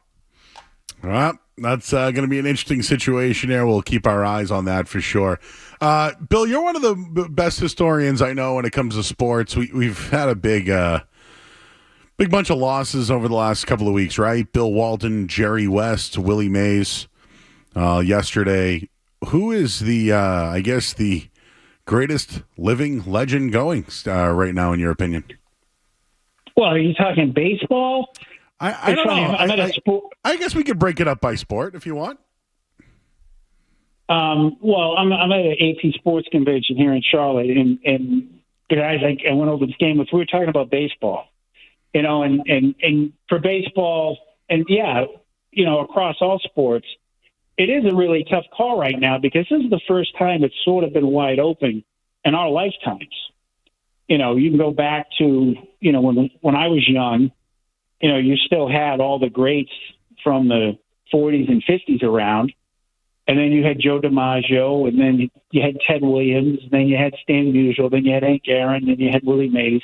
Well, that's going to be an interesting situation there. We'll keep our eyes on that for sure. Bill, you're one of the best historians I know when it comes to sports. We've had a big bunch of losses over the last couple of weeks, right? Bill Walton, Jerry West, Willie Mays yesterday. Who is the greatest living legend going right now, in your opinion? Well, are you talking baseball? I don't know. I guess we could break it up by sport if you want. Well, I'm at an AP Sports Convention here in Charlotte, and the guys I went over this game with, we were talking about baseball, and for baseball, and across all sports, it is a really tough call right now because this is the first time it's sort of been wide open in our lifetimes. You can go back to, when I was young, you still had all the greats from the 40s and 50s around. And then you had Joe DiMaggio, and then you had Ted Williams, and then you had Stan Musial, then you had Hank Aaron, then you had Willie Mays.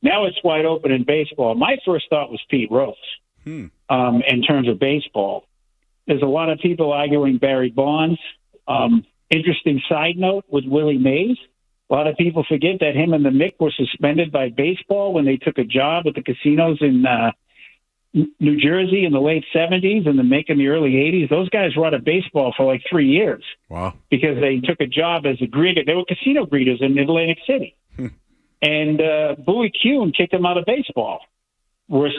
Now it's wide open in baseball. My first thought was Pete Rose in terms of baseball. There's a lot of people arguing Barry Bonds. Interesting side note with Willie Mays. A lot of people forget that him and the Mick were suspended by baseball when they took a job at the casinos in New Jersey in the late 70s and the Mick in the early 80s. Those guys were out of baseball for like 3 years. Wow. Because they took a job as a greeter. They were casino greeters in Atlantic City. And Bowie Kuhn kicked them out of baseball. Worst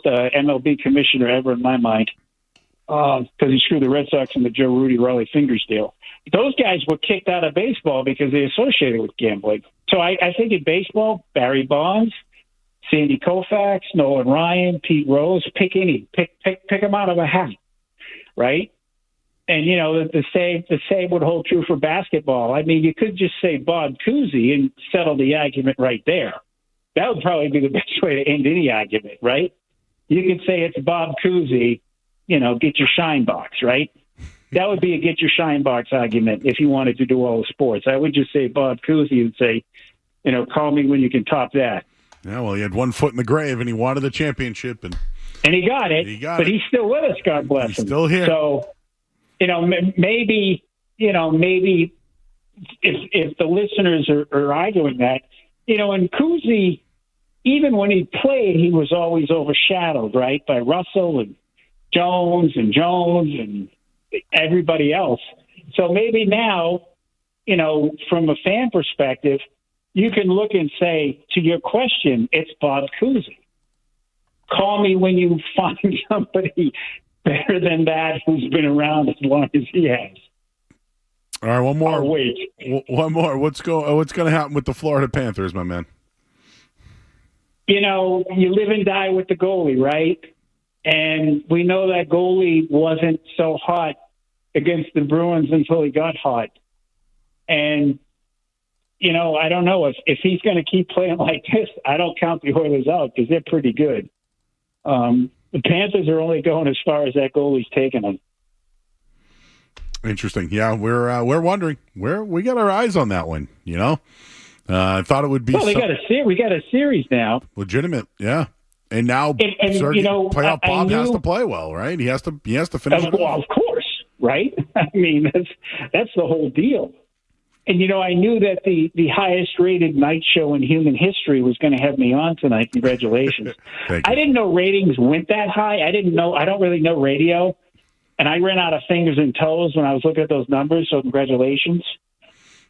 MLB commissioner ever in my mind. Because he screwed the Red Sox in the Joe Rudy Raleigh Fingers deal. Those guys were kicked out of baseball because they associated with gambling. So I think in baseball, Barry Bonds, Sandy Koufax, Nolan Ryan, Pete Rose, pick them out of a hat, right? And the same would hold true for basketball. I mean, you could just say Bob Cousy and settle the argument right there. That would probably be the best way to end any argument, right? You could say it's Bob Cousy. Get your shine box, right? That would be a get your shine box argument if you wanted to do all the sports. I would just say Bob Cousy and say, call me when you can top that. Yeah, well, he had one foot in the grave and he wanted the championship. And he got it, but he's still with us, God bless him. He's still here. So, maybe if the listeners are arguing that, and Cousy, even when he played, he was always overshadowed, right, by Russell and Jones and everybody else. So maybe now, from a fan perspective, you can look and say, to your question, it's Bob Cousy. Call me when you find somebody better than that who's been around as long as he has. All right, one more. Or wait. One more. What's going to happen with the Florida Panthers, my man? You live and die with the goalie, right? And we know that goalie wasn't so hot against the Bruins until he got hot. And, I don't know if he's going to keep playing like this. I don't count the Oilers out because they're pretty good. The Panthers are only going as far as that goalie's taking them. Interesting. Yeah, we're wondering. We got our eyes on that one, I thought it would be we got a series now. Legitimate, yeah. And now, playoff Bob has to play well, right? He has to finish. Well, of course, right? I mean, that's the whole deal. And I knew that the highest rated night show in human history was going to have me on tonight. Congratulations! I didn't know ratings went that high. I don't really know radio, and I ran out of fingers and toes when I was looking at those numbers. So congratulations.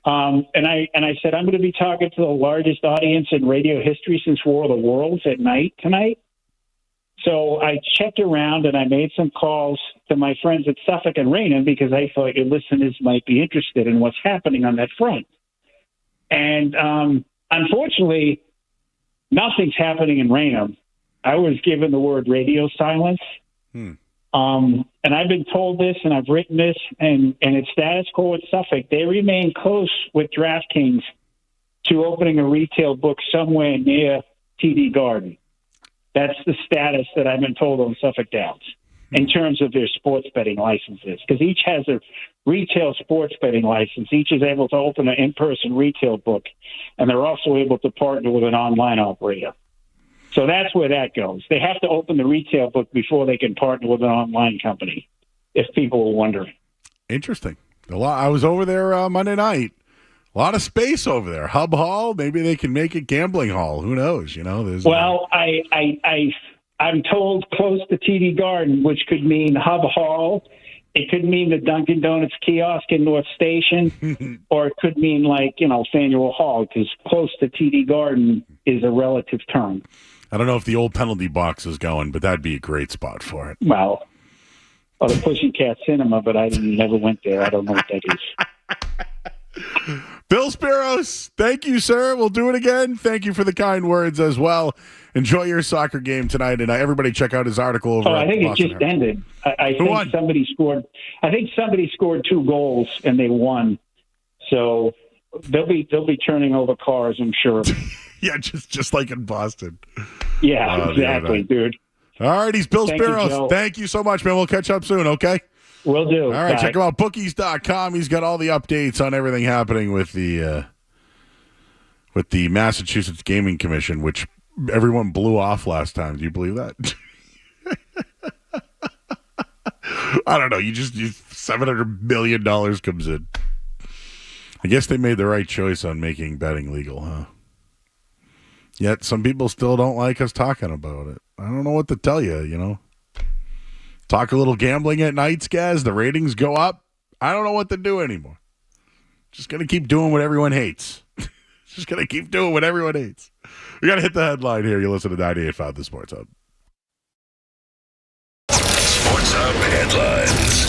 And I said, I'm going to be talking to the largest audience in radio history since War of the Worlds at night tonight. So I checked around and I made some calls to my friends at Suffolk and Raynham because I thought your listeners might be interested in what's happening on that front. And unfortunately, nothing's happening in Raynham. I was given the word radio silence. And I've been told this, and I've written this, and it's status quo at Suffolk. They remain close with DraftKings to opening a retail book somewhere near TD Garden. That's the status that I've been told on Suffolk Downs in terms of their sports betting licenses, because each has a retail sports betting license. Each is able to open an in-person retail book, and they're also able to partner with an online operator. So that's where that goes. They have to open the retail book before they can partner with an online company, if people are wondering. Interesting. I was over there Monday night. A lot of space over there. Hub Hall, maybe they can make it Gambling Hall. Who knows? You know, there's well, I'm told close to TD Garden, which could mean Hub Hall. It could mean the Dunkin' Donuts kiosk in North Station, or it could mean Faneuil Hall, because close to TD Garden is a relative term. I don't know if the old penalty box is going, but that'd be a great spot for it. Well, the Pussycat Cinema, but I never went there. I don't know what that is. Bill Speros, thank you, sir. We'll do it again. Thank you for the kind words as well. Enjoy your soccer game tonight, and everybody check out his article over. I think it just ended. I think somebody scored. I think somebody scored 2 goals and they won. So they'll be turning over cars, I'm sure. Yeah, just like in Boston. Yeah, exactly, dude. All right, he's Bill Thank you, Speros. Joe. Thank you so much, man. We'll catch up soon, okay? Will do. All right, Bye. check him out, bookies.com. He's got all the updates on everything happening with the Massachusetts Gaming Commission, which everyone blew off last time. Do you believe that? I don't know. You $700 million comes in. I guess they made the right choice on making betting legal, huh? Yet some people still don't like us talking about it. I don't know what to tell you, you know. Talk a little gambling at nights, guys. The ratings go up. I don't know what to do anymore. Just going to keep doing what everyone hates. Just going to keep doing what everyone hates. We got to hit the headline here. You listen to 98.5 The Sports Hub. Sports Hub headlines.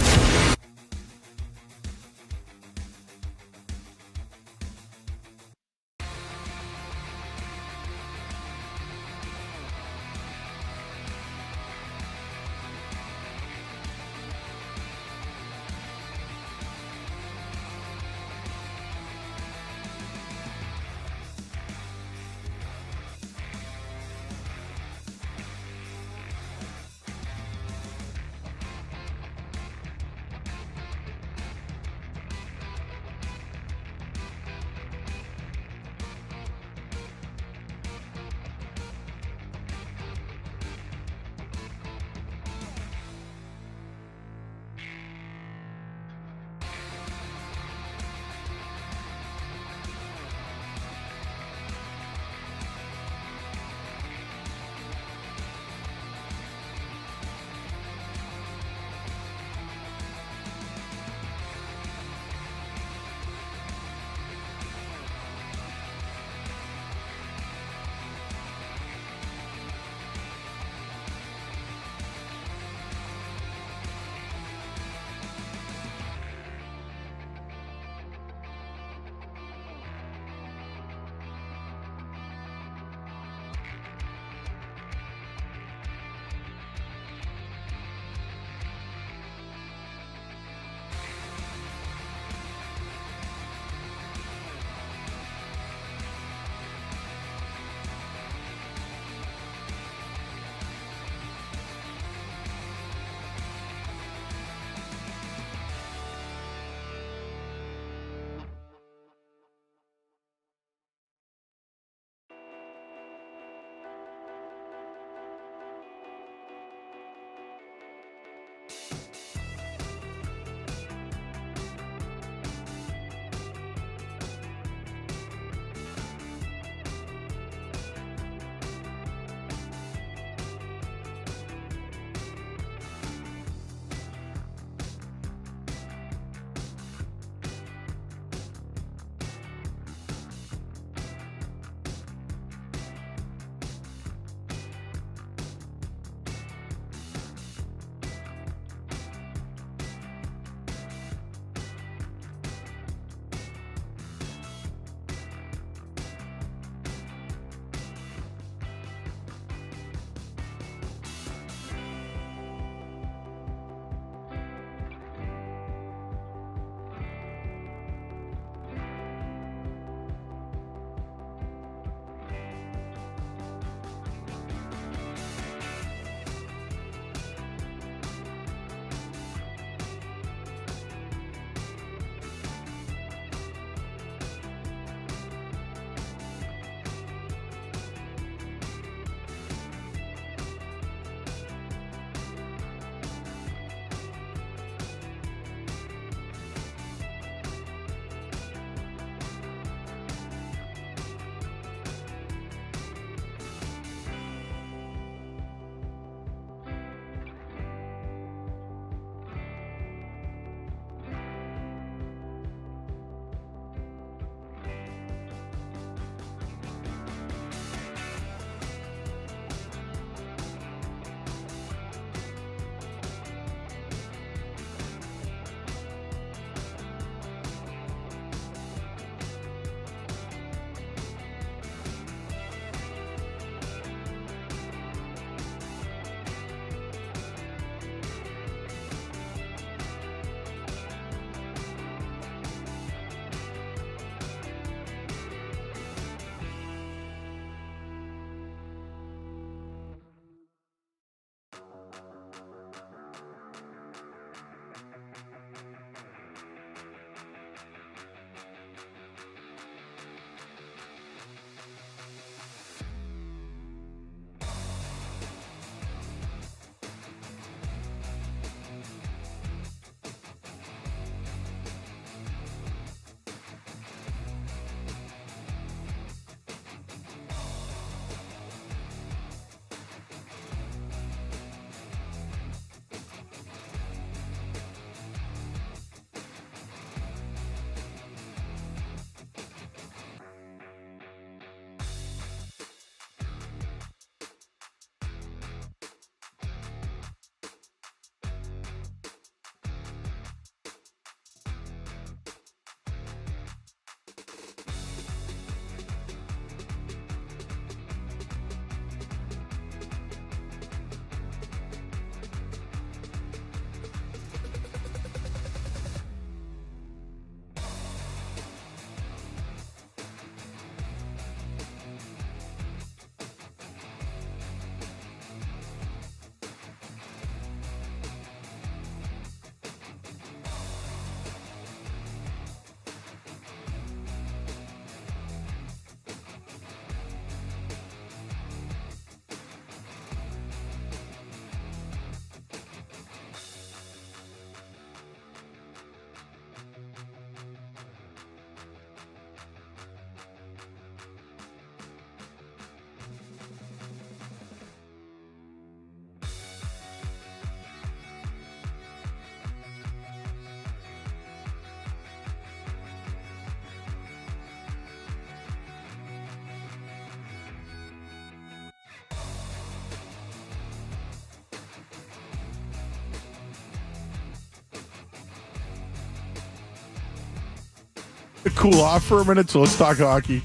cool off for a minute, so let's talk hockey.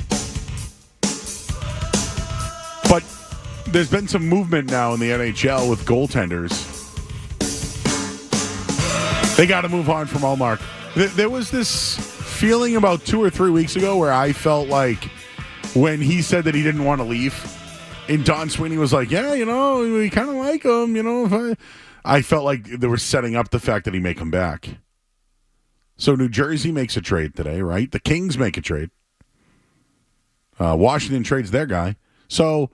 But there's been some movement now in the NHL with goaltenders. They got to move on from Allmark. There was this feeling about 2 or 3 weeks ago where I felt like when he said that he didn't want to leave, and Don Sweeney was like, yeah, we kind of like him, if I felt like they were setting up the fact that he may come back. So New Jersey makes a trade today, right? The Kings make a trade. Washington trades their guy. So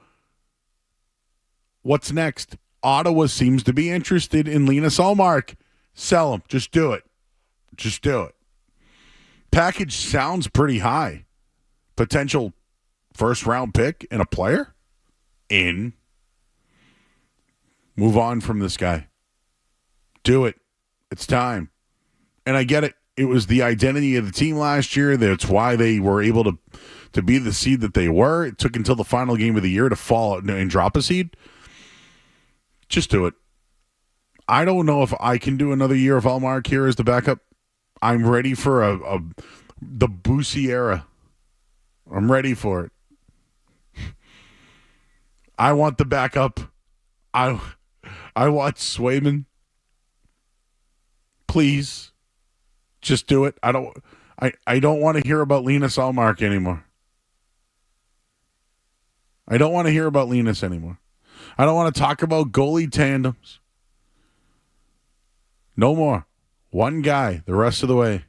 what's next? Ottawa seems to be interested in Linus Ullmark. Sell him. Just do it. Just do it. Package sounds pretty high. Potential first-round pick and a player? In. Move on from this guy. Do it. It's time. And I get it. It was the identity of the team last year. That's why they were able to be the seed that they were. It took until the final game of the year to fall and drop a seed. Just do it. I don't know if I can do another year of Ullmark here as the backup. I'm ready for the Boosie era. I'm ready for it. I want the backup. I want Swayman. Please. Just do it. I don't want to hear about Linus Ullmark anymore. I don't want to hear about Linus anymore. I don't want to talk about goalie tandems. No more. One guy the rest of the way.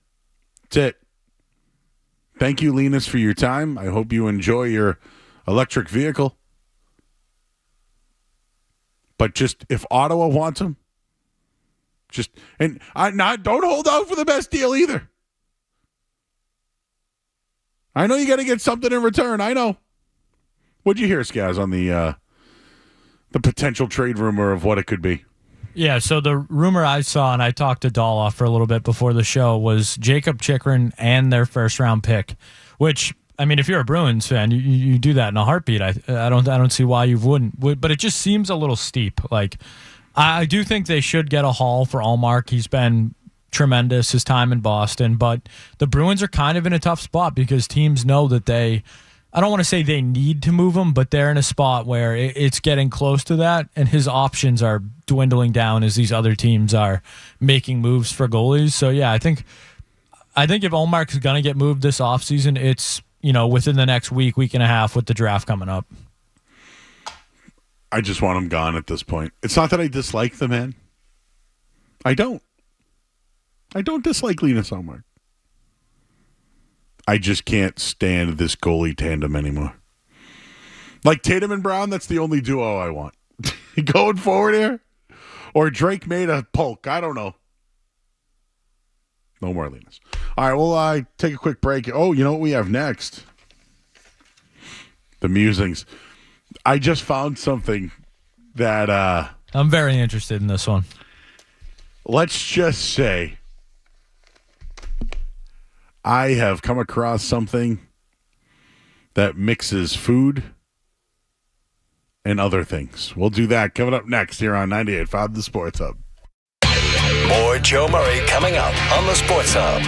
That's it. Thank you, Linus, for your time. I hope you enjoy your electric vehicle. But just if Ottawa wants him, don't hold out for the best deal either. I know you got to get something in return. I know. What'd you hear, Skaz, on the potential trade rumor of what it could be? Yeah, so the rumor I saw, and I talked to Doloff for a little bit before the show, was Jacob Chychrun and their first-round pick, which, I mean, if you're a Bruins fan, you do that in a heartbeat. I don't see why you wouldn't. But it just seems a little steep. Like, I do think they should get a haul for Ullmark. He's been tremendous his time in Boston, but the Bruins are kind of in a tough spot because teams know that I don't want to say they need to move him, but they're in a spot where it's getting close to that, and his options are dwindling down as these other teams are making moves for goalies. So, yeah, I think if Ullmark is going to get moved this offseason, it's, within the next week and a half with the draft coming up. I just want him gone at this point. It's not that I dislike the man. I don't dislike Linus Ullmark. I just can't stand this goalie tandem anymore. Like Tatum and Brown, that's the only duo I want. Going forward here? Or Drake made a Polk. I don't know. No more Linus. All right, we'll take a quick break. Oh, you know what we have next? The musings. I just found something that... I'm very interested in this one. Let's just say I have come across something that mixes food and other things. We'll do that coming up next here on 98.5 The Sports Hub. More Joe Murray coming up on The Sports Hub.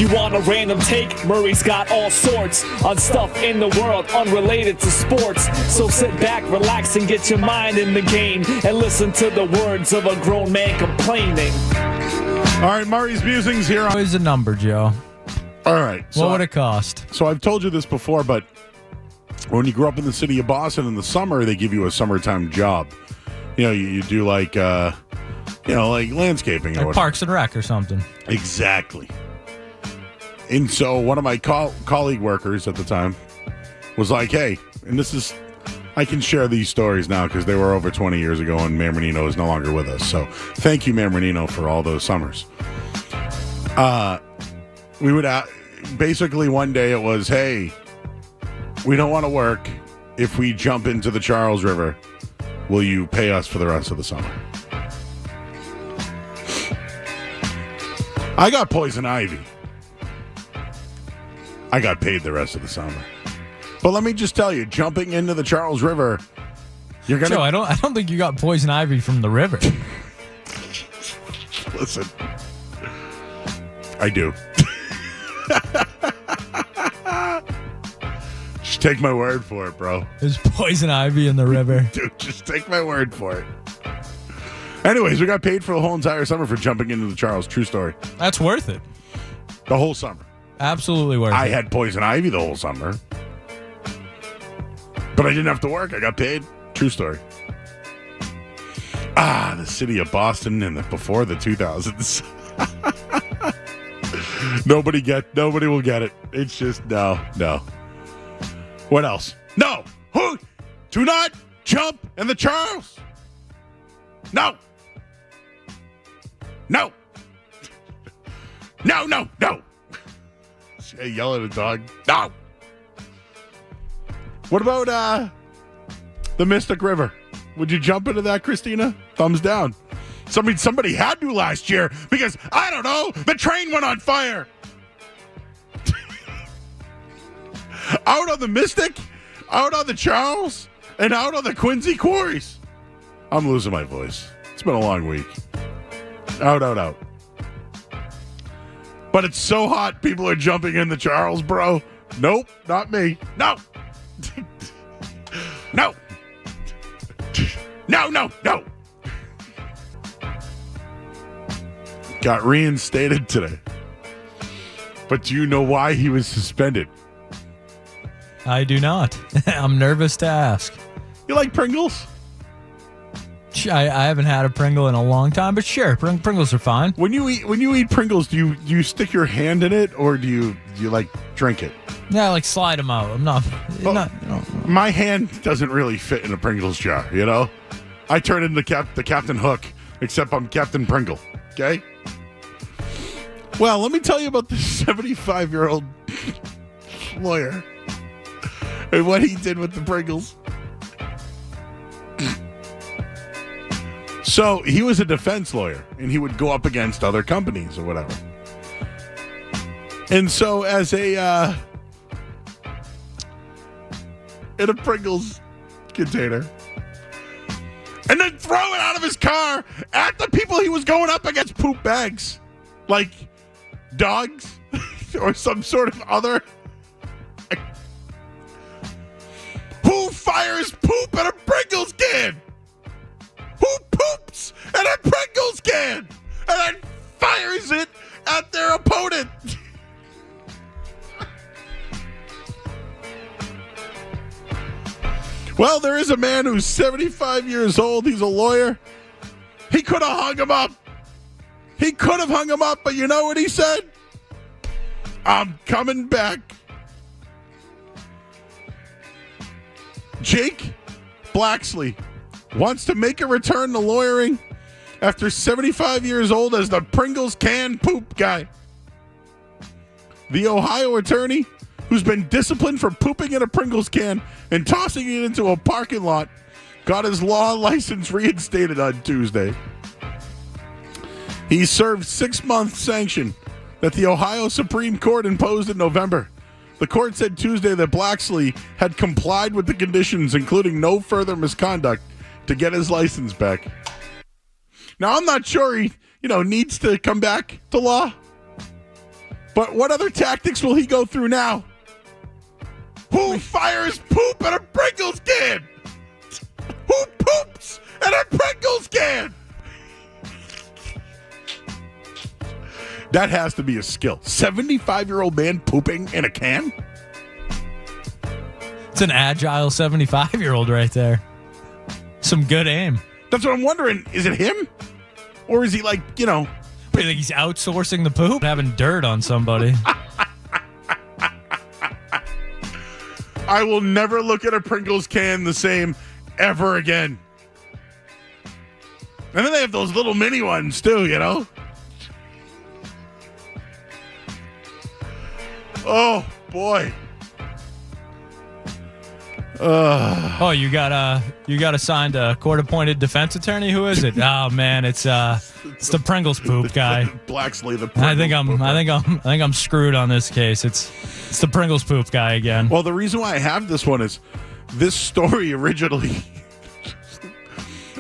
You want a random take? Murray's got all sorts on stuff in the world unrelated to sports. So sit back, relax, and get your mind in the game and listen to the words of a grown man complaining. All right, Murray's musings here. Always a number, Joe. All right. What would it cost? So I've told you this before, but when you grew up in the city of Boston in the summer, they give you a summertime job. You know, you do like, like landscaping or Like whatever. Parks and Rec or something. Exactly. And so one of my colleague workers at the time was like, hey, and I can share these stories now because they were over 20 years ago and Mayor Menino is no longer with us. So thank you, Mayor Menino, for all those summers. We would basically one day it was, hey, we don't want to work. If we jump into the Charles River, will you pay us for the rest of the summer? I got poison ivy. I got paid the rest of the summer. But let me just tell you, jumping into the Charles River, you're gonna. Joe, I don't think you got poison ivy from the river. Listen, I do. Just take my word for it, bro. There's poison ivy in the river. Dude, just take my word for it. Anyways, we got paid for the whole entire summer for jumping into the Charles. True story. That's worth it. The whole summer. Absolutely worth it. I had poison ivy the whole summer. But I didn't have to work. I got paid. True story. The city of Boston before the 2000s. Nobody will get it. It's just no. What else? No. Who? Do not jump in the Charles. No. No. No. Hey, yell at a dog. No. What about the Mystic River? Would you jump into that, Christina? Thumbs down. Somebody had to last year because, I don't know, the train went on fire. Out on the Mystic, out on the Charles, and out on the Quincy Quarries. I'm losing my voice. It's been a long week. Out. But it's so hot, people are jumping in the Charles, bro. Nope, not me. No. No. Got reinstated today. But do you know why he was suspended? I do not. I'm nervous to ask. You like Pringles? I haven't had a Pringle in a long time, but sure, Pringles are fine. When you eat Pringles, do you stick your hand in it or do you like drink it? Yeah, like slide them out. I'm not. My hand doesn't really fit in a Pringles jar. You know, I turn into the Captain Hook, except I'm Captain Pringle. Okay. Well, let me tell you about the 75-year-old lawyer and what he did with the Pringles. So he was a defense lawyer, and he would go up against other companies or whatever. And so as in a Pringles container, and then throw it out of his car at the people he was going up against, poop bags, like dogs or some sort of other. Who fires poop at a Pringles can? Who poops in a Pringles can and then fires it at their opponent? Well, there is a man who's 75 years old. He's a lawyer. He could have hung him up. But you know what he said? I'm coming back. Jake Blacksley wants to make a return to lawyering after 75 years old as the Pringles can poop guy. The Ohio attorney, who's been disciplined for pooping in a Pringles can and tossing it into a parking lot, got his law license reinstated on Tuesday. He served 6-month sanction that the Ohio Supreme Court imposed in November. The court said Tuesday that Blacksley had complied with the conditions, including no further misconduct, to get his license back. Now, I'm not sure he, needs to come back to law. But what other tactics will he go through now? Who fires poop at a Pringles can? Who poops at a Pringles can? That has to be a skill. 75-year-old man pooping in a can? It's an agile 75-year-old right there. Some good aim. That's what I'm wondering. Is it him? Or is he like, You think he's outsourcing the poop? Having dirt on somebody. I will never look at a Pringles can the same ever again. And then they have those little mini ones too, Oh, boy. You got assigned a court-appointed defense attorney. Who is it? Oh man, it's the Pringles poop guy. Blacksley the I Pringles think I'm screwed on this case. It's the Pringles poop guy again. Well, the reason why I have this one is this story originally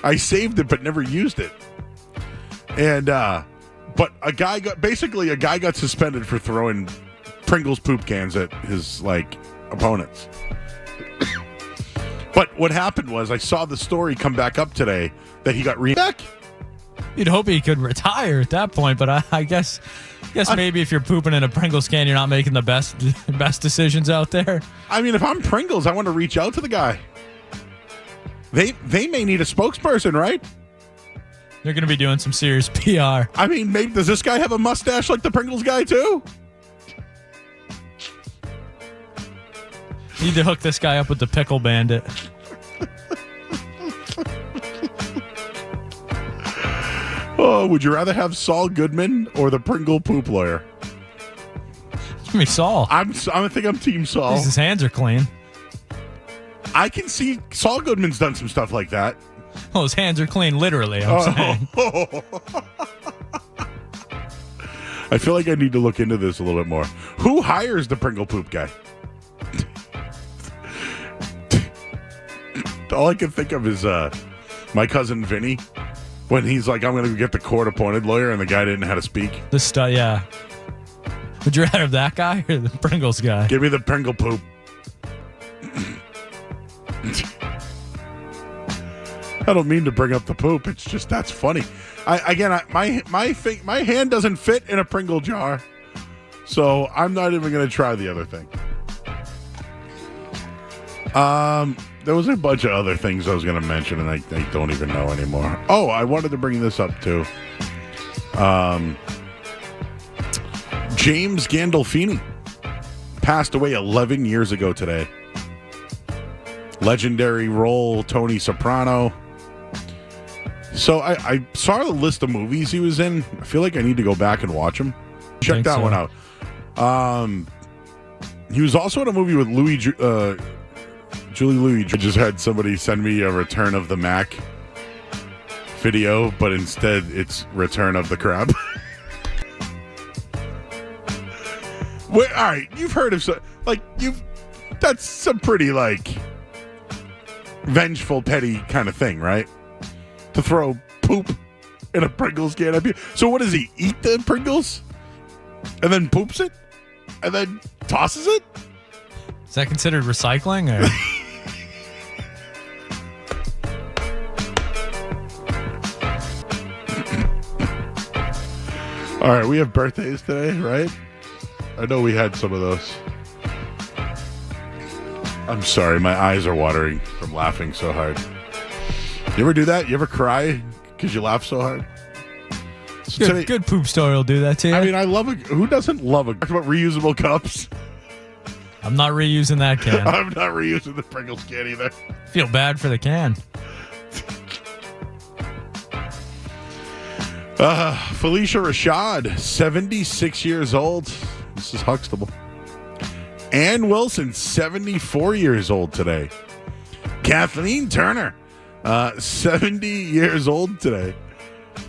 I saved it but never used it. And but a guy got suspended for throwing Pringles poop cans at his opponents. But what happened was I saw the story come back up today that he got back. You'd hope he could retire at that point, but I guess maybe if you're pooping in a Pringles can, you're not making the best decisions out there. I mean, if I'm Pringles, I want to reach out to the guy. They may need a spokesperson, right? They're going to be doing some serious PR. I mean, maybe does this guy have a mustache like the Pringles guy too? Need to hook this guy up with the pickle bandit. Oh, would you rather have Saul Goodman or the Pringle poop lawyer? Give me Saul. I think I'm Team Saul. His hands are clean. I can see Saul Goodman's done some stuff like that. Well, his hands are clean, literally. I'm saying. I feel like I need to look into this a little bit more. Who hires the Pringle poop guy? All I can think of is my cousin Vinny when he's like, I'm going to get the court-appointed lawyer, and the guy didn't know how to speak. Yeah. Would you rather have that guy or the Pringles guy? Give me the Pringle poop. I don't mean to bring up the poop. It's just that's funny. My hand doesn't fit in a Pringle jar, so I'm not even going to try the other thing. There was a bunch of other things I was going to mention, and I don't even know anymore. Oh, I wanted to bring this up, too. James Gandolfini passed away 11 years ago today. Legendary role, Tony Soprano. So I saw the list of movies he was in. I feel like I need to go back and watch them. Check that one out. He was also in a movie with Julie Louis. I just had somebody send me a Return of the Mac video, but instead it's Return of the Crab. All right, you've heard of that's some pretty vengeful, petty kind of thing, right? To throw poop in a Pringles can. So what does he eat the Pringles and then poops it and then tosses it? Is that considered recycling? Or? All right, we have birthdays today, right? I know we had some of those. I'm sorry, my eyes are watering from laughing so hard. You ever do that? You ever cry because you laugh so hard? So good poop story will do that to you. I mean, I love who doesn't love talk about reusable cups? I'm not reusing that can. I'm not reusing the Pringles can either. Feel bad for the can. Felicia Rashad, 76 years old. This is Huxtable. Ann Wilson, 74 years old today. Kathleen Turner, 70 years old today.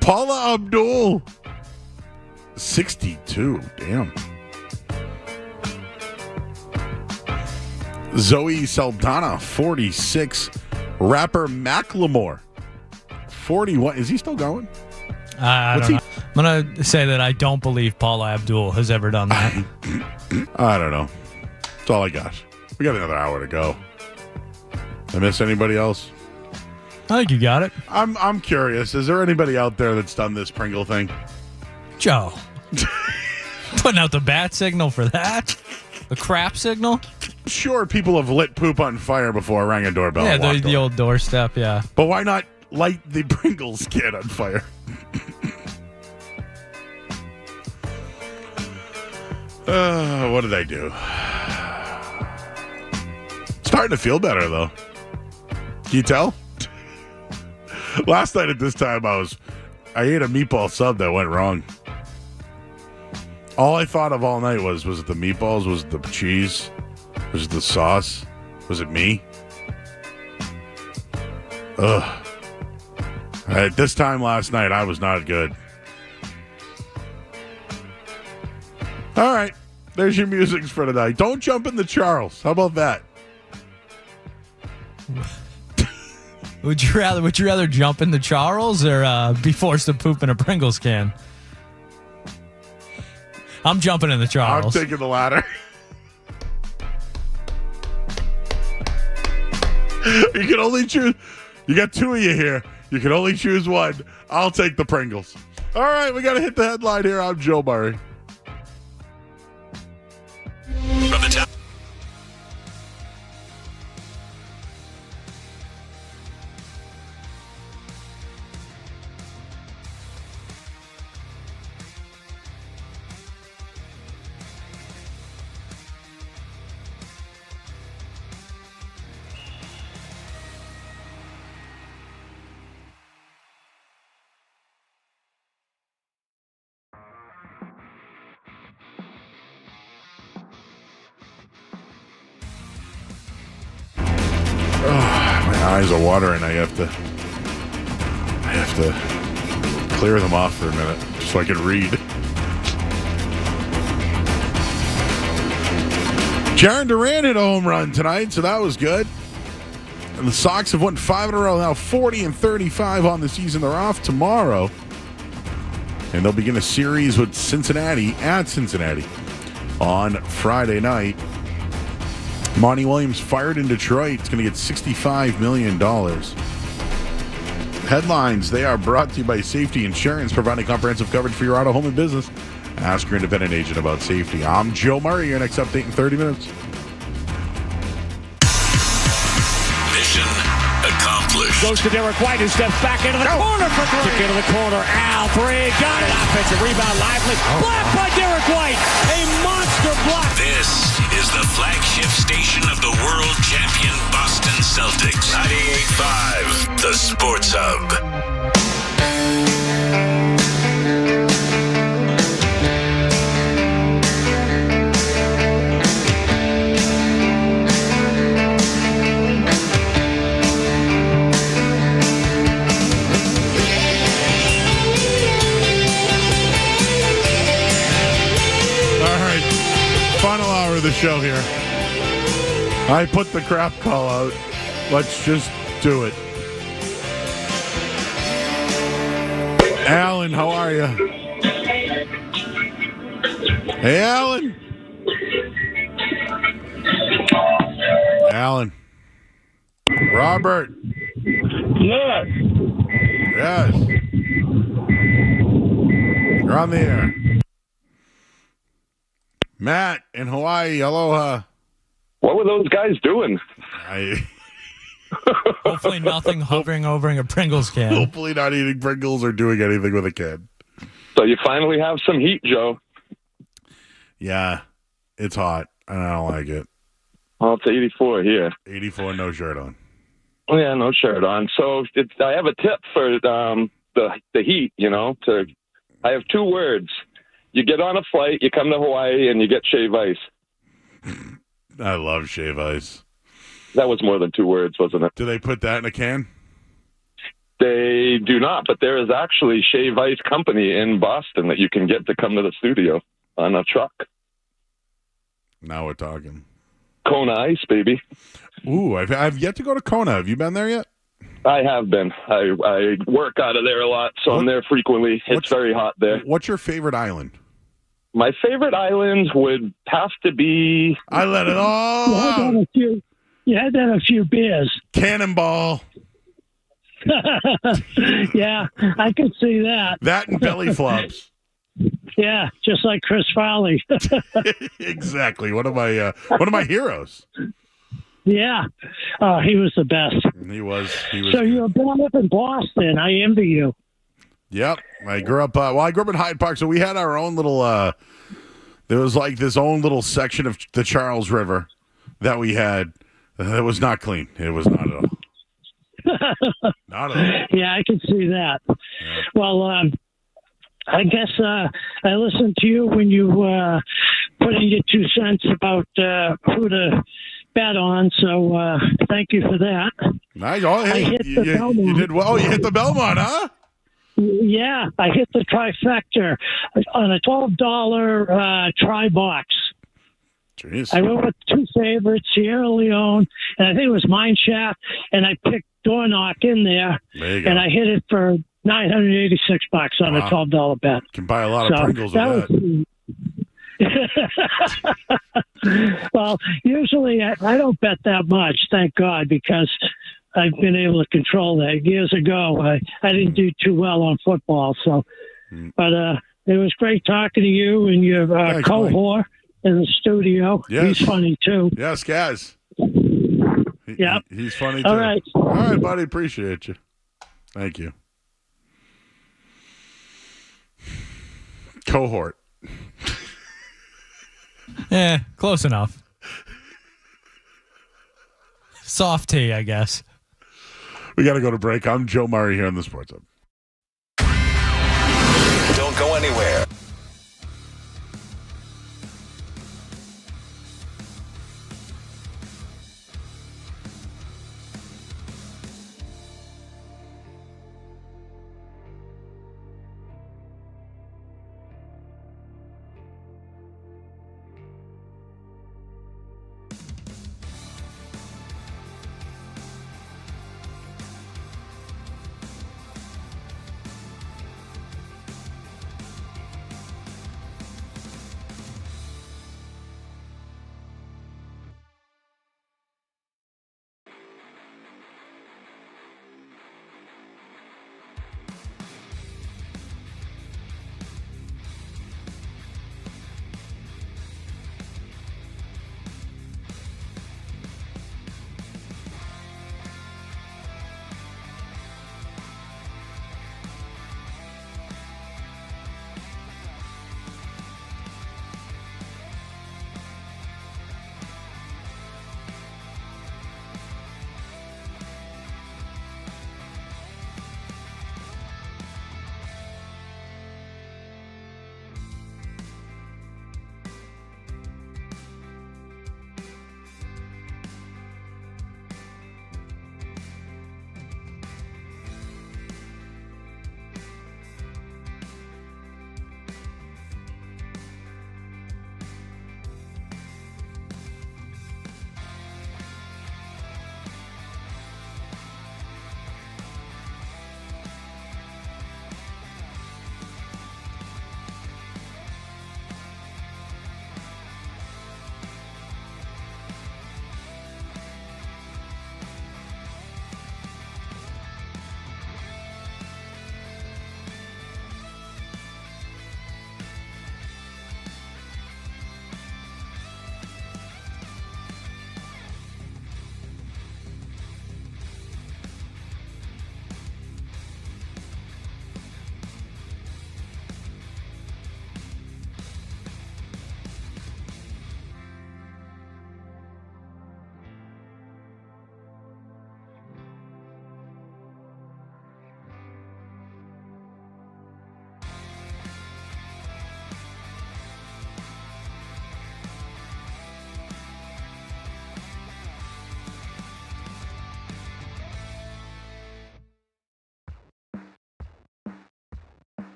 Paula Abdul, 62. Damn. Zoe Saldana, 46. Rapper Macklemore, 41. Is he still going? I don't know. going to say that I don't believe Paula Abdul has ever done that. I don't know. That's all I got. We got another hour to go. Did I miss anybody else? I think you got it. I'm curious. Is there anybody out there that's done this Pringle thing? Joe. Putting out the bat signal for that? The crap signal? Sure, people have lit poop on fire before, rang a doorbell. Yeah, and walked the over. old doorstep, yeah. But why not light the Pringles can on fire? What did I do? Starting to feel better, though. Can you tell? Last night at this time, I ate a meatball sub that went wrong. All I thought of all night was it the meatballs? Was it the cheese? Was it the sauce? Was it me? Ugh. At this time last night, I was not good. All right. There's your musics for tonight. Don't jump in the Charles. How about that? Would you rather jump in the Charles or be forced to poop in a Pringles can? I'm jumping in the Charles. I'm taking the latter. You can only choose. You got two of you here. You can only choose one. I'll take the Pringles. All right, we got to hit the headline here. I'm Joe Murray. From the top. My eyes are watering. I have to clear them off for a minute so I can read. Jaron Durant hit a home run tonight, so that was good. And the Sox have won 5 in a row now, 40-35 on the season. They're off tomorrow, and they'll begin a series with Cincinnati at Cincinnati on Friday night. Monty Williams fired in Detroit. It's going to get $65 million. Headlines, they are brought to you by Safety Insurance, providing comprehensive coverage for your auto, home, and business. Ask your independent agent about safety. I'm Joe Murray. Your next update in 30 minutes. Mission accomplished. Goes to Derek White, who steps back into the corner for three. Kick into the corner. Al, three. Got it. Offensive rebound. Lively. Blocked by Derek White. A monster block. This is the flagship station of the world champion Boston Celtics. 98.5, the Sports Hub. Final hour of the show here. I put the crap call out. Let's just do it. Alan, how are you? Hey, Alan. Alan. Robert. Yes. Yes. You're on the air. Matt in Hawaii, aloha. What were those guys doing? Hopefully nothing hovering over a Pringles can. Hopefully not eating Pringles or doing anything with a kid. So you finally have some heat, Joe. Yeah, it's hot, and I don't like it. Well, it's 84 here. 84, no shirt on. Oh, yeah, no shirt on. So I have a tip for the heat, I have 2 words. You get on a flight, you come to Hawaii, and you get shave ice. I love shave ice. That was more than 2 words, wasn't it? Do they put that in a can? They do not, but there is actually Shave Ice Company in Boston that you can get to come to the studio on a truck. Now we're talking. Kona Ice, baby. Ooh, I've yet to go to Kona. Have you been there yet? I have been. I work out of there a lot, so I'm there frequently. It's very hot there. What's your favorite island? My favorite island would have to be... I let it all out. You had that a few beers. Cannonball. Yeah, I could see that. That and belly flops. Yeah, just like Chris Farley. Exactly. One of my heroes. Yeah. Oh, he was the best. He was. So you were born up in Boston. I envy you. Yep. I grew up I grew up in Hyde Park, so we had our own little there was like this own little section of the Charles River that we had that was not clean. It was not at all. Not at all. Yeah, I can see that. Yeah. Well, I guess I listened to you when you put in your 2 cents about who to bet on, so thank you for that. Nice. Oh, hey, you did well. You hit the Belmont, huh? Yeah, I hit the trifecta on a $12 try box. Jeez. I went with 2 favorites, Sierra Leone, and I think it was Mine Shaft, and I picked Door Knock in there, and I hit it for $986 on a $12 bet. Can buy a lot of Pringles with that. Well, usually I don't bet that much, thank God, because I've been able to control that. Years ago, I didn't do too well on football, so. But it was great talking to you and your cohort in the studio. Yes. He's funny too. Yes, guys. Yep. He's funny too. All right. All right, buddy. Appreciate you. Thank you. Cohort. Yeah, close enough. Soft tea, I guess. We got to go to break. I'm Joe Murray here on the Sports Hub. Don't go anywhere.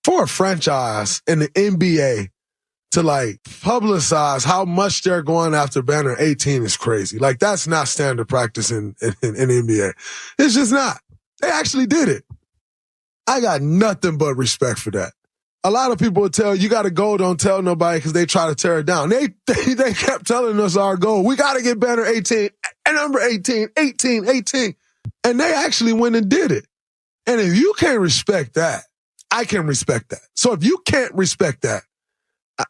for a franchise in the NBA to like publicize how much they're going after banner 18 is crazy. Like that's not standard practice in the NBA. It's just not. They actually did it. I got nothing but respect for that. A lot of people would tell you got to go, don't tell nobody because they try to tear it down. They kept telling us our goal. We got to get banner 18 and number 18, 18, 18. And they actually went and did it. And if you can't respect that, I can respect that. So if you can't respect that,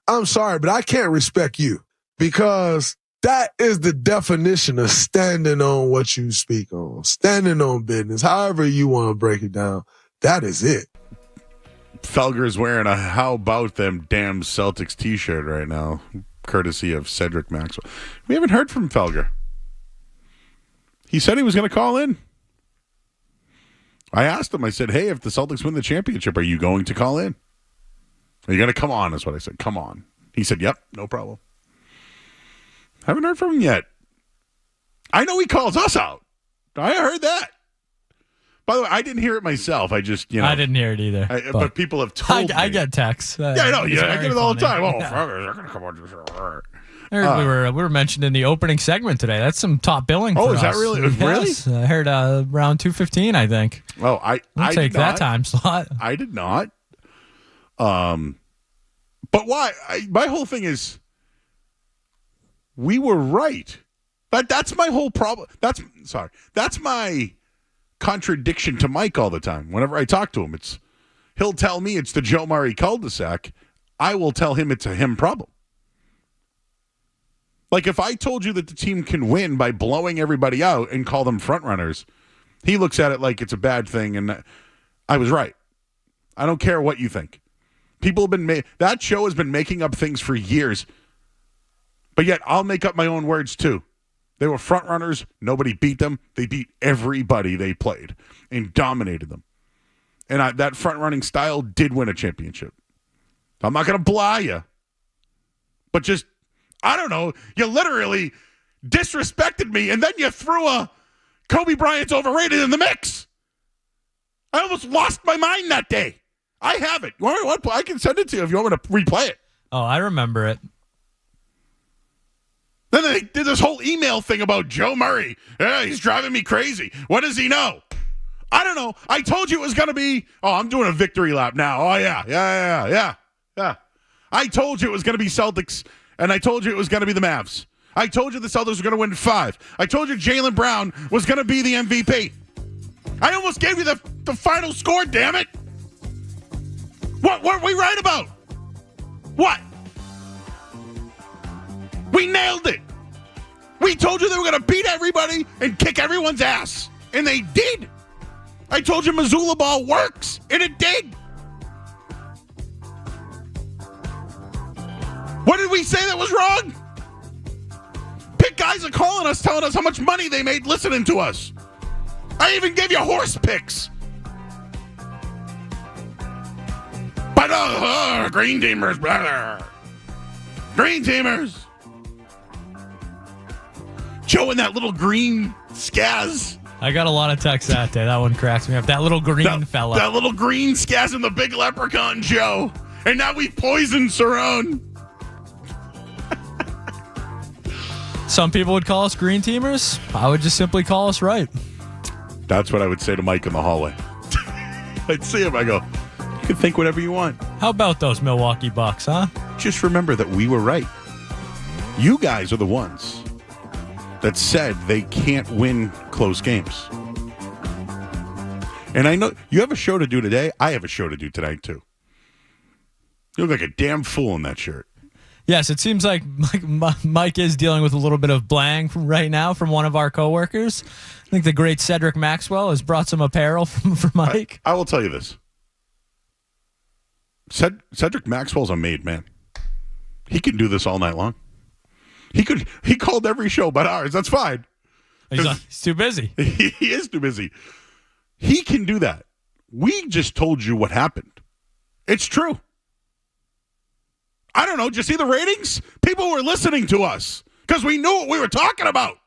I'm sorry, but I can't respect you because that is the definition of standing on what you speak on, standing on business, however you want to break it down. That is it. Felger's wearing a "How About Them Damn Celtics" t-shirt right now, courtesy of Cedric Maxwell. We haven't heard from Felger. He said he was going to call in. I asked him, I said, hey, if the Celtics win the championship, are you going to call in? Are you going to come on, is what I said. Come on. He said, yep, no problem. Haven't heard from him yet. I know he calls us out. I heard that. By the way, I didn't hear it myself. I just, I didn't hear it either. But people have told me. I get texts. Yeah, I know. Yeah, I get it all the time. Oh, yeah. Felger's going to come on. We were mentioned in the opening segment today. That's some top billing. Oh, for is that us. really? Really? Yes. I heard around 2:15. I think. Oh, I take did that not. time slot. I did not. But why? My whole thing is, we were right. But that's my whole problem. That's my contradiction to Mike all the time. Whenever I talk to him, he'll tell me it's the Joe Murray cul-de-sac. I will tell him it's a him problem. Like if I told you that the team can win by blowing everybody out and call them front runners, he looks at it like it's a bad thing, and I was right. I don't care what you think. People have been that show has been making up things for years, but yet I'll make up my own words too. They were front runners. Nobody beat them. They beat everybody they played and dominated them. And that front running style did win a championship. I'm not going to belie you, but just, I don't know, you literally disrespected me, and then you threw a Kobe Bryant's overrated in the mix. I almost lost my mind that day. I have it. I can send it to you if you want me to replay it. Oh, I remember it. Then they did this whole email thing about Joe Murray. Yeah, he's driving me crazy. What does he know? I don't know. I told you it was going to be, I'm doing a victory lap now. Oh, yeah. I told you it was going to be Celtics, and I told you it was going to be the Mavs. I told you the Celtics were going to win 5. I told you Jaylen Brown was going to be the MVP. I almost gave you the final score, damn it. What were we right about? What? We nailed it. We told you they were going to beat everybody and kick everyone's ass. And they did. I told you Mazzulla ball works, and it did. What did we say that was wrong? Pick guys are calling us, telling us how much money they made listening to us. I even gave you horse picks. But green teamers, brother. Green teamers. Joe and that little green scaz. I got a lot of texts that day. That one cracks me up. That little green fella. That little green scaz and the big leprechaun Joe. And now we poisoned Cerrone. Some people would call us green teamers. I would just simply call us right. That's what I would say to Mike in the hallway. I'd see him. I go, you can think whatever you want. How about those Milwaukee Bucks, huh? Just remember that we were right. You guys are the ones that said they can't win close games. And I know you have a show to do today. I have a show to do tonight, too. You look like a damn fool in that shirt. Yes, it seems like Mike is dealing with a little bit of blang right now from one of our coworkers. I think the great Cedric Maxwell has brought some apparel for Mike. I will tell you this. Cedric Maxwell's a made man. He can do this all night long. He called every show but ours. That's fine. He's too busy. He is too busy. He can do that. We just told you what happened. It's true. I don't know. Did you see the ratings? People were listening to us because we knew what we were talking about.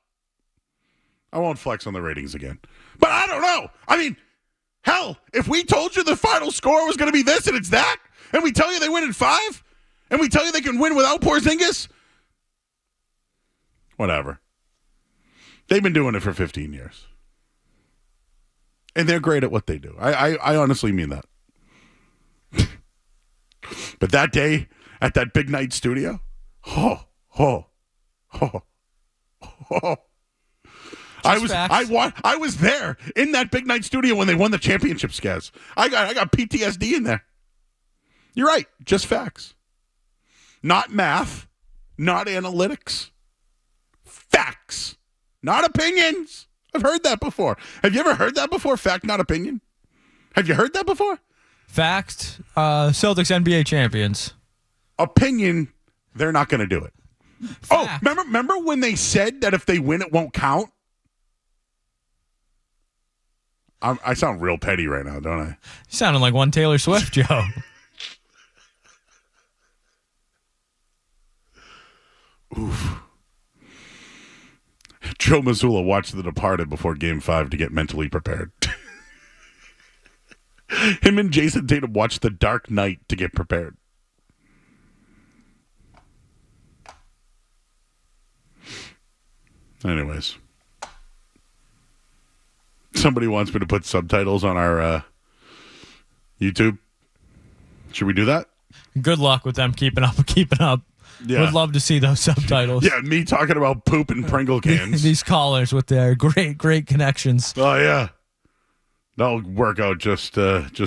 I won't flex on the ratings again. But I don't know. I mean, Hell, if we told you the final score was going to be this and it's that, and we tell you they win in 5, and we tell you they can win without Porzingis, whatever. They've been doing it for 15 years. And they're great at what they do. I honestly mean that. But that day at that big night studio, I was there in that big night studio when they won the championship, Skaz. I got PTSD in there. You're right. Just facts. Not math. Not analytics. Facts. Not opinions. I've heard that before. Have you ever heard that before? Fact, not opinion. Have you heard that before? Fact, Celtics NBA champions. Opinion, they're not going to do it. Fact. Oh, remember when they said that if they win, it won't count? I sound real petty right now, don't I? You sounded like one Taylor Swift, Joe. Oof. Joe Mazzulla watched The Departed before Game 5 to get mentally prepared. Him and Jason Tatum watched The Dark Knight to get prepared. Anyways. Somebody wants me to put subtitles on our YouTube. Should we do that? Good luck with them keeping up. Yeah. Would love to see those subtitles. Yeah, me talking about poop and Pringle cans. These callers with their great connections. Oh, yeah. That'll work out just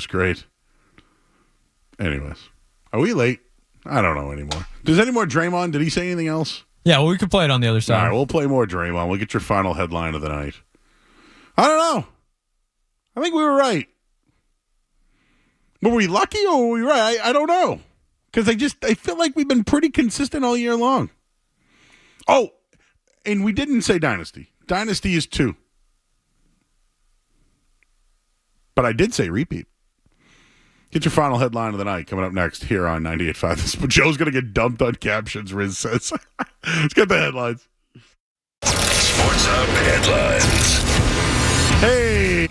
great. Anyways. Are we late? I don't know anymore. Does any more Draymond? Did he say anything else? Yeah, well, we could play it on the other side. All right, we'll play more Draymond. We'll get your final headline of the night. I don't know. I think we were right. Were we lucky or were we right? I don't know. Because I feel like we've been pretty consistent all year long. Oh, and we didn't say Dynasty. Dynasty is 2. But I did say repeat. Get your final headline of the night coming up next here on 98.5. Joe's going to get dumped on captions, Riz says. Let's get the headlines. Sports Hub headlines. Hey.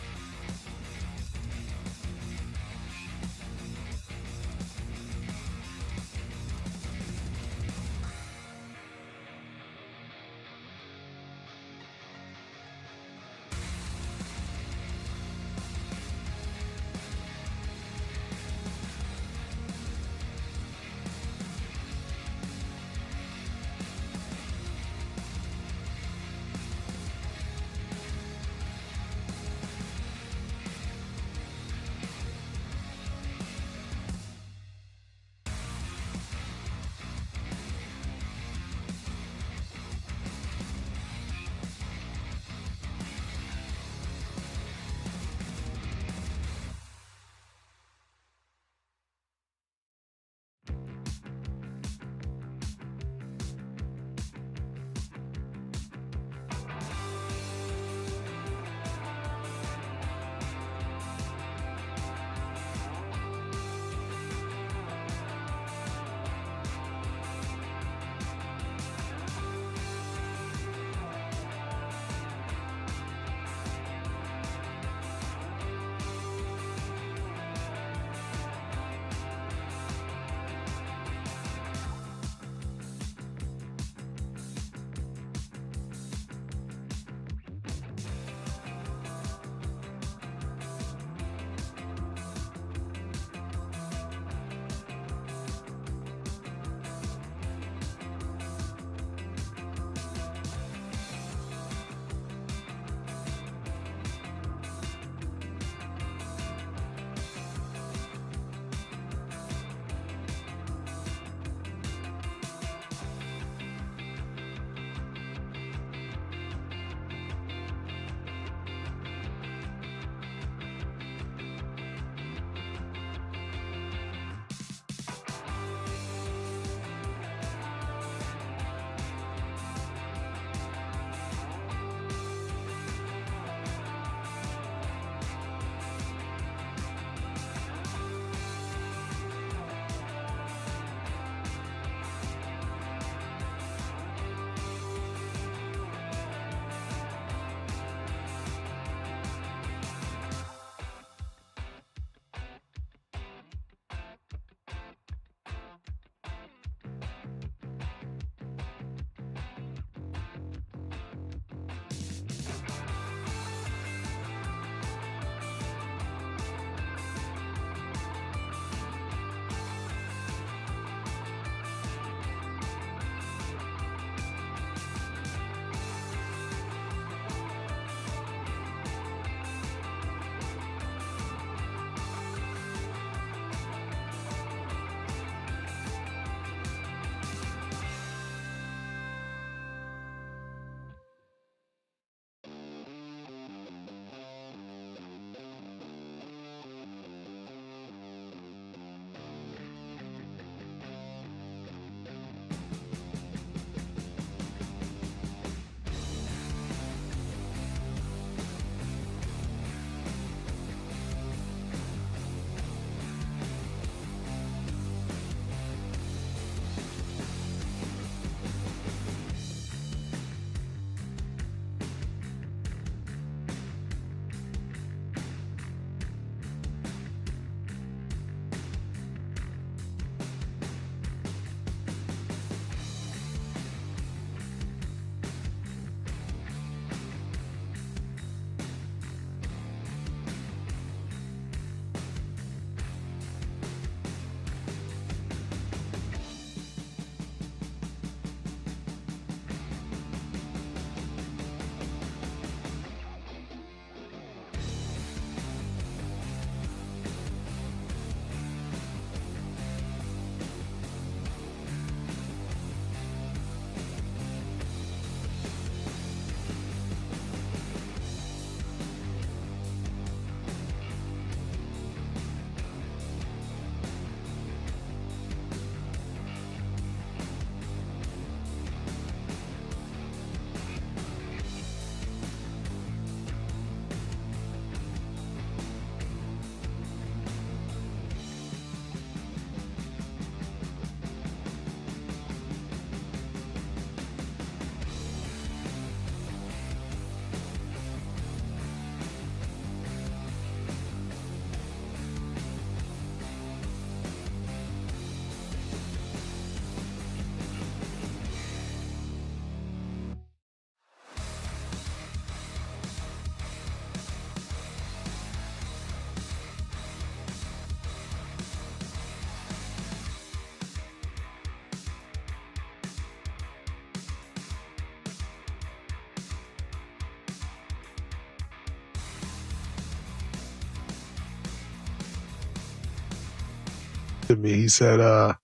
to me. He said, I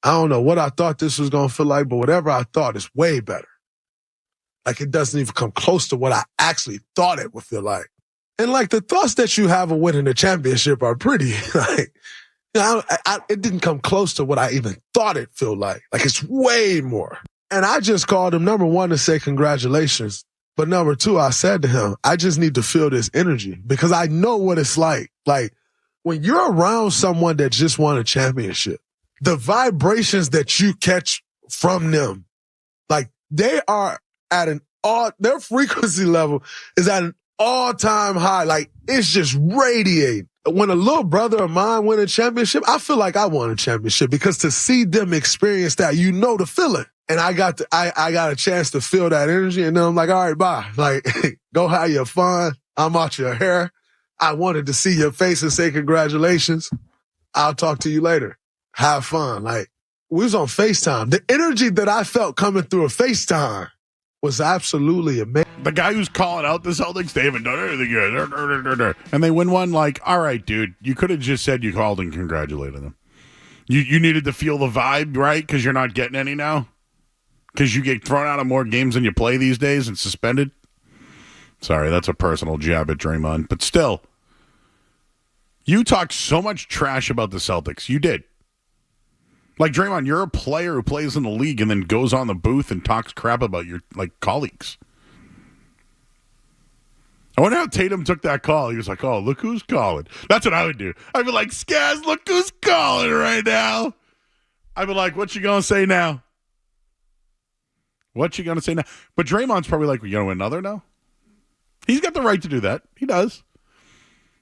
don't know what I thought this was going to feel like, but whatever I thought is way better. Like, it doesn't even come close to what I actually thought it would feel like. And, like, the thoughts that you have of winning the championship are pretty, like, you know, it didn't come close to what I even thought it felt like. Like, it's way more. And I just called him, number one, to say congratulations. But number two, I said to him, I just need to feel this energy because I know what it's like. Like, when you're around someone that just won a championship, the vibrations that you catch from them, like, they are at their frequency level is at an all-time high. Like, it's just radiating. When a little brother of mine win a championship, I feel like I won a championship because to see them experience that, you know the feeling. And I got a chance to feel that energy, and then I'm like, all right, bye. Like, go have your fun. I'm out your hair. I wanted to see your face and say congratulations. I'll talk to you later. Have fun. Like, we was on FaceTime. The energy that I felt coming through a FaceTime was absolutely amazing. The guy who's calling out the Celtics, they haven't done anything yet. And they win one, like, all right, dude, you could have just said you called and congratulated them. You needed to feel the vibe, right? Because you're not getting any now? Because you get thrown out of more games than you play these days and suspended? Sorry, that's a personal jab at Draymond. But still, you talk so much trash about the Celtics. You did. Like, Draymond, you're a player who plays in the league and then goes on the booth and talks crap about your, like, colleagues. I wonder how Tatum took that call. He was like, oh, look who's calling. That's what I would do. I'd be like, Skaz, look who's calling right now. I'd be like, what you going to say now? What you going to say now? But Draymond's probably like, we going to win another now? He's got the right to do that. He does.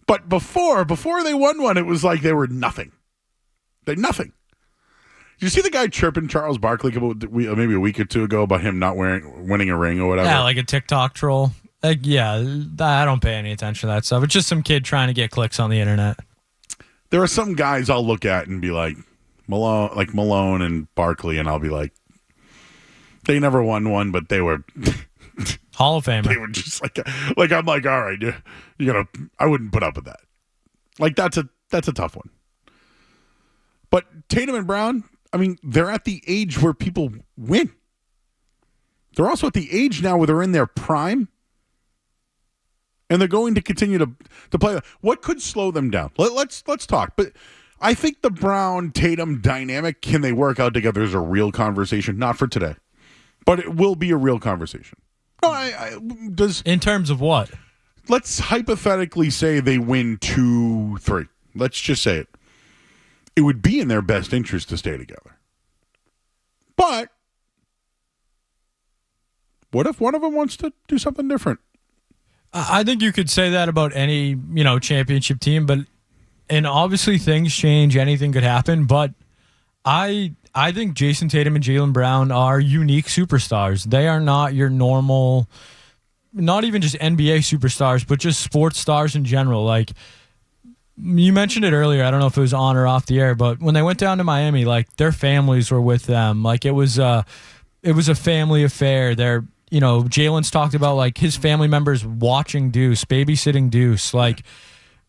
But before they won one, it was like they were nothing. They're nothing. Did you see the guy chirping Charles Barkley maybe a week or two ago about him not winning a ring or whatever? Yeah, like a TikTok troll. Like, yeah, I don't pay any attention to that stuff. It's just some kid trying to get clicks on the internet. There are some guys I'll look at and be like, Malone and Barkley, and I'll be like, they never won one, but they were Hall of Famer. They were just like I'm like, all right, I wouldn't put up with that. Like, that's a tough one. But Tatum and Brown, I mean, they're at the age where people win. They're also at the age now where they're in their prime. And they're going to continue to play. What could slow them down? Let's talk. But I think the Brown-Tatum dynamic, can they work out together, is a real conversation. Not for today. But it will be a real conversation. No, in terms of what? Let's hypothetically say they win 2-3. Let's just say it. It would be in their best interest to stay together. But what if one of them wants to do something different? I think you could say that about any, championship team, and obviously things change, anything could happen, but I think Jason Tatum and Jaylen Brown are unique superstars. They are not your normal, not even just NBA superstars, but just sports stars in general. Like, you mentioned it earlier, I don't know if it was on or off the air, but when they went down to Miami, like, their families were with them. Like, it was a family affair. Jalen's talked about, like, his family members watching Deuce, babysitting Deuce. Like,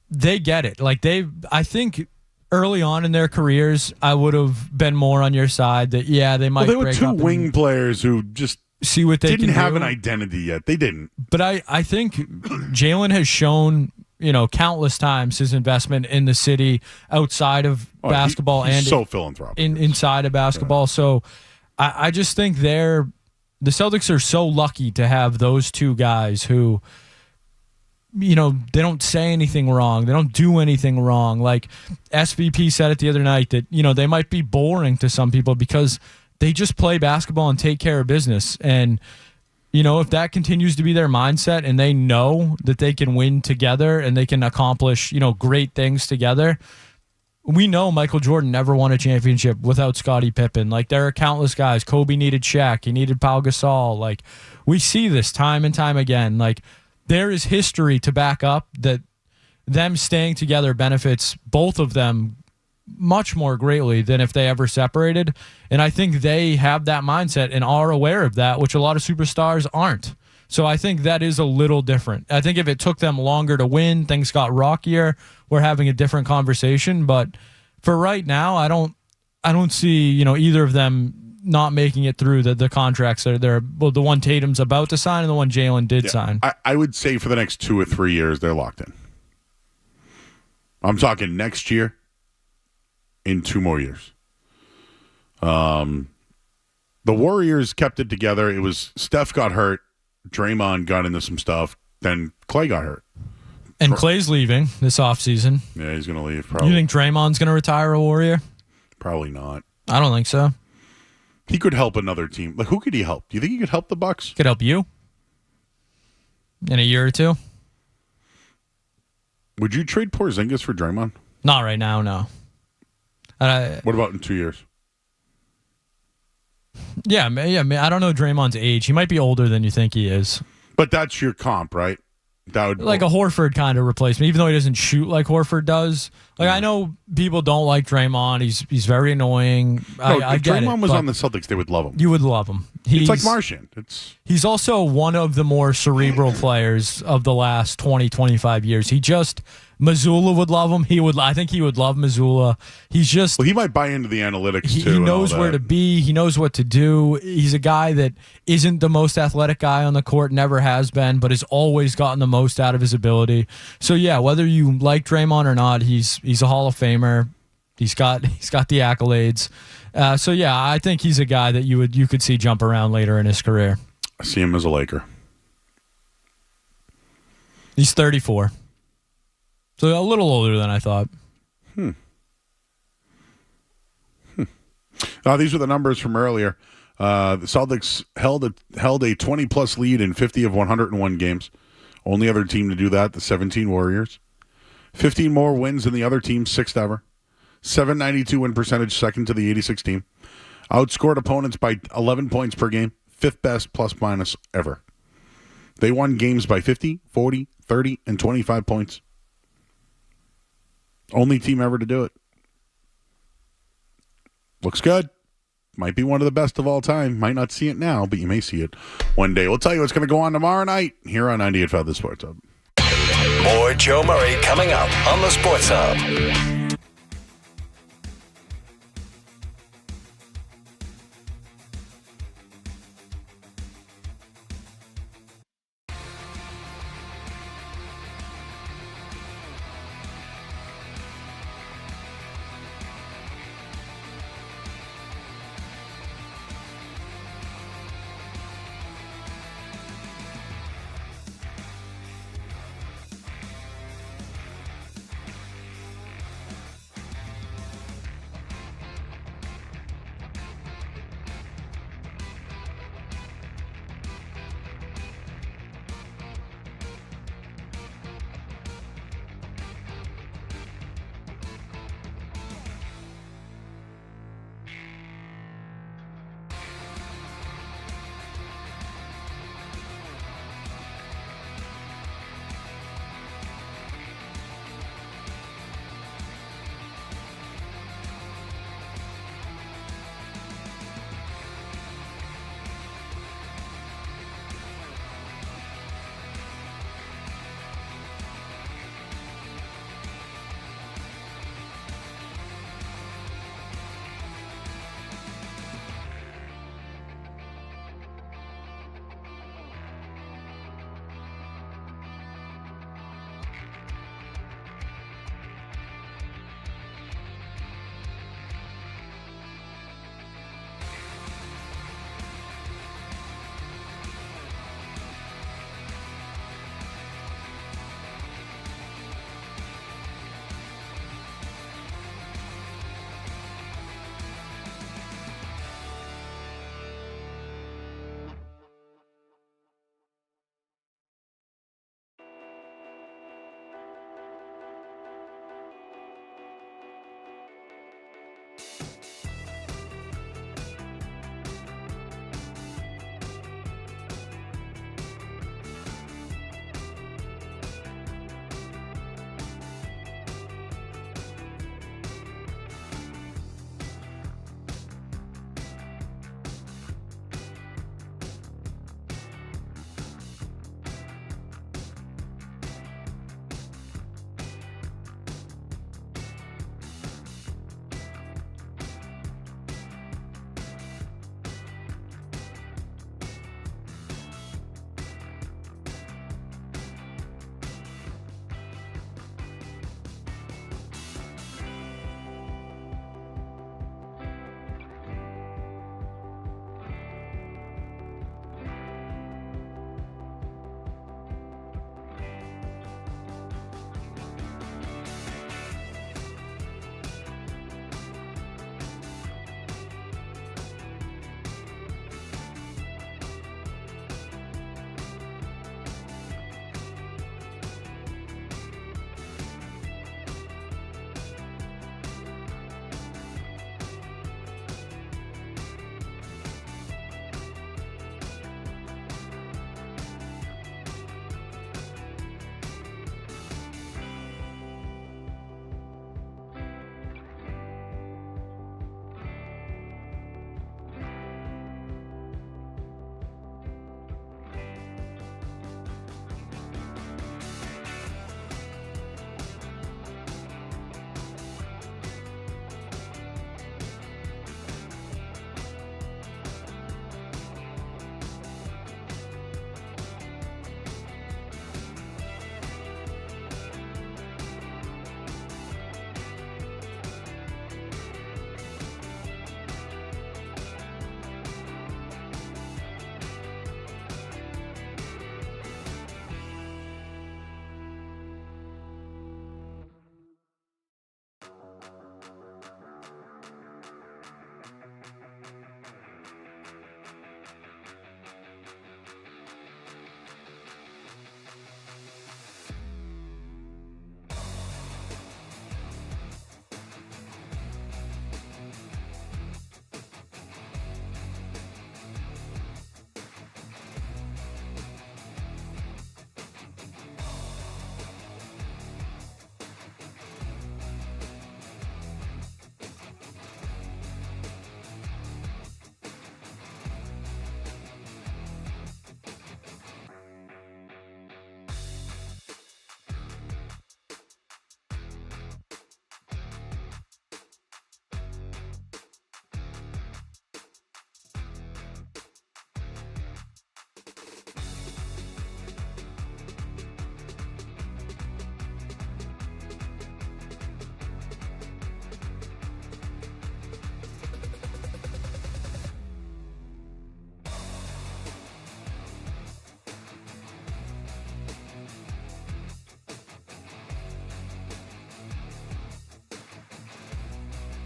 they get it. Like, I think early on in their careers, I would have been more on your side that, yeah, they might break up. Well, they were two wing players who just see what they didn't can have do. an identity yet. They didn't. But I think Jalen has shown, countless times his investment in the city outside of basketball he's and so philanthropic inside of basketball. Yeah. So I just think the Celtics are so lucky to have those two guys who, they don't say anything wrong. They don't do anything wrong. Like, SVP said it the other night that, they might be boring to some people because they just play basketball and take care of business. And, if that continues to be their mindset and they know that they can win together and they can accomplish, great things together. We know Michael Jordan never won a championship without Scottie Pippen. Like, there are countless guys. Kobe needed Shaq. He needed Pau Gasol. Like, we see this time and time again. Like, there is history to back up that them staying together benefits both of them much more greatly than if they ever separated. And I think they have that mindset and are aware of that, which a lot of superstars aren't. So I think that is a little different. I think if it took them longer to win, things got rockier, we're having a different conversation. But for right now, I don't see, either of them not making it through the contracts that they're the one Tatum's about to sign and the one Jalen did sign. I would say for the next 2 or 3 years they're locked in. I'm talking next year, in 2 more years. The Warriors kept it together. It was Steph got hurt, Draymond got into some stuff, then Clay got hurt. And Clay's leaving this offseason. Yeah, he's going to leave probably. You think Draymond's going to retire a Warrior? Probably not. I don't think so. He could help another team. Like, who could he help? Do you think he could help the Bucks? Could help you in a year or 2. Would you trade Porzingis for Draymond? Not right now, no. What about in 2 years? Yeah. I don't know Draymond's age. He might be older than you think he is. But that's your comp, right? That would like a Horford kind of replacement, even though he doesn't shoot like Horford does. Like I know people don't like Draymond. He's very annoying. I if get Draymond it, was but on the Celtics, they would love him. You would love him. It's like Martian. He's also one of the more cerebral players of the last 20, 25 years. Mazzulla would love him. I think he would love Mazzulla. Well, he might buy into the analytics too. He knows where to be. He knows what to do. He's a guy that isn't the most athletic guy on the court, never has been, but has always gotten the most out of his ability. So yeah, whether you like Draymond or not, he's a Hall of Famer. He's got the accolades. So yeah, I think he's a guy that you could see jump around later in his career. I see him as a Laker. He's 34. So a little older than I thought. These were the numbers from earlier. The Celtics held a 20-plus lead in 50 of 101 games. Only other team to do that, the 17 Warriors. 15 more wins than the other team, 6th ever. 792 win percentage, second to the 86 team. Outscored opponents by 11 points per game, 5th best plus-minus ever. They won games by 50, 40, 30, and 25 points. Only team ever to do it. Looks good. Might be one of the best of all time. Might not see it now, but you may see it one day. We'll tell you what's going to go on tomorrow night here on 98.5 The Sports Hub. More Joe Murray coming up on The Sports Hub.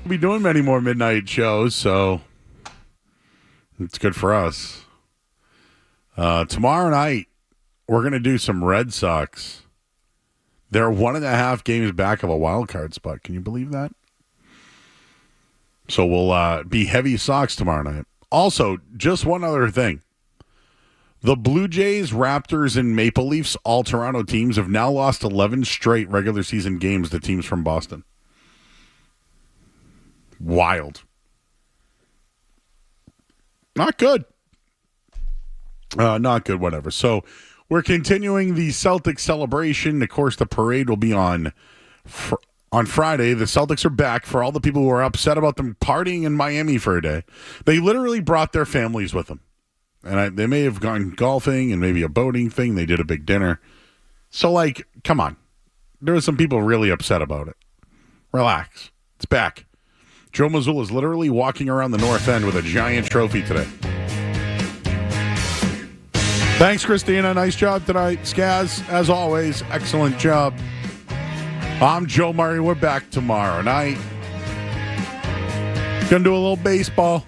be doing many more midnight shows, so it's good for us. Tomorrow night, we're going to do some Red Sox. They're 1.5 games back of a wild card spot. Can you believe that? So we'll be heavy Sox tomorrow night. Also, just one other thing. The Blue Jays, Raptors, and Maple Leafs, all Toronto teams, have now lost 11 straight regular season games to teams from Boston. Wild. Not good. Not good, whatever. So we're continuing the Celtics celebration. Of course, the parade will be on Friday. The Celtics are back. For all the people who are upset about them partying in Miami for a day, they literally brought their families with them. And they may have gone golfing and maybe a boating thing. They did a big dinner. So, like, come on. There were some people really upset about it. Relax. It's back. Joe Mazzulla is literally walking around the North End with a giant trophy today. Thanks, Christina. Nice job tonight. Skaz, as always, excellent job. I'm Joe Murray. We're back tomorrow night. Gonna do a little baseball.